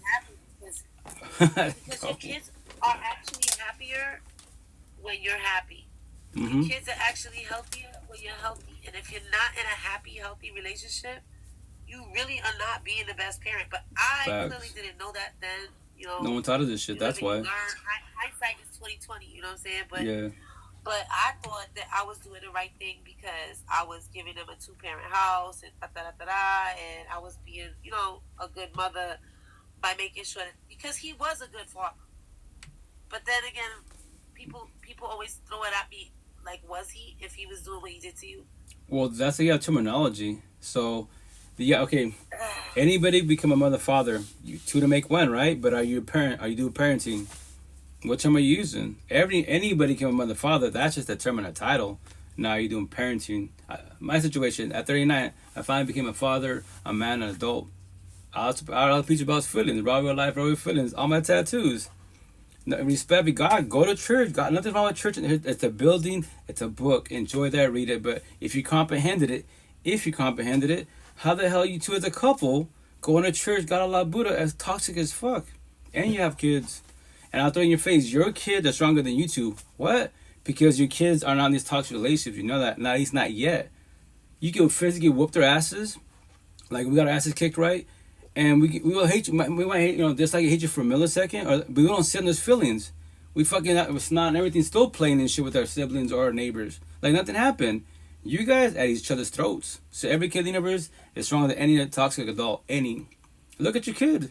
Because your kids are actually happier when you're happy. Mm-hmm. Your kids are actually healthier when you're healthy. And if you're not in a happy, healthy relationship, you really are not being the best parent. But I clearly didn't know that then. No one taught us this shit. That's why. Hindsight is 20/20. You know what I'm saying? But yeah. But I thought that I was doing the right thing because I was giving them a 2-parent house and and I was being, a good mother by making sure that, because he was a good father. But then again, people always throw it at me like, was he, if he was doing what he did to you? Well, that's terminology. So, okay. Anybody become a mother, father, you two to make one, right? But are you a parent? Are you doing parenting? What term are you using? Anybody can be a mother, father. That's just a term and a title. Now you're doing parenting. My situation, at 39, I finally became a father, a man, an adult. I'll teach about feelings, raw real life, raw feelings, all my tattoos. Respect God, go to church. God, nothing wrong with church. It's a building, it's a book. Enjoy that, read it. But if you comprehended it, how the hell you two as a couple going to church, God Allah Buddha, as toxic as fuck? And you have kids. And I'll throw in your face, your kids are stronger than you two. What? Because your kids are not in these toxic relationships. You know that? At least not yet. You can physically whoop their asses, Like we got our asses kicked, right? And we will hate you. We might hate, just like hate you for a millisecond, but we don't sit in those feelings. We fucking with snot and everything, still playing and shit with our siblings or our neighbors. Like nothing happened. You guys at each other's throats. So every kid in the universe is stronger than any toxic adult. Any. Look at your kid.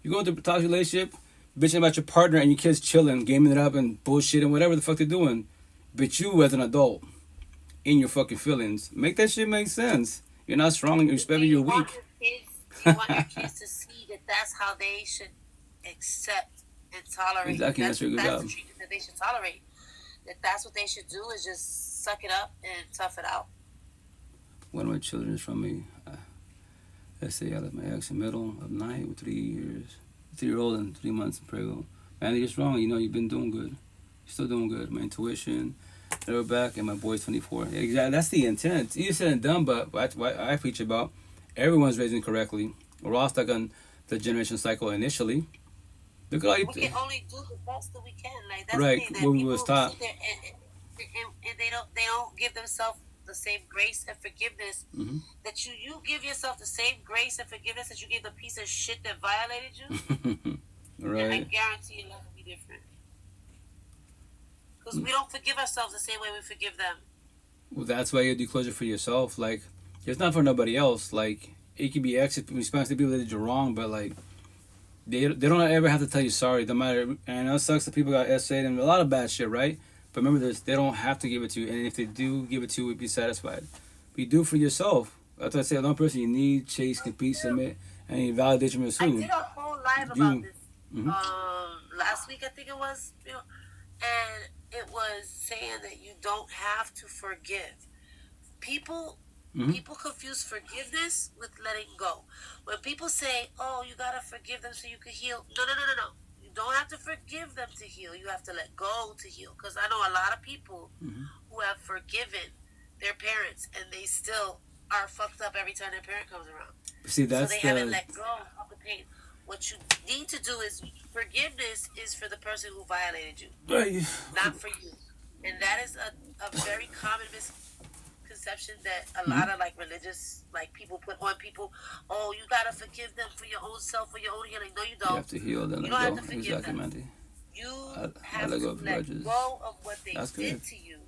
You go into a toxic relationship, bitching about your partner, and your kid's chilling, gaming it up and bullshit and whatever the fuck they're doing. But you as an adult, in your fucking feelings, make that shit make sense. You're not strong. You're weak. Do you want your kids to see that that's how they should accept and tolerate? Exactly. That's your good job. The treatment that they should tolerate. That's what they should do, is just suck it up and tough it out. One of my children is from me. Let's say I left my ex in the middle of the night with 3 years. 3-year-old and 3 months in prego. Man, you're strong. You've been doing good. You're still doing good. My intuition, never back, and my boy's 24. Exactly. That's the intent. Easier said and done, but what I preach about, everyone's raising correctly. We're all stuck on the generation cycle initially. Look at all you. We can only do the best that we can. Like that's right. The thing, that when we people was taught. And they don't give themselves the same grace and forgiveness that you give yourself the same grace and forgiveness that you gave the piece of shit that violated you. Right. And I guarantee your life will be different. Because we don't forgive ourselves the same way we forgive them. Well, that's why you do closure for yourself. Like, it's not for nobody else. Like, it can be exit response to people that did you wrong, but like, they don't ever have to tell you sorry. No matter, and it sucks that people got essayed and a lot of bad shit, right? But remember this, they don't have to give it to you. And if they do give it to you, be satisfied. But you do for yourself. That's what I say. Another person you need, chase, compete, submit, and you validate your I did a whole live about this last week, I think it was. And it was saying that you don't have to forgive. People confuse forgiveness with letting go. When people say, oh, you got to forgive them so you can heal. No. You don't have to forgive them to heal. You have to let go to heal. Because I know a lot of people who have forgiven their parents and they still are fucked up every time their parent comes around. See, that's so they haven't let go of the pain. What you need to do is, forgiveness is for the person who violated you, not for you. And that is a very common misconception that a lot of like religious people put on people. Oh, you gotta forgive them for your own self, for your own healing. No, you don't. You have to heal them. You don't have to forgive exactly, them. Mandy. You let have to let go of what they did to you.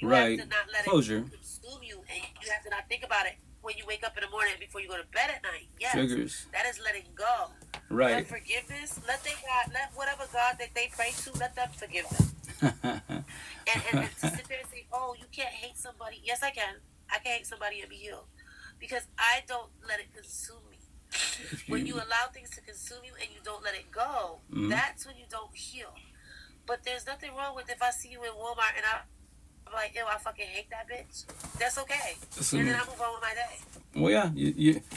You have to not let Closure. it consume you, and you have to not think about it when you wake up in the morning before you go to bed at night. Yes, triggers. That is letting go. Right. Let forgiveness. Let whatever God that they pray to, let them forgive them. and to sit there and say, oh, you can't hate somebody. Yes, I can. I can hate somebody and be healed because I don't let it consume me. When you allow things to consume you and you don't let it go, that's when you don't heal. But there's nothing wrong with if I see you in Walmart and I'm like, ew, I fucking hate that bitch. That's okay. And then I move on with my day. Well, yeah,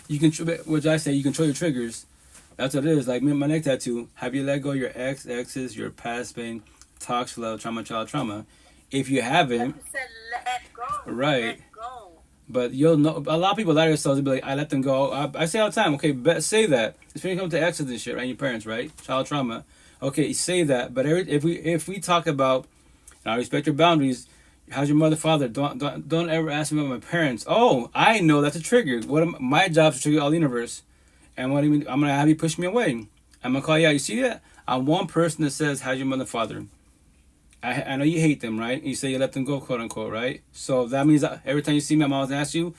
you control. What I say, you control your triggers. That's what it is. Like me, my neck tattoo. Have you let go of your exes, your past pain, toxic love, trauma, child trauma? If you haven't, you said let go. Right. Let go. But you'll know. A lot of people lie to themselves and be like, I let them go. I say all the time. Okay, say that. It's when you come to exes and shit, right? Your parents, right? Child trauma. Okay, say that. But if we talk about, and I respect your boundaries. How's your mother, father? Don't ever ask me about my parents. Oh, I know that's a trigger. My job is to trigger all the universe. And what do you mean? I'm gonna have you push me away. I'm gonna call you out. You see that? I'm one person that says, how's your mother, father? I know you hate them, right? You say you let them go, quote unquote, right? So that means that every time you see me, I'm always gonna ask you.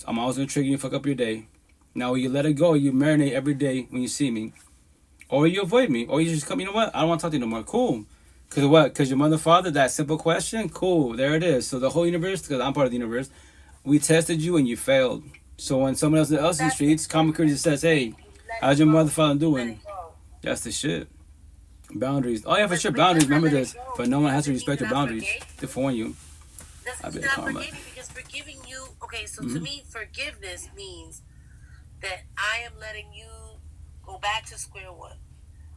I'm always gonna trigger you and fuck up your day. Now you let it go. You marinate every day when you see me, or you avoid me, or you just come. You know what? I don't want to talk to you no more. Cool. Because what? Because your mother, father, that simple question? Cool, there it is. So the whole universe, because I'm part of the universe, we tested you and you failed. So when someone else in the streets, common courtesy says, hey, how's your mother, father doing? That's the shit. Boundaries. Oh yeah, for sure, boundaries. Remember this. But no one has to respect your boundaries to warn you. That's not forgiving, because forgiving you, okay, so to me, forgiveness means that I am letting you go back to square one.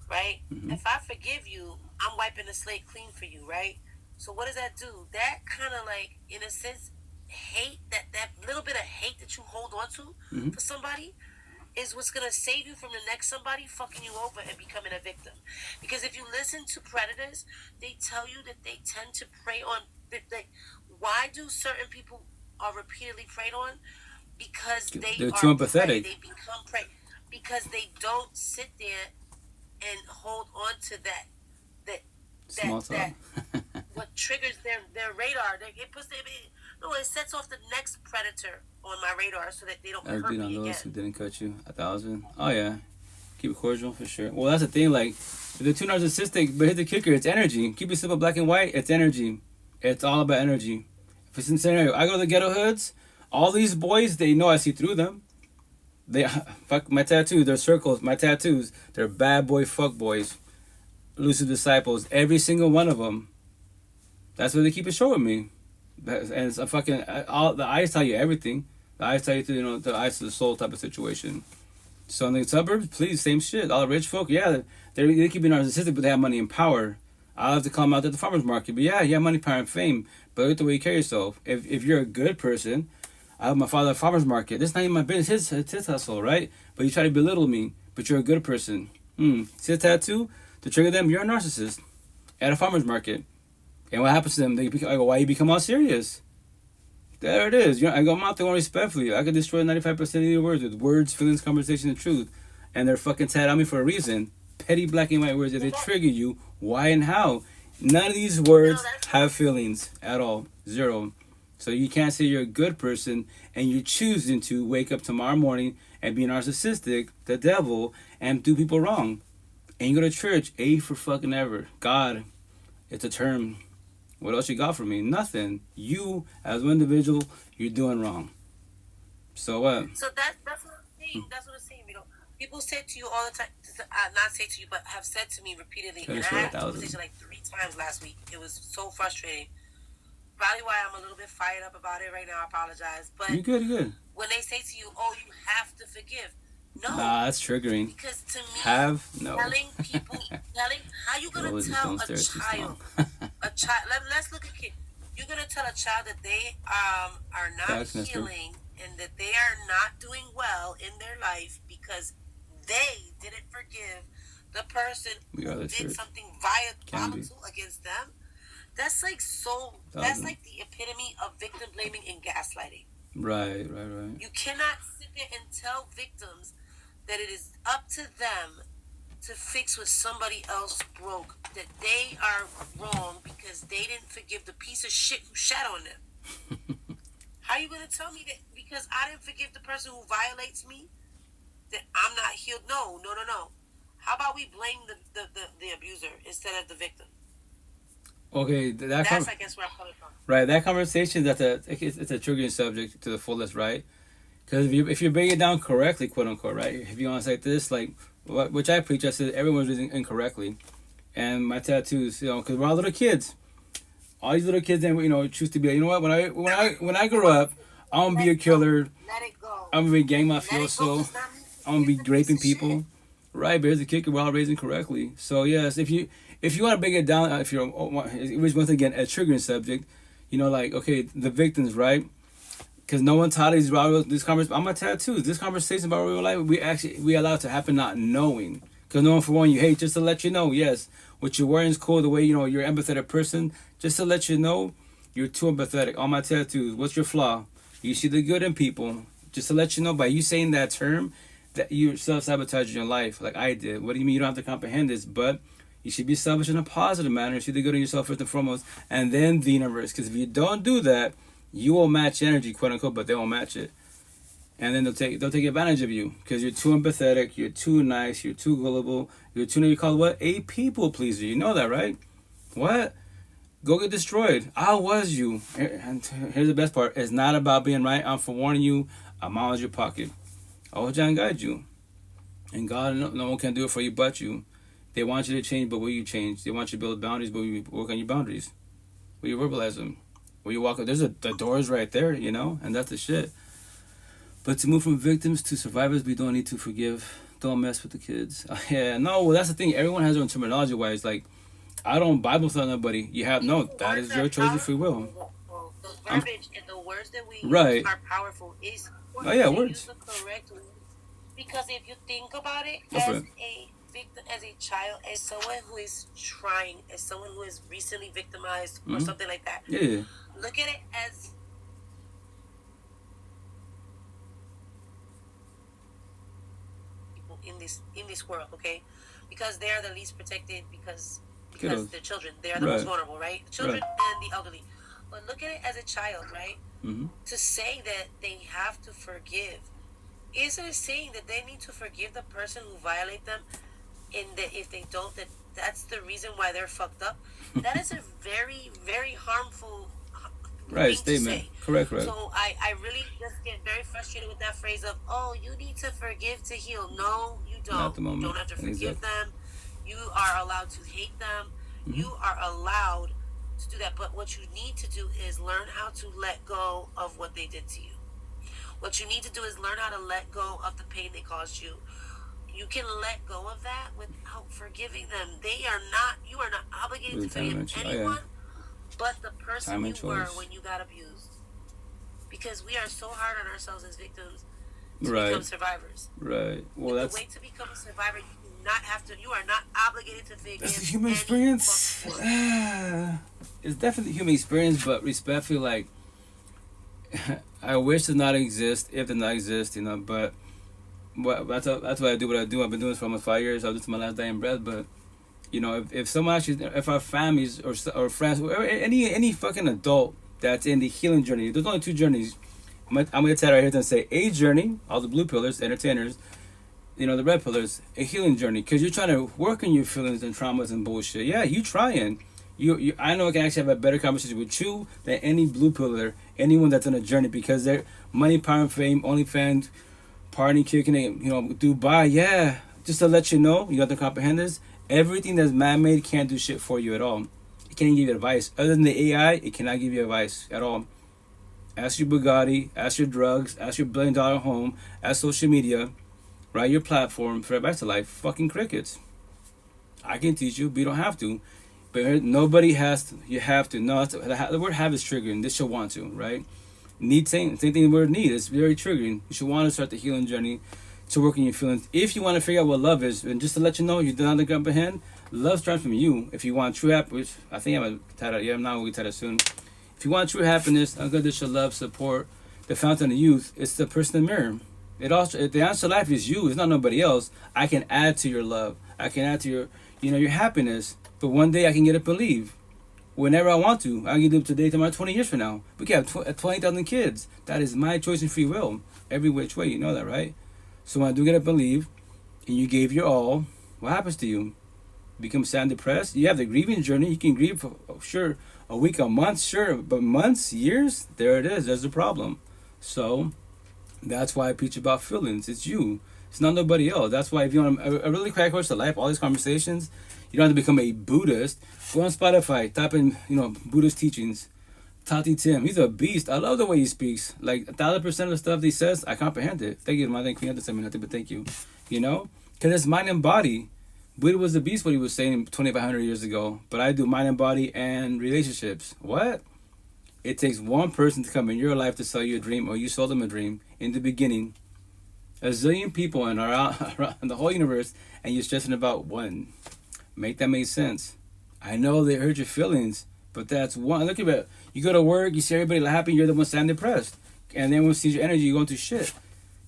Right? If I forgive you, I'm wiping the slate clean for you, right? So what does that do? That kind of like, in a sense, hate, that little bit of hate that you hold on to for somebody is what's going to save you from the next somebody fucking you over and becoming a victim. Because if you listen to predators, they tell you that they tend to prey on, why do certain people are repeatedly preyed on? because they're too empathetic. They become prey because they don't sit there and hold on to that Small talk. what triggers their radar. It puts them in, it sets off the next predator on my radar so that they don't hurt me again. Those who didn't cut you 1,000. Oh yeah, keep it cordial for sure. Well, that's the thing. Like, if they're too narcissistic, but here's the kicker: it's energy. Keep it simple, black and white. It's energy. It's all about energy. If it's in scenario, I go to the ghetto hoods. All these boys, they know I see through them. They fuck my tattoos. They're circles. My tattoos. They're bad boy fuck boys. Elusive disciples. Every single one of them. That's what they keep it short with me. And it's a fucking the eyes tell you everything. The eyes tell you through, the eyes to the soul type of situation. So in the suburbs, please, same shit. All the rich folk, yeah, they keep being narcissistic, but they have money and power. I'll have to call them out at the farmer's market. But yeah, you have money, power, and fame. But look at the way you carry yourself. If you're a good person, I have my father at the farmer's market. This is not even my business. It's his hustle, right? But you try to belittle me, but you're a good person. See a tattoo? To trigger them, you're a narcissist. At a farmer's market. And what happens to them? I go, why you become all serious? There it is. I go, I'm out there respectfully. I could destroy 95% of your words with words, feelings, conversation, and truth. And they're fucking tatted on me for a reason. Petty black and white words. If they trigger you, why and how? None of these words have feelings at all. Zero. So you can't say you're a good person and you're choosing to wake up tomorrow morning and be narcissistic, the devil, and do people wrong. And you go to church, A for fucking ever. God, it's a term. What else you got for me? Nothing. You, as an individual, you're doing wrong. So what? So that's what I'm saying. That's what I'm saying. People say to you all the time, not say to you, but have said to me repeatedly, and I had a conversation like 3 times last week. It was so frustrating. Probably why I'm a little bit fired up about it right now. I apologize. But you're good. When they say to you, oh, you have to forgive. No. Nah, that's triggering. Because to me, telling how you gonna tell a child, let's look at kids. You're gonna tell a child that they are not healing and that they are not doing well in their life because they didn't forgive the person who did something volatile against them. That's like that's like the epitome of victim blaming and gaslighting. Right. You cannot sit there and tell victims that it is up to them to fix what somebody else broke, that they are wrong because they didn't forgive the piece of shit who shat on them. How are you going to tell me that because I didn't forgive the person who violates me, that I'm not healed? No. How about we blame the abuser instead of the victim? Okay, that's I guess where I'm coming from. Right, that conversation, it's a triggering subject to the fullest, right? Because if you bring it down correctly, quote unquote, right? If you want to say this, like, which I preach, I said everyone's reading incorrectly. And my tattoos, because we're all little kids. All these little kids, then, choose to be, you know what? When I grow up, I'm gonna be a killer. Let it go. I'm gonna be gang mafioso. I'm gonna be raping people. Right, but here's the kicker: we're all raising correctly. So yes, if you want to bring it down, if you're once again a triggering subject, like, okay, the victims, right? Because no one taught these conversations. I'm a tattoo. This conversation about real life, we allow it to happen not knowing. Because no one for one you hate, just to let you know, yes, what you're wearing is cool. The way you're an empathetic person, just to let you know, you're too empathetic. All my tattoos. What's your flaw? You see the good in people. Just to let you know, by you saying that term, that you're self-sabotaging your life, like I did. What do you mean you don't have to comprehend this? But you should be selfish in a positive manner. See the good in yourself first and foremost, and then the universe. Because if you don't do that, you will match energy, quote unquote, but they won't match it. And then they'll take advantage of you because you're too empathetic, you're too nice, you're too gullible, you're called what? A people pleaser. You know that, right? What? Go get destroyed. I was you. And here's the best part. It's not about being right. I'm forewarning you. I'm out of your pocket. I will guide you. And God, no one can do it for you but you. They want you to change, but will you change? They want you to build boundaries, but will you work on your boundaries? Will you verbalize them? Will you walk up? There's the doors right there, and that's the shit. But to move from victims to survivors, we don't need to forgive. Don't mess with the kids. That's the thing. Everyone has their own terminology-wise. Like, I don't Bible tell nobody. That is your choice of free will. The verbiage and the words that we use are powerful. Is words. Use the correct word. Because if you think about it, a victim, as a child, as someone who is trying, as someone who is recently victimized or something like that, yeah. Look at it as in this world, okay? Because they are the least protected, because Kiddos. they're children. They are the most vulnerable, right? The children and the elderly. But look at it as a child, right? To say that they have to forgive, isn't saying that they need to forgive the person who violate them, and that if they don't, that's the reason why they're fucked up. That is a very, very harmful thing statement. To say. Correct. So I really just get very frustrated with that phrase of, oh, you need to forgive to heal. No, you don't. Not the moment. You don't have to forgive them. You are allowed to hate them. You are allowed to do that. But what you need to do is learn how to let go of what they did to you. What you need to do is learn how to let go of the pain they caused you. You can let go of that without forgiving them. You are not obligated to forgive anyone but the person you were when you got abused. Because we are so hard on ourselves as victims to become survivors. Right. Well, that's the way to become a survivor. You are not obligated to forgive. That's the human experience. It's definitely human experience, but respectfully, like, I wish it did not exist, if it did not exist, but that's why I do what I do. I've been doing this for almost 5 years. I'll do this to my last dying breath. But if someone actually, if our families or friends, or any fucking adult that's in the healing journey, there's only 2 journeys. I'm gonna tell right here and say a journey, all the blue pillars, entertainers, the red pillars, a healing journey, because you're trying to work on your feelings and traumas and bullshit. Yeah, you trying. I know I can actually have a better conversation with you than any blue pillar, anyone that's on a journey, because they're money, power, and fame, OnlyFans, party, kicking it, Dubai. Yeah, just to let you know, you got to comprehend this. Everything that's man-made can't do shit for you at all. It can't give you advice. Other than the AI, it cannot give you advice at all. Ask your Bugatti, ask your drugs, ask your $1 billion home, ask social media, right? Your platform for advice to life. Fucking crickets. I can teach you, but you don't have to. But nobody has to. You have to. No, the word have is triggering. This should want to, right? Need, same thing the word need. It's very triggering. You should want to start the healing journey to work on your feelings. If you want to figure out what love is, and just to let you know, you don't comprehend, love starts from you. If you want true happiness, I think I'm not going to tell it soon. If you want true happiness, unconditional love, support, the fountain of youth, it's the person in the mirror. The answer to life is you. It's not nobody else. I can add to your love. I can add to your, your happiness. But one day I can get up and leave. Whenever I want to. I can live today to my 20 years from now. We can have 20,000 kids. That is my choice and free will. Every which way, you know that, right? So when I do get up and leave, and you gave your all, what happens to you? You become sad and depressed? You have the grieving journey. You can grieve for, sure, a week, a month, sure. But months, years, there it is. There's the problem. So that's why I preach about feelings. It's you. It's not nobody else. That's why if you want a really crack course to life, all these conversations, you don't have to become a Buddhist. Go on Spotify, type in, Buddhist teachings. Tati Tim, he's a beast. I love the way he speaks. Like 1,000% of the stuff he says, I comprehend it. Thank you, I think we had to say nothing, but thank you. Because it's mind and body. Buddha was a beast, what he was saying 2,500 years ago. But I do mind and body and relationships. What? It takes one person to come in your life to sell you a dream, or you sold them a dream in the beginning. A zillion people in the whole universe, and you're stressing about one. Make that make sense. I know they hurt your feelings, but that's one. Look at it. You go to work, you see everybody happy, you're the one standing depressed. And then when you see your energy, you're going through shit.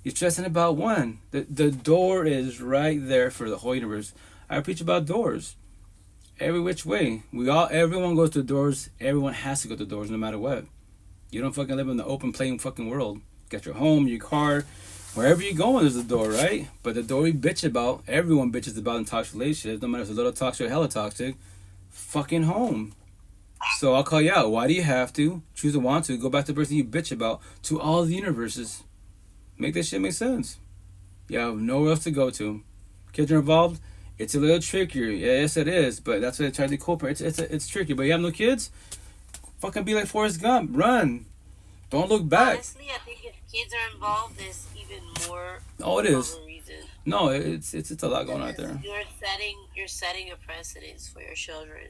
You're stressing about one. The door is right there for the whole universe. I preach about doors. Every which way. Everyone goes to doors. Everyone has to go to doors no matter what. You don't fucking live in the open, plain fucking world. You got your home, your car. Wherever you're going, there's a door, right? But the door we bitch about, everyone bitches about in toxic relationships, no matter if it's a little toxic or hella toxic, fucking home. So I'll call you out. Why do you have to choose to want to go back to the person you bitch about to all the universes? Make that shit make sense. You have nowhere else to go to. Kids are involved. It's a little trickier. Yes, it is. But that's what I try to co-parent. It's tricky. But you have no kids? Fucking be like Forrest Gump. Run. Don't look back. Honestly, I think if kids are involved, there's even more. Oh, it is. Of a reason. No, it's a lot going on out there. You're setting a precedence for your children.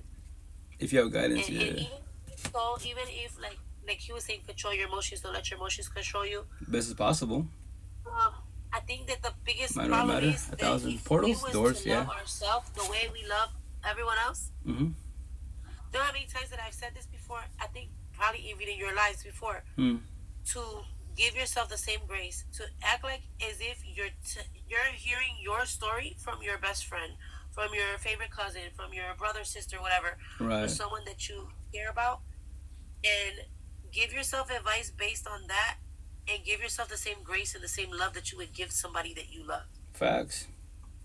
If you have guidance, and yeah. Even if like he was saying, control your emotions, don't let your emotions control you. Best as possible. I think that the biggest Might problem matter. is that if portals, we was doors, to love ourselves the way we love everyone else. Mm-hmm. Do you know how many times that I've said this before? I think probably even in your lives before. To give yourself the same grace. To act like as if you're hearing your story from your best friend, from your favorite cousin, from your brother, sister, whatever, or Right. someone that you care about, and give yourself advice based on that, and give yourself the same grace and the same love that you would give somebody that you love. Facts.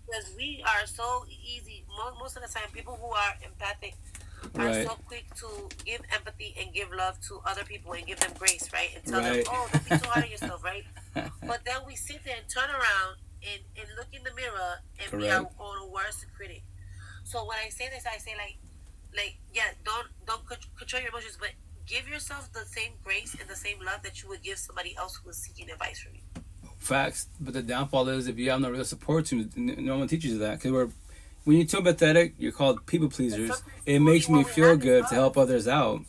Because we are so easy, most of the time, people who are empathic are Right. so quick to give empathy and give love to other people and give them grace, right? And tell Right. them, oh, don't be too hard on yourself, right? But then we sit there and turn around and look in the mirror and be our Correct. own worst critic. So when I say this, I say yeah, don't control your emotions, but give yourself the same grace and the same love that you would give somebody else who is seeking advice from you. Facts. But the downfall is if you have no real support team, no one teaches you that. Because when you're too empathetic, you're called people pleasers. It makes me feel good to help others out.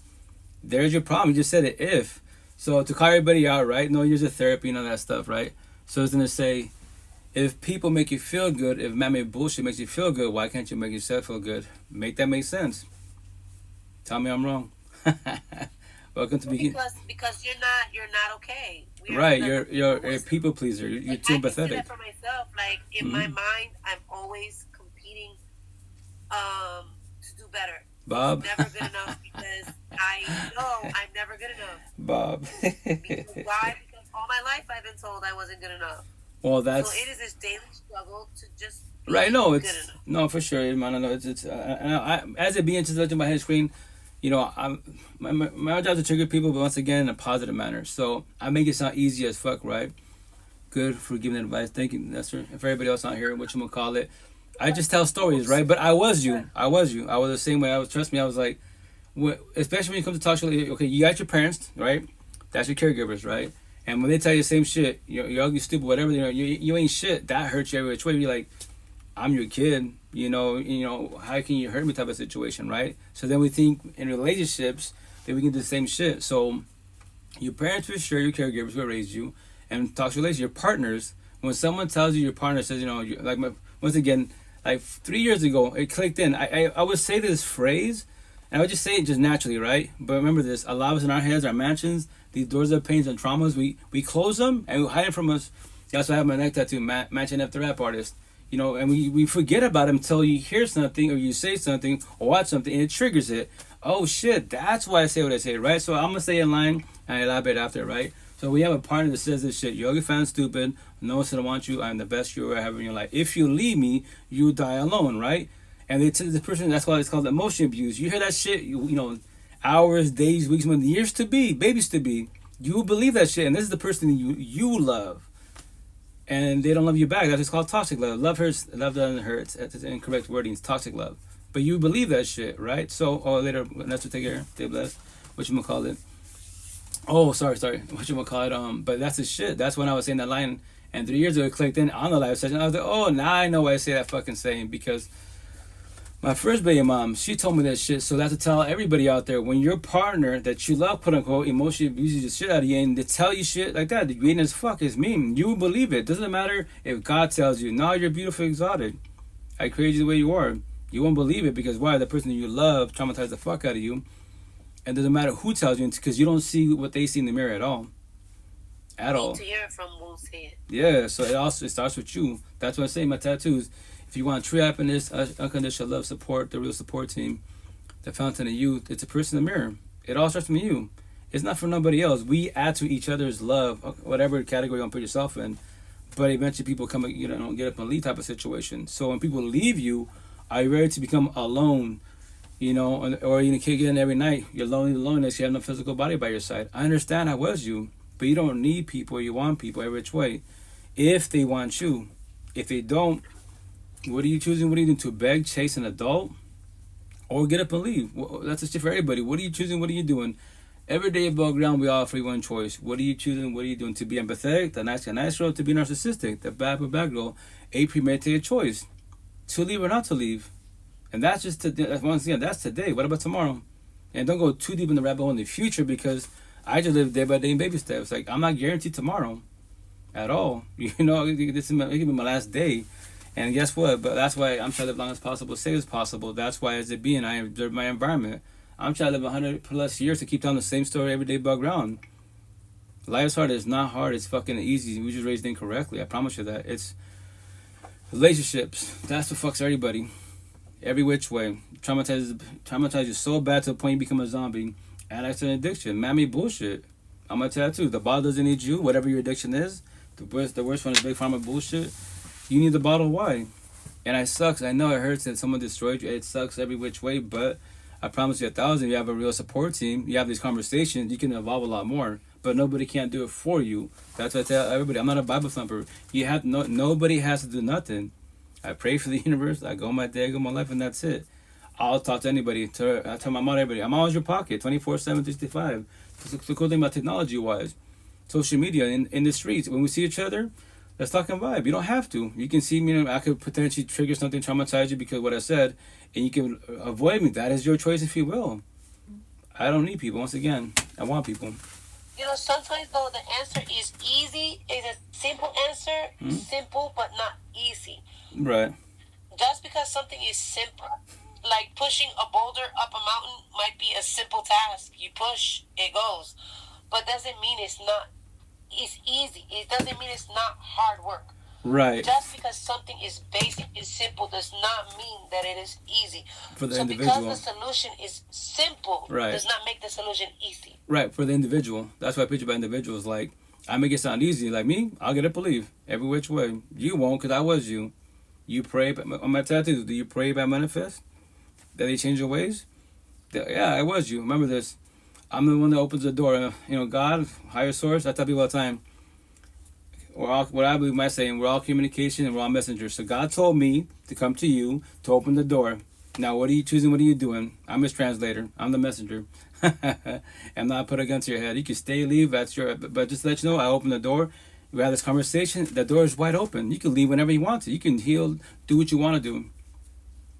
There's your problem. You just said it. If. So to call everybody out, right? No years of therapy and all that stuff, right? So it's going to say, if people make you feel good, if man-made bullshit makes you feel good, why can't you make yourself feel good? Make that make sense. Tell me I'm wrong. Welcome to begin. Because you're not okay. Right, you're a people pleaser. You're too I can see empathetic. that for myself. Like in my mind, I'm always competing to do better. Bob. It's never good enough because I know I'm never good enough. Bob. Because why? Because all my life I've been told I wasn't good enough. Well, that's So it is this daily struggle to just be right. No, good it's enough. no for sure, man. I know it's. As it being just looking at my head screen, you know, my job is to trigger people, but once again in a positive manner. So I make it sound easy as fuck, right? Good for giving advice. Thank you, Nestor. And for everybody else out here, what you gonna call it? I just tell stories, right? But I was you. I was the same way. Trust me. I was like, especially when you come to talk show. Okay, you got your parents, right? That's your caregivers, right? And when they tell you the same shit, you're ugly, stupid, whatever, you ain't shit. That hurts you every which way. You're like, I'm your kid, you know, how can you hurt me type of situation, right? So then we think in relationships that we can do the same shit. So your parents for sure, your caregivers who raised you, and talks relations, your partners. When someone tells you your partner says, you know, once again, like 3 years ago, it clicked in. I would say this phrase, and I would just say it just naturally, right? But remember this, a lot of us in our heads, our mansions, these doors of pains and traumas, we close them and we hide them from us. That's why I have my neck tattoo, Mansion After Rap Artist. You know, and we forget about it until you hear something or you say something or watch something and it triggers it. Oh shit, that's why I say what I say, right? So I'm gonna say in line and I elaborate after, right? So we have a partner that says this shit, you're ugly, fat, and stupid, no one's gonna want you, I'm the best you ever have in your life. If you leave me, you die alone, right? And they tell the person, that's why it's called emotion abuse. You hear that shit, you know, hours, days, weeks, months, years to be, babies to be. You believe that shit, and this is the person you love. And they don't love you back. That's just called toxic love. Love hurts. Love doesn't hurt. It's incorrect wording. It's toxic love. But you believe that shit, right? So, later, that's what take care. Stay blessed. What you gonna call it? Oh, sorry. What you gonna call it? But that's the shit. That's when I was saying that line. And 3 years ago, it clicked in on the live session. I was like, oh, now I know why I say that fucking saying. Because my first baby mom, she told me that shit. So that's to tell everybody out there, when your partner that you love, quote unquote, emotionally abuses the shit out of you, and they tell you shit like that, degrading as fuck, is mean. You believe it. Doesn't matter if God tells you, no, you're beautiful, exotic. I created you the way you are. You won't believe it because why? The person you love traumatized the fuck out of you. And it doesn't matter who tells you, because you don't see what they see in the mirror at all. At all. To hear it from won't say it. Yeah, so it starts with you. That's what I say in my tattoos. If you want true happiness, unconditional love, support, the real support team, the fountain of youth, it's a person in the mirror. It all starts from you. It's not for nobody else. We add to each other's love, whatever category you want to put yourself in. But eventually people come, get up and leave type of situation. So when people leave you, are you ready to become alone? Or you can't get in every night. You're lonely, loneliness. You have no physical body by your side. I understand I was you. But you don't need people. You want people every which way. If they want you. If they don't, what are you choosing? What are you doing? To beg, chase an adult? Or get up and leave? Well, that's a shit for everybody. What are you choosing? What are you doing? Every day above ground, we all have free one choice. What are you choosing? What are you doing? To be empathetic, the nice girl, to be narcissistic, the bad girl, a premeditated choice. To leave or not to leave. And that's just today. Once again, that's today. What about tomorrow? And don't go too deep in the rabbit hole in the future, because I just live day by day in baby steps. Like, I'm not guaranteed tomorrow at all. This it could be my last day. And guess what? But that's why I'm trying to live as long as possible, safe as possible. That's why, as a being, I observe my environment. I'm trying to live 100 plus years to keep telling the same story every day above ground. Life's hard. It's not hard. It's fucking easy. We just raised incorrectly. I promise you that. It's relationships. That's what fucks everybody. Every which way. Traumatizes you so bad to the point you become a zombie. And that's an addiction. Man-made bullshit. I'm gonna tell you too. The bottle doesn't need you. Whatever your addiction is. The worst one is big pharma bullshit. You need the bottle. Why? And it sucks. I know it hurts that someone destroyed you. It sucks every which way. But I promise you 1,000. You have a real support team. You have these conversations. You can evolve a lot more. But nobody can't do it for you. That's what I tell everybody. I'm not a Bible thumper. You have nobody has to do nothing. I pray for the universe. I go my day, I go my life, and that's it. I'll talk to anybody. I tell my mom, everybody, I'm always in your pocket, 24/7, 365. It's the cool thing about technology-wise. Social media, in the streets, when we see each other, let's talk and vibe. You don't have to. You can see me, I could potentially trigger something, traumatize you because of what I said, and you can avoid me. That is your choice if you will. I don't need people. Once again, I want people. Sometimes though the answer is easy. It's a simple answer, simple but not easy. Right. Just because something is simple, like pushing a boulder up a mountain, might be a simple task. You push, it goes, but doesn't mean it's easy. It doesn't mean it's not hard work. Right. Just because something is basic and simple does not mean that it is easy. For the individual. Because the solution is simple, right, does not make the solution easy. Right, for the individual. That's why I preach about individuals. Like, I make it sound easy. Like me, I'll get up and leave every which way. You won't, because I was you. You pray, on my tattoos, do you pray by manifest? That they change your ways? Yeah, I was you. Remember this. I'm the one that opens the door. God, higher source, I tell people all the time. What I believe my saying, we're all communication and we're all messengers. So God told me to come to you to open the door. Now, what are you choosing? What are you doing? I'm his translator. I'm the messenger. I'm not put a gun to your head. You can stay, leave. That's your. But just to let you know, I open the door. We have this conversation. The door is wide open. You can leave whenever you want to. You can heal, do what you want to do.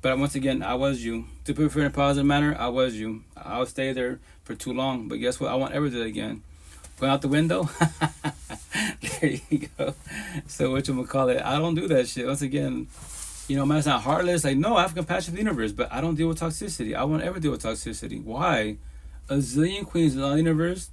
But once again, I was you. To put it in a positive manner, I was you. I'll stay there for too long. But guess what? I won't ever do it again. Going out the window. There you go. So whatchamacallit, I don't do that shit. Once again, man, it's not heartless. Like, no, I have compassion for the universe, but I don't deal with toxicity. I won't ever deal with toxicity. Why? A zillion queens in the universe.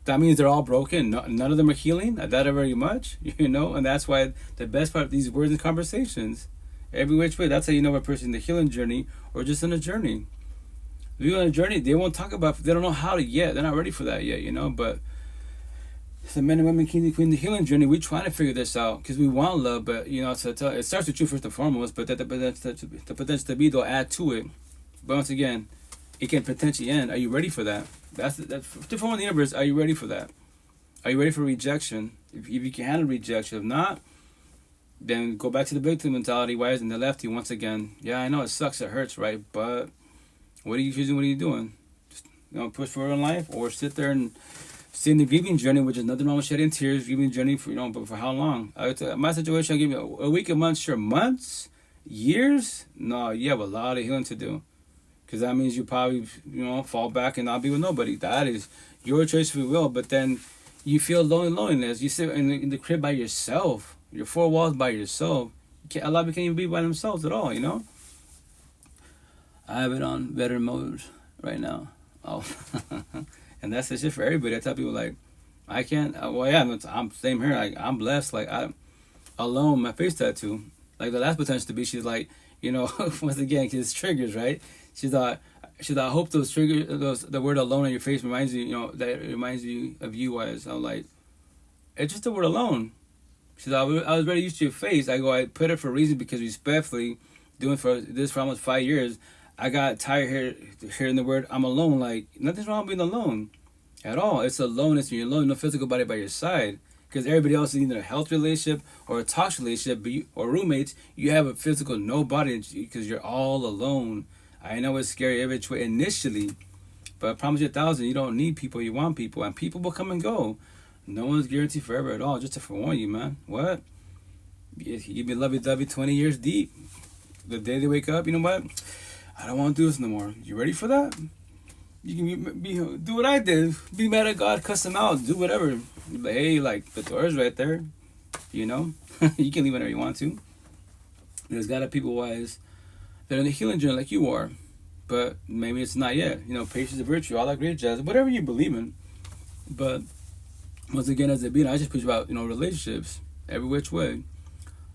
That means they're all broken. None of them are healing. That very much, And that's why the best part of these words and conversations, every which way, that's how you know if a person's in the healing journey or just in a journey. If you're on a journey, they won't talk about. They don't know how to yet. They're not ready for that yet, But the men and women queen the healing journey, we're trying to figure this out because we want love, but it starts with you first and foremost, but the potential to be, they'll add to it. But once again, it can potentially end. Are you ready for that? That's to form the universe. Are you ready for that? Are you ready for rejection? If you can handle rejection, if not, then go back to the victim mentality. Why isn't the lefty once again? Yeah, I know it sucks, it hurts, right? But what are you choosing? What are you doing? Just, push forward in life, or sit there and stay in the grieving journey, which is nothing wrong with shedding tears. Grieving journey for but for how long? My situation, I give you a week, a month, sure, months, years. No, you have a lot of healing to do, because that means you probably fall back and not be with nobody. That is your choice, if you will. But then you feel loneliness. You sit in the crib by yourself. Your four walls by yourself. A lot of people can't even be by themselves at all. I have it on better mode right now. Oh. And that's the shit for everybody. I tell people, like, I can't. I'm same here. Like, I'm blessed. Like, I'm alone. My face tattoo. Like, the last potential to be, she's like, once again, because it's triggers, right? She thought, I hope those triggers, the word alone on your face reminds you, that it reminds you of you as. I'm like, it's just the word alone. She thought, I was ready to use your face. I put it for a reason, because respectfully, doing this for almost 5 years, I got tired hearing the word I'm alone. Like, nothing's wrong with being alone at all. It's aloneness when you're alone, no physical body by your side. Because everybody else is either a health relationship or a toxic relationship, or roommates. You have a physical nobody because you're all alone. I know it's scary every way initially, but I promise you 1,000, you don't need people, you want people. And people will come and go. No one's guaranteed forever at all, just to forewarn you, man. What? You've been lovey-dovey 20 years deep. The day they wake up, you know what? I don't want to do this no more. You ready for that? You can do what I did. Be mad at God, cuss him out, do whatever. But hey, like, the door's right there. You can leave whenever you want to. There's got to people wise that are in the healing journey like you are. But maybe it's not yet. Patience is a virtue, all that great jazz, whatever you believe in. But once again, as a being, I just preach about, relationships every which way.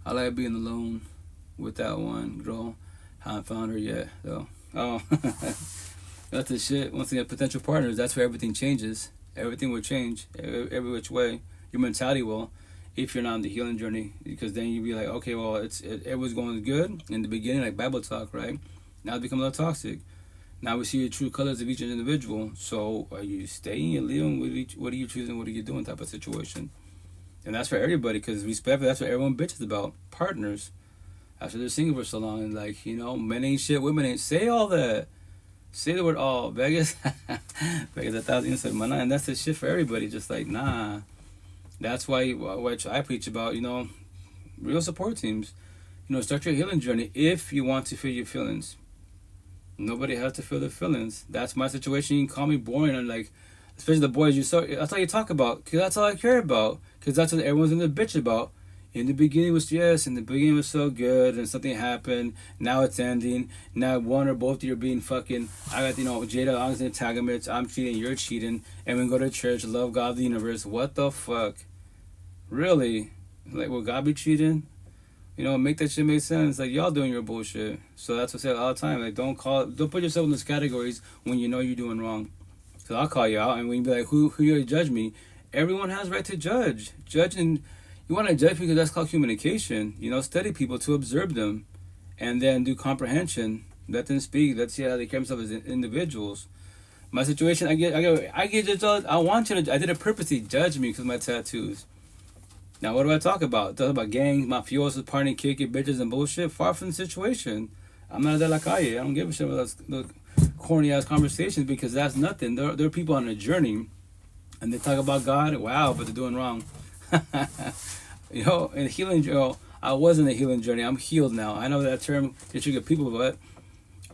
I like being alone with that one girl. Haven't found her yet, though. Oh, that's the shit. Once again, potential partners, that's where everything changes. Everything will change every which way. Your mentality will, if you're not on the healing journey, because then you'll be like, okay, well, it was going good in the beginning, like Bible talk, right? Now it becomes a little toxic. Now we see the true colors of each individual. So are you staying and leaving? What are you choosing? What are you doing? Type of situation. And that's for everybody, because respectfully, that's what everyone bitches about. Partners. After they're single for so long, and like, men ain't shit, women ain't. Say all that. Say the word all. Vegas. Vegas 1,000 inside my and that's the shit for everybody. Just like, nah. That's why what I preach about, real support teams. Start your healing journey if you want to feel your feelings. Nobody has to feel their feelings. That's my situation. You can call me boring, and like, especially the boys that's all you talk about, because that's all I care about, because that's what everyone's in the bitch about. In the beginning was so good, and something happened. Now it's ending. Now one or both of you are being fucking. I got Jada, I'm an antagonist. I'm cheating. You're cheating. And we go to church. Love God, the universe. What the fuck? Really? Like, will God be cheating? Make that shit make sense. Like, y'all doing your bullshit. So that's what I say all the time. Like, don't put yourself in those categories when you know you're doing wrong. So I'll call you out, and when you be like, who you to judge me? Everyone has right to judge. Judging. You want to judge because that's called communication. Study people to observe them, and then do comprehension. Let them speak. Let's see how they carry themselves as individuals. My situation, I get judged. I want you to. I did it purposely. Judge me because of my tattoos. Now, what do I talk about? Talk about gangs, mafiosos, partying, kicking, bitches, and bullshit. Far from the situation. I'm not de la calle. I don't give a shit about those corny ass conversations, because that's nothing. There are people on a journey, and they talk about God. Wow, but they're doing wrong. In healing, I was in a healing journey. I'm healed now. I know that term can trigger people, but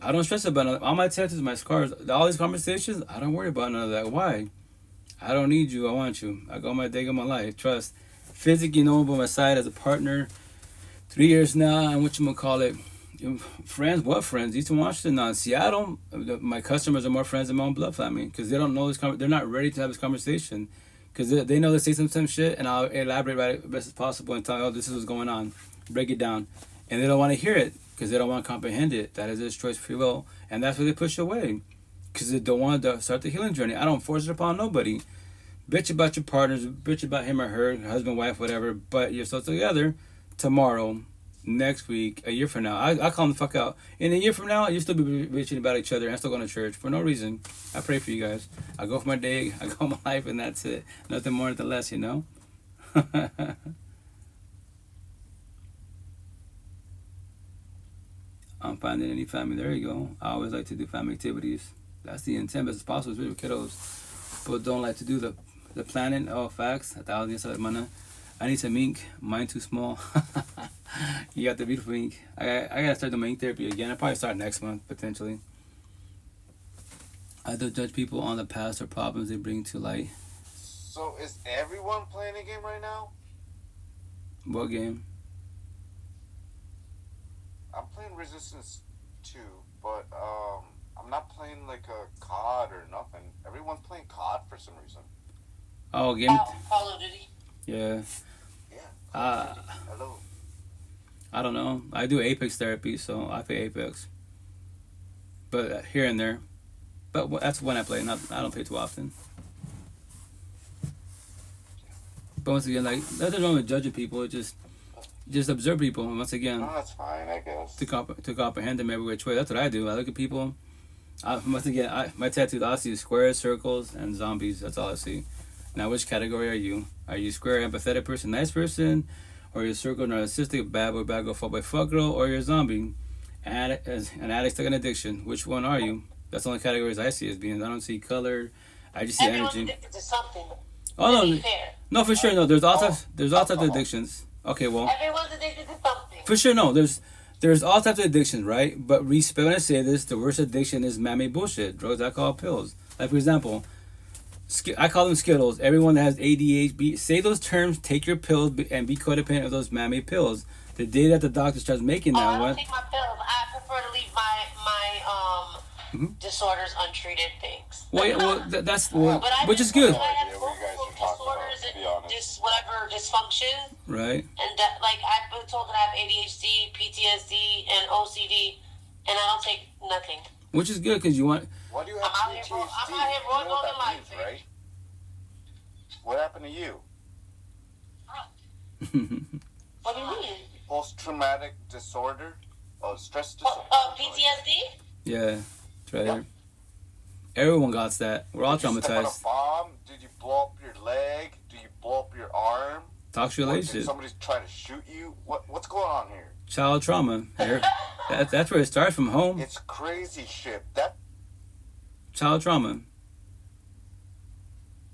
I don't stress about it. All my tattoos, my scars, all these conversations, I don't worry about none of that. Why? I don't need you. I want you. I go my day of my life. Trust. Physically, by my side as a partner. 3 years now, and whatchamacallit. Friends, what friends? Eastern Washington, now in Seattle, my customers are more friends than my own blood family, because they don't know this. They're not ready to have this conversation. Because they know they say some shit, and I'll elaborate right as best as possible and tell them, this is what's going on. Break it down. And they don't want to hear it, because they don't want to comprehend it. That is their choice, free will. And that's why they push away. Because they don't want to start the healing journey. I don't force it upon nobody. Bitch about your partners, bitch about him or her, husband, wife, whatever. But you're still together tomorrow, next week, a year from now. I call them the fuck out. In a year from now, you'll still be bitching about each other. I'm still going to church for no reason. I pray for you guys. I go for my day, I go my life, and that's it. Nothing more, nothing less, I'm finding any family. There you go. I always like to do family activities. That's the intent, as possible, especially with kiddos. But don't like to do the planning. Oh, facts. 1,000 inside mana. I need some ink. Mine too small. You got the beautiful ink. I gotta start doing my ink therapy again. I'll probably start next month, potentially. I don't judge people on the past or problems they bring to light. So is everyone playing a game right now? What game? I'm playing Resistance 2, but I'm not playing like a COD or nothing. Everyone's playing COD for some reason. Oh, game. Call of Duty. Yeah. Yeah. Hello. I don't know. I do Apex therapy, so I play Apex. But here and there. But that's when I play. I don't play too often. But once again, like, nothing wrong with judging people. Just observe people. And once again, No, that's fine, I guess. to comprehend them every which way. That's what I do. I look at people. Once again, my tattoos, I see squares, circles, and zombies. That's all I see. Now, which category are you? Are you square, empathetic person, nice person? Or you're circle, narcissistic, bad boy, bad girl, fuck boy, fuck girl? Or you're a zombie, an addict stuck in addiction? Which one are you? That's the only categories I see as being. I don't see color. I just see Everyone's energy. addicted to something. Oh no, Fair. no, for sure, no. There's all types. There's all types of addictions. Okay, well, Everyone's addicted to something. for sure, no. There's all types of addictions, right? But respect when I say this, the worst addiction is man-made bullshit. Drugs, alcohol, pills. Like, for example, I call them Skittles. Everyone that has ADHD, say those terms, take your pills, and be codependent of those man-made pills. The day that the doctor starts making I that don't one, take my pills. I prefer to leave my disorders untreated things. well, yeah, well, that's But I which is just- good. I have Yeah, what you guys multiple are talking about. disorders and dysfunction. Right. And that, like, I've been told that I have ADHD, PTSD, and OCD, and I don't take nothing. Which is good because you want. Why do you have I'm out PTSD? here, I'm out here You know what rolling that life, means, right? What happened to you? What do you mean? Post-traumatic disorder? Stress disorder? PTSD? Yeah. It's right Yep. here. Everyone got that. We're all Did you step on traumatized. a bomb? Did you blow up your leg? Did you blow up your arm? Toxic Or did relationship. somebody try to shoot you? What's going on here? Child trauma. That's where it starts, from home. It's crazy shit. Child trauma.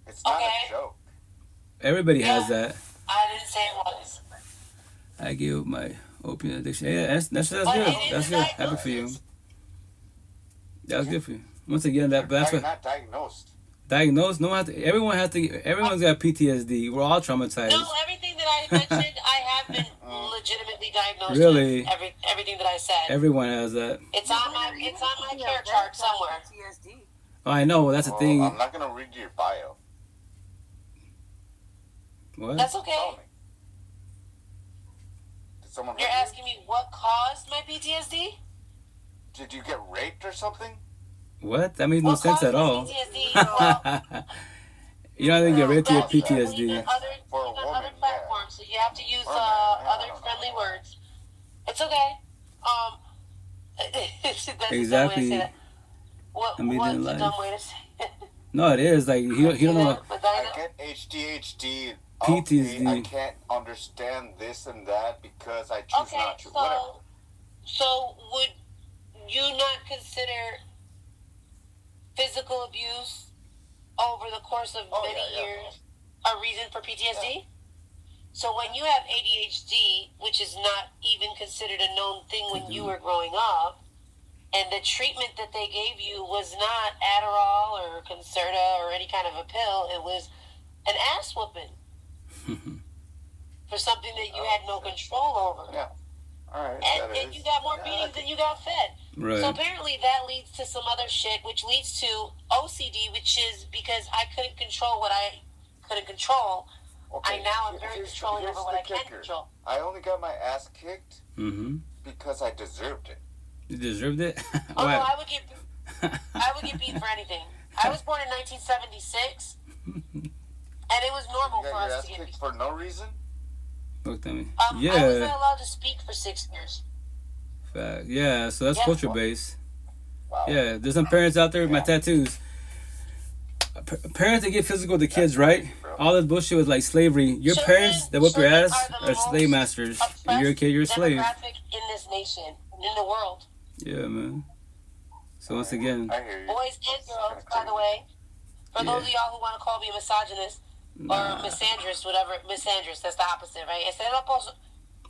It's not Okay. a joke. Everybody has that. I didn't say it was. I give up my opiate addiction. Yeah, that's good. But it is That's a good. Happy for you. diagnosis. That's good for you. Once again, that's You're what not diagnosed. diagnosed. No one has to. Everyone has to. Everyone's got PTSD. We're all traumatized. No, everything that I mentioned, I have been legitimately diagnosed Really? with. Everything that I said. Everyone has that. It's on my care chart somewhere. Oh, I know. That's the Well, thing. I'm not gonna read your bio. What? That's Tell okay. me. Did someone You're hurt you? asking me what caused my PTSD? Did you get raped or something? What? That makes no What sense caused at my all. PTSD? Well, You don't think you're raped to your that's we PTSD. use other, For a on woman, other platforms, so you have to use Or a man, yeah, I other don't know. friendly words. It's okay. That's a dumb way to Exactly. say that. I mean, What's in a life. dumb way to say it? No, it is like you don't know. I get ADHD. PTSD. Okay, I can't understand this and that because I choose Okay, not to. Whatever. so would you not consider physical abuse over the course of Oh, many yeah. years a reason for PTSD? So when you have ADHD, which is not even considered a known thing when you were growing up, and the treatment that they gave you was not Adderall or Concerta or any kind of a pill, it was an ass whooping for something that you had no control over. Yeah. All right. And, that and is- you got more yeah, beatings than you got fed. Right. So apparently that leads to some other shit, which leads to OCD, which is because I couldn't control what I couldn't control. Okay, I now am here- very here's- controlling here's over what the I can kicker. control. I only got my ass kicked Mm-hmm. because I deserved it. You deserved it. Oh no, Why? I would get beat for anything. I was born in 1976, and it was normal You for got your us ass to get kicked beat. for no reason? Look at me. I was Yeah. not allowed to speak for 6 years. Fact. Yeah. So that's Yeah. culture based. Wow. Yeah. There's some parents out there with my tattoos. Parents that get physical with the kids, right? All this bullshit was like slavery. Your Children- parents that whip your children ass are the are slave most masters. And you're a oppressed kid, you're a slave. demographic in this nation, in the world. Yeah, man. So once again, I hear you. Boys and girls, by the way. For those of y'all who want to call me a misogynist or misandrist, whatever, misandrist, that's the opposite, right? Ese es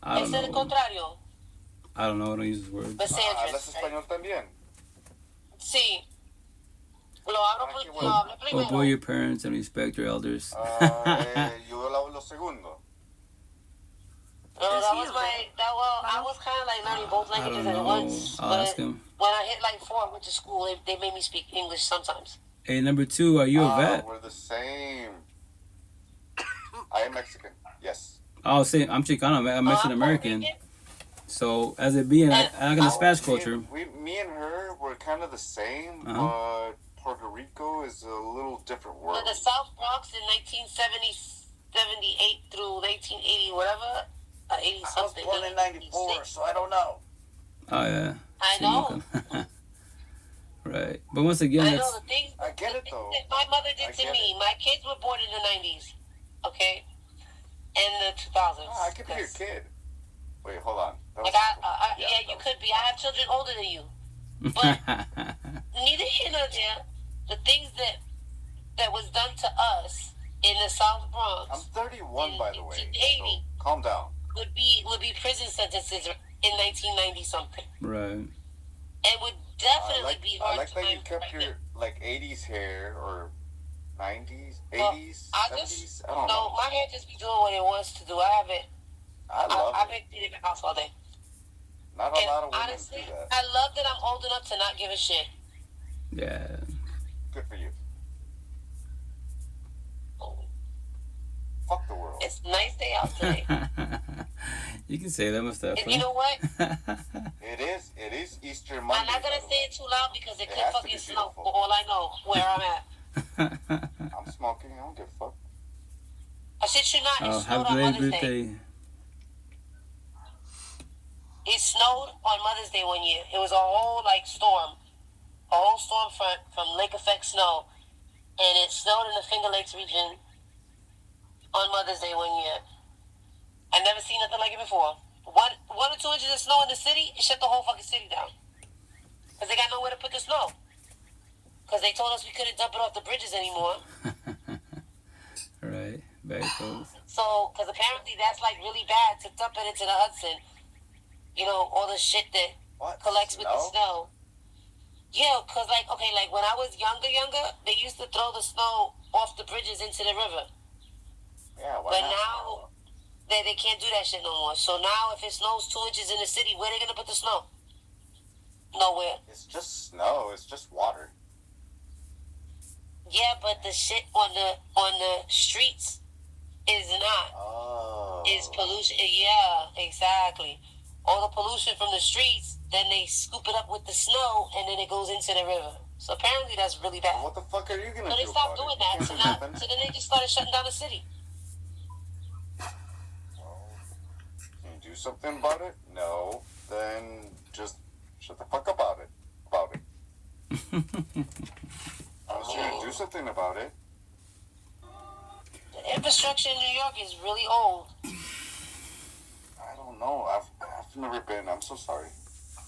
I don't el know. contrario. I don't know. I don't use this word. ¿Hablas Misandrist. Right? español también? Sí. Lo hablo, Ah, qué lo hablo Obey primero. your parents and respect your elders. Yo lo segundo. No, that was I was kind of like learning both I languages don't at know. once. I'll But ask him. when I hit like 4 and went to school, they made me speak English sometimes. Hey, number 2, are you a vet? We're the same. I am Mexican. Yes. Oh, say I'm Chicano. I'm Mexican American. So as it being, I got the Spanish culture. Me and her were kind of the same, Uh-huh. but Puerto Rico is a little different world. But the South Bronx in 1970, 78 through 1980, whatever, 80 I was something. born in '94, so I don't know. Oh yeah. I Sí, know. loco. Right. But once again, I know that's the things, I get the it, things though. that my mother did I to get me. My kids were born in the 90s, okay, and the 2000s. I could be your kid. Wait, hold on. That Like was- yeah, that you was- could be. I have children older than you. But neither here nor there, the things that was done to us in the South Bronx I'm 31, by the way. So 80 calm down. would be prison sentences in 1990 something, right. and would definitely be I hard like to that you find kept right your now. like 80s hair or 90s, Well, 80s, I 70s. just I don't no, know. my hair just be doing what it wants to do. I haven't. I love I've it. been in the house all day. Not a And lot of women honestly, do that. I love that I'm old enough to not give a shit. Yeah. Good for you. Fuck the world. It's a nice day out today. You can say that, most And definitely. you know what? It is Easter Monday. I'm not gonna say it too loud because it could has to fucking be snow. beautiful. For all I know, where I'm at. I'm smoking. I don't give a fuck. I shit you not. It Oh, snowed have a on great Mother's Day. birthday. It snowed on Mother's Day one year. It was a whole storm, a whole storm front from lake effect snow, and it snowed in the Finger Lakes region on Mother's Day one year. I never seen nothing like it before. 1 or 2 inches of snow in the city, it shut the whole fucking city down. Because they got nowhere to put the snow. Because they told us we couldn't dump it off the bridges anymore. Right. Very close. So, because apparently that's really bad to dump it into the Hudson. You know, all the shit that collects with the snow. Yeah, because when I was younger, they used to throw the snow off the bridges into the river. Yeah, why But not? now they can't do that shit no more. So now if it snows 2 inches in the city, where are they going to put the snow? Nowhere. It's just snow. It's just water. Yeah, but the shit on the streets is not. Oh. Is pollution. Yeah, exactly. All the pollution from the streets, then they scoop it up with the snow, and then it goes into the river. So apparently that's really bad. What the fuck are you gonna So do? they stopped about doing it? that. You So can't do now, nothing. so then they just started shutting down the city. Can you do something about it? No. Then just shut the fuck about it. Unless you're gonna do something about it. The infrastructure in New York is really old. I don't know. I've never been. I'm so sorry.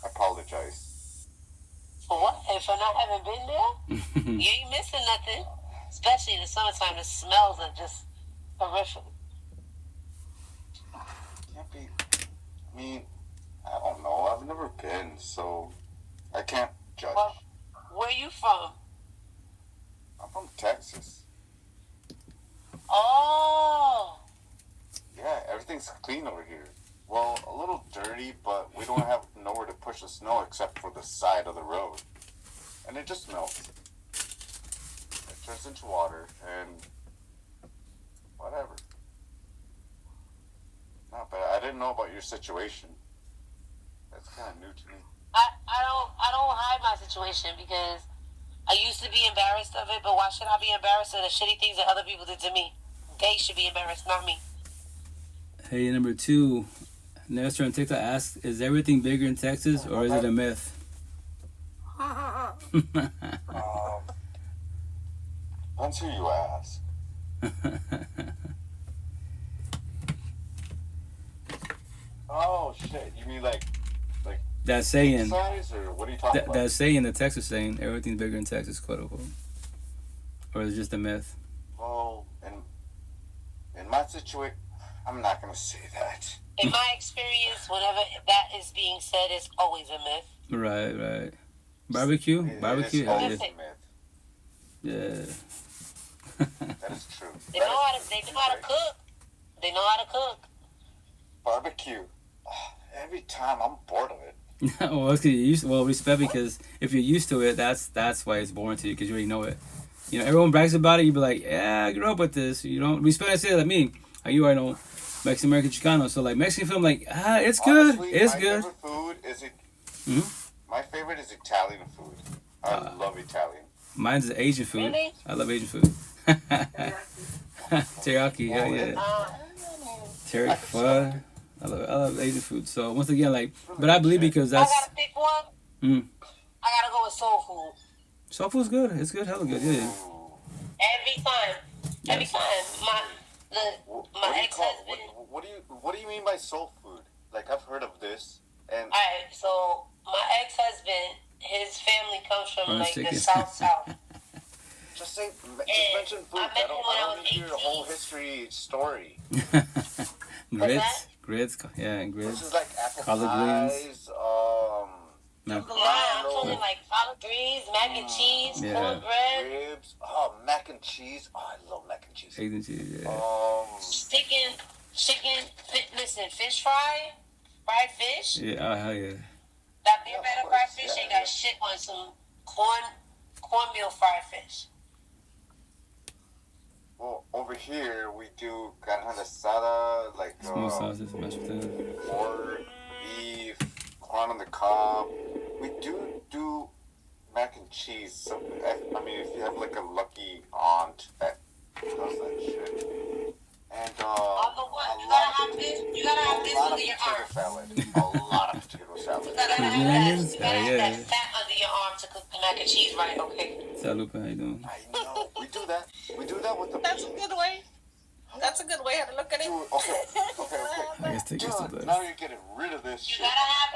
I apologize. For what? And for not having been there? You ain't missing nothing. Especially in the summertime, the smells are just horrific. Can't be. I mean, I don't know. I've never been, so I can't judge. Well, where you from? I'm from Texas. Oh. Yeah, everything's clean over here. Well, a little dirty, but we don't have nowhere to push the snow except for the side of the road. And it just melts. It turns into water and whatever. Not bad. I didn't know about your situation. That's kind of new to me. I don't hide my situation because I used to be embarrassed of it, but why should I be embarrassed of the shitty things that other people did to me? They should be embarrassed, not me. Hey, number 2. Nestor on TikTok asks, is everything bigger in Texas or is it a myth? Depends who you ask. Oh shit! You mean like That saying, size, or what are you talking about? that saying, the Texas saying, everything's bigger in Texas, quote unquote. Or is it just a myth? Well, in my situation, I'm not gonna say that. In my experience, whenever that is being said, it's always a myth. Right. Barbecue? Barbecue? It is always Yeah. a myth. Yeah. That is true. They know how to cook. They know how to cook. Barbecue. Every time I'm bored of it. Well, it's 'cause you're used. Well, respect, because if you're used to it, that's why it's boring to you, because you already know it. You know, everyone brags about it. You be like, yeah, I grew up with this. You don't respect. I say that. I mean, you already know Mexican American Chicano. So like Mexican food, I'm like, it's good. Honestly, It's my good. Favorite food is it. Mhm. My favorite is Italian food. I love Italian. Mine's Asian food. Really? I love Asian food. Teriyaki, hell yeah. Teriyaki pho. I love Asian food. So once again, like, but I believe because I that's gotta pick one. Mm. I gotta go with soul food. soul food's good. It's good, hella good. Yeah. Every time. Every Yes. time. My What do you call? ex-husband. What do you mean by soul food? Like I've heard of this, and Alright, so my ex-husband, his family comes from Burnt like chicken. the south. just mention food. I met I him don't when I need was to hear your 18. whole history story. grits, yeah, and This grits. is like apple Collard greens. pies. No. Nah, I'm talking like collard greens, mac and cheese, Yeah. cornbread, Ribs. Oh, mac and cheese. Oh, I love mac and cheese. Eggs and cheese, yeah. chicken, fish fry, fried fish. Yeah, oh, hell yeah. That beer Yeah, of batter course, fried fish, yeah, they got yeah. shit on some cornmeal fried fish. Well, over here we do carne asada, like Small sausage, mashed potatoes. pork, beef, corn on the cob. We do mac and cheese. So, I mean, if you have like a lucky aunt that does that shit. And you gotta have this a lot of under your potato arm. salad. A lot of potato salad. You gotta have that fat under your arm to cook the mac and cheese right, okay? Salud, how you doing? I know. We do that. We do that with the. That's a good way. That's a good way to look at it. Dude, okay. I guess take this to Dude, the now you're getting rid of this You shit. gotta have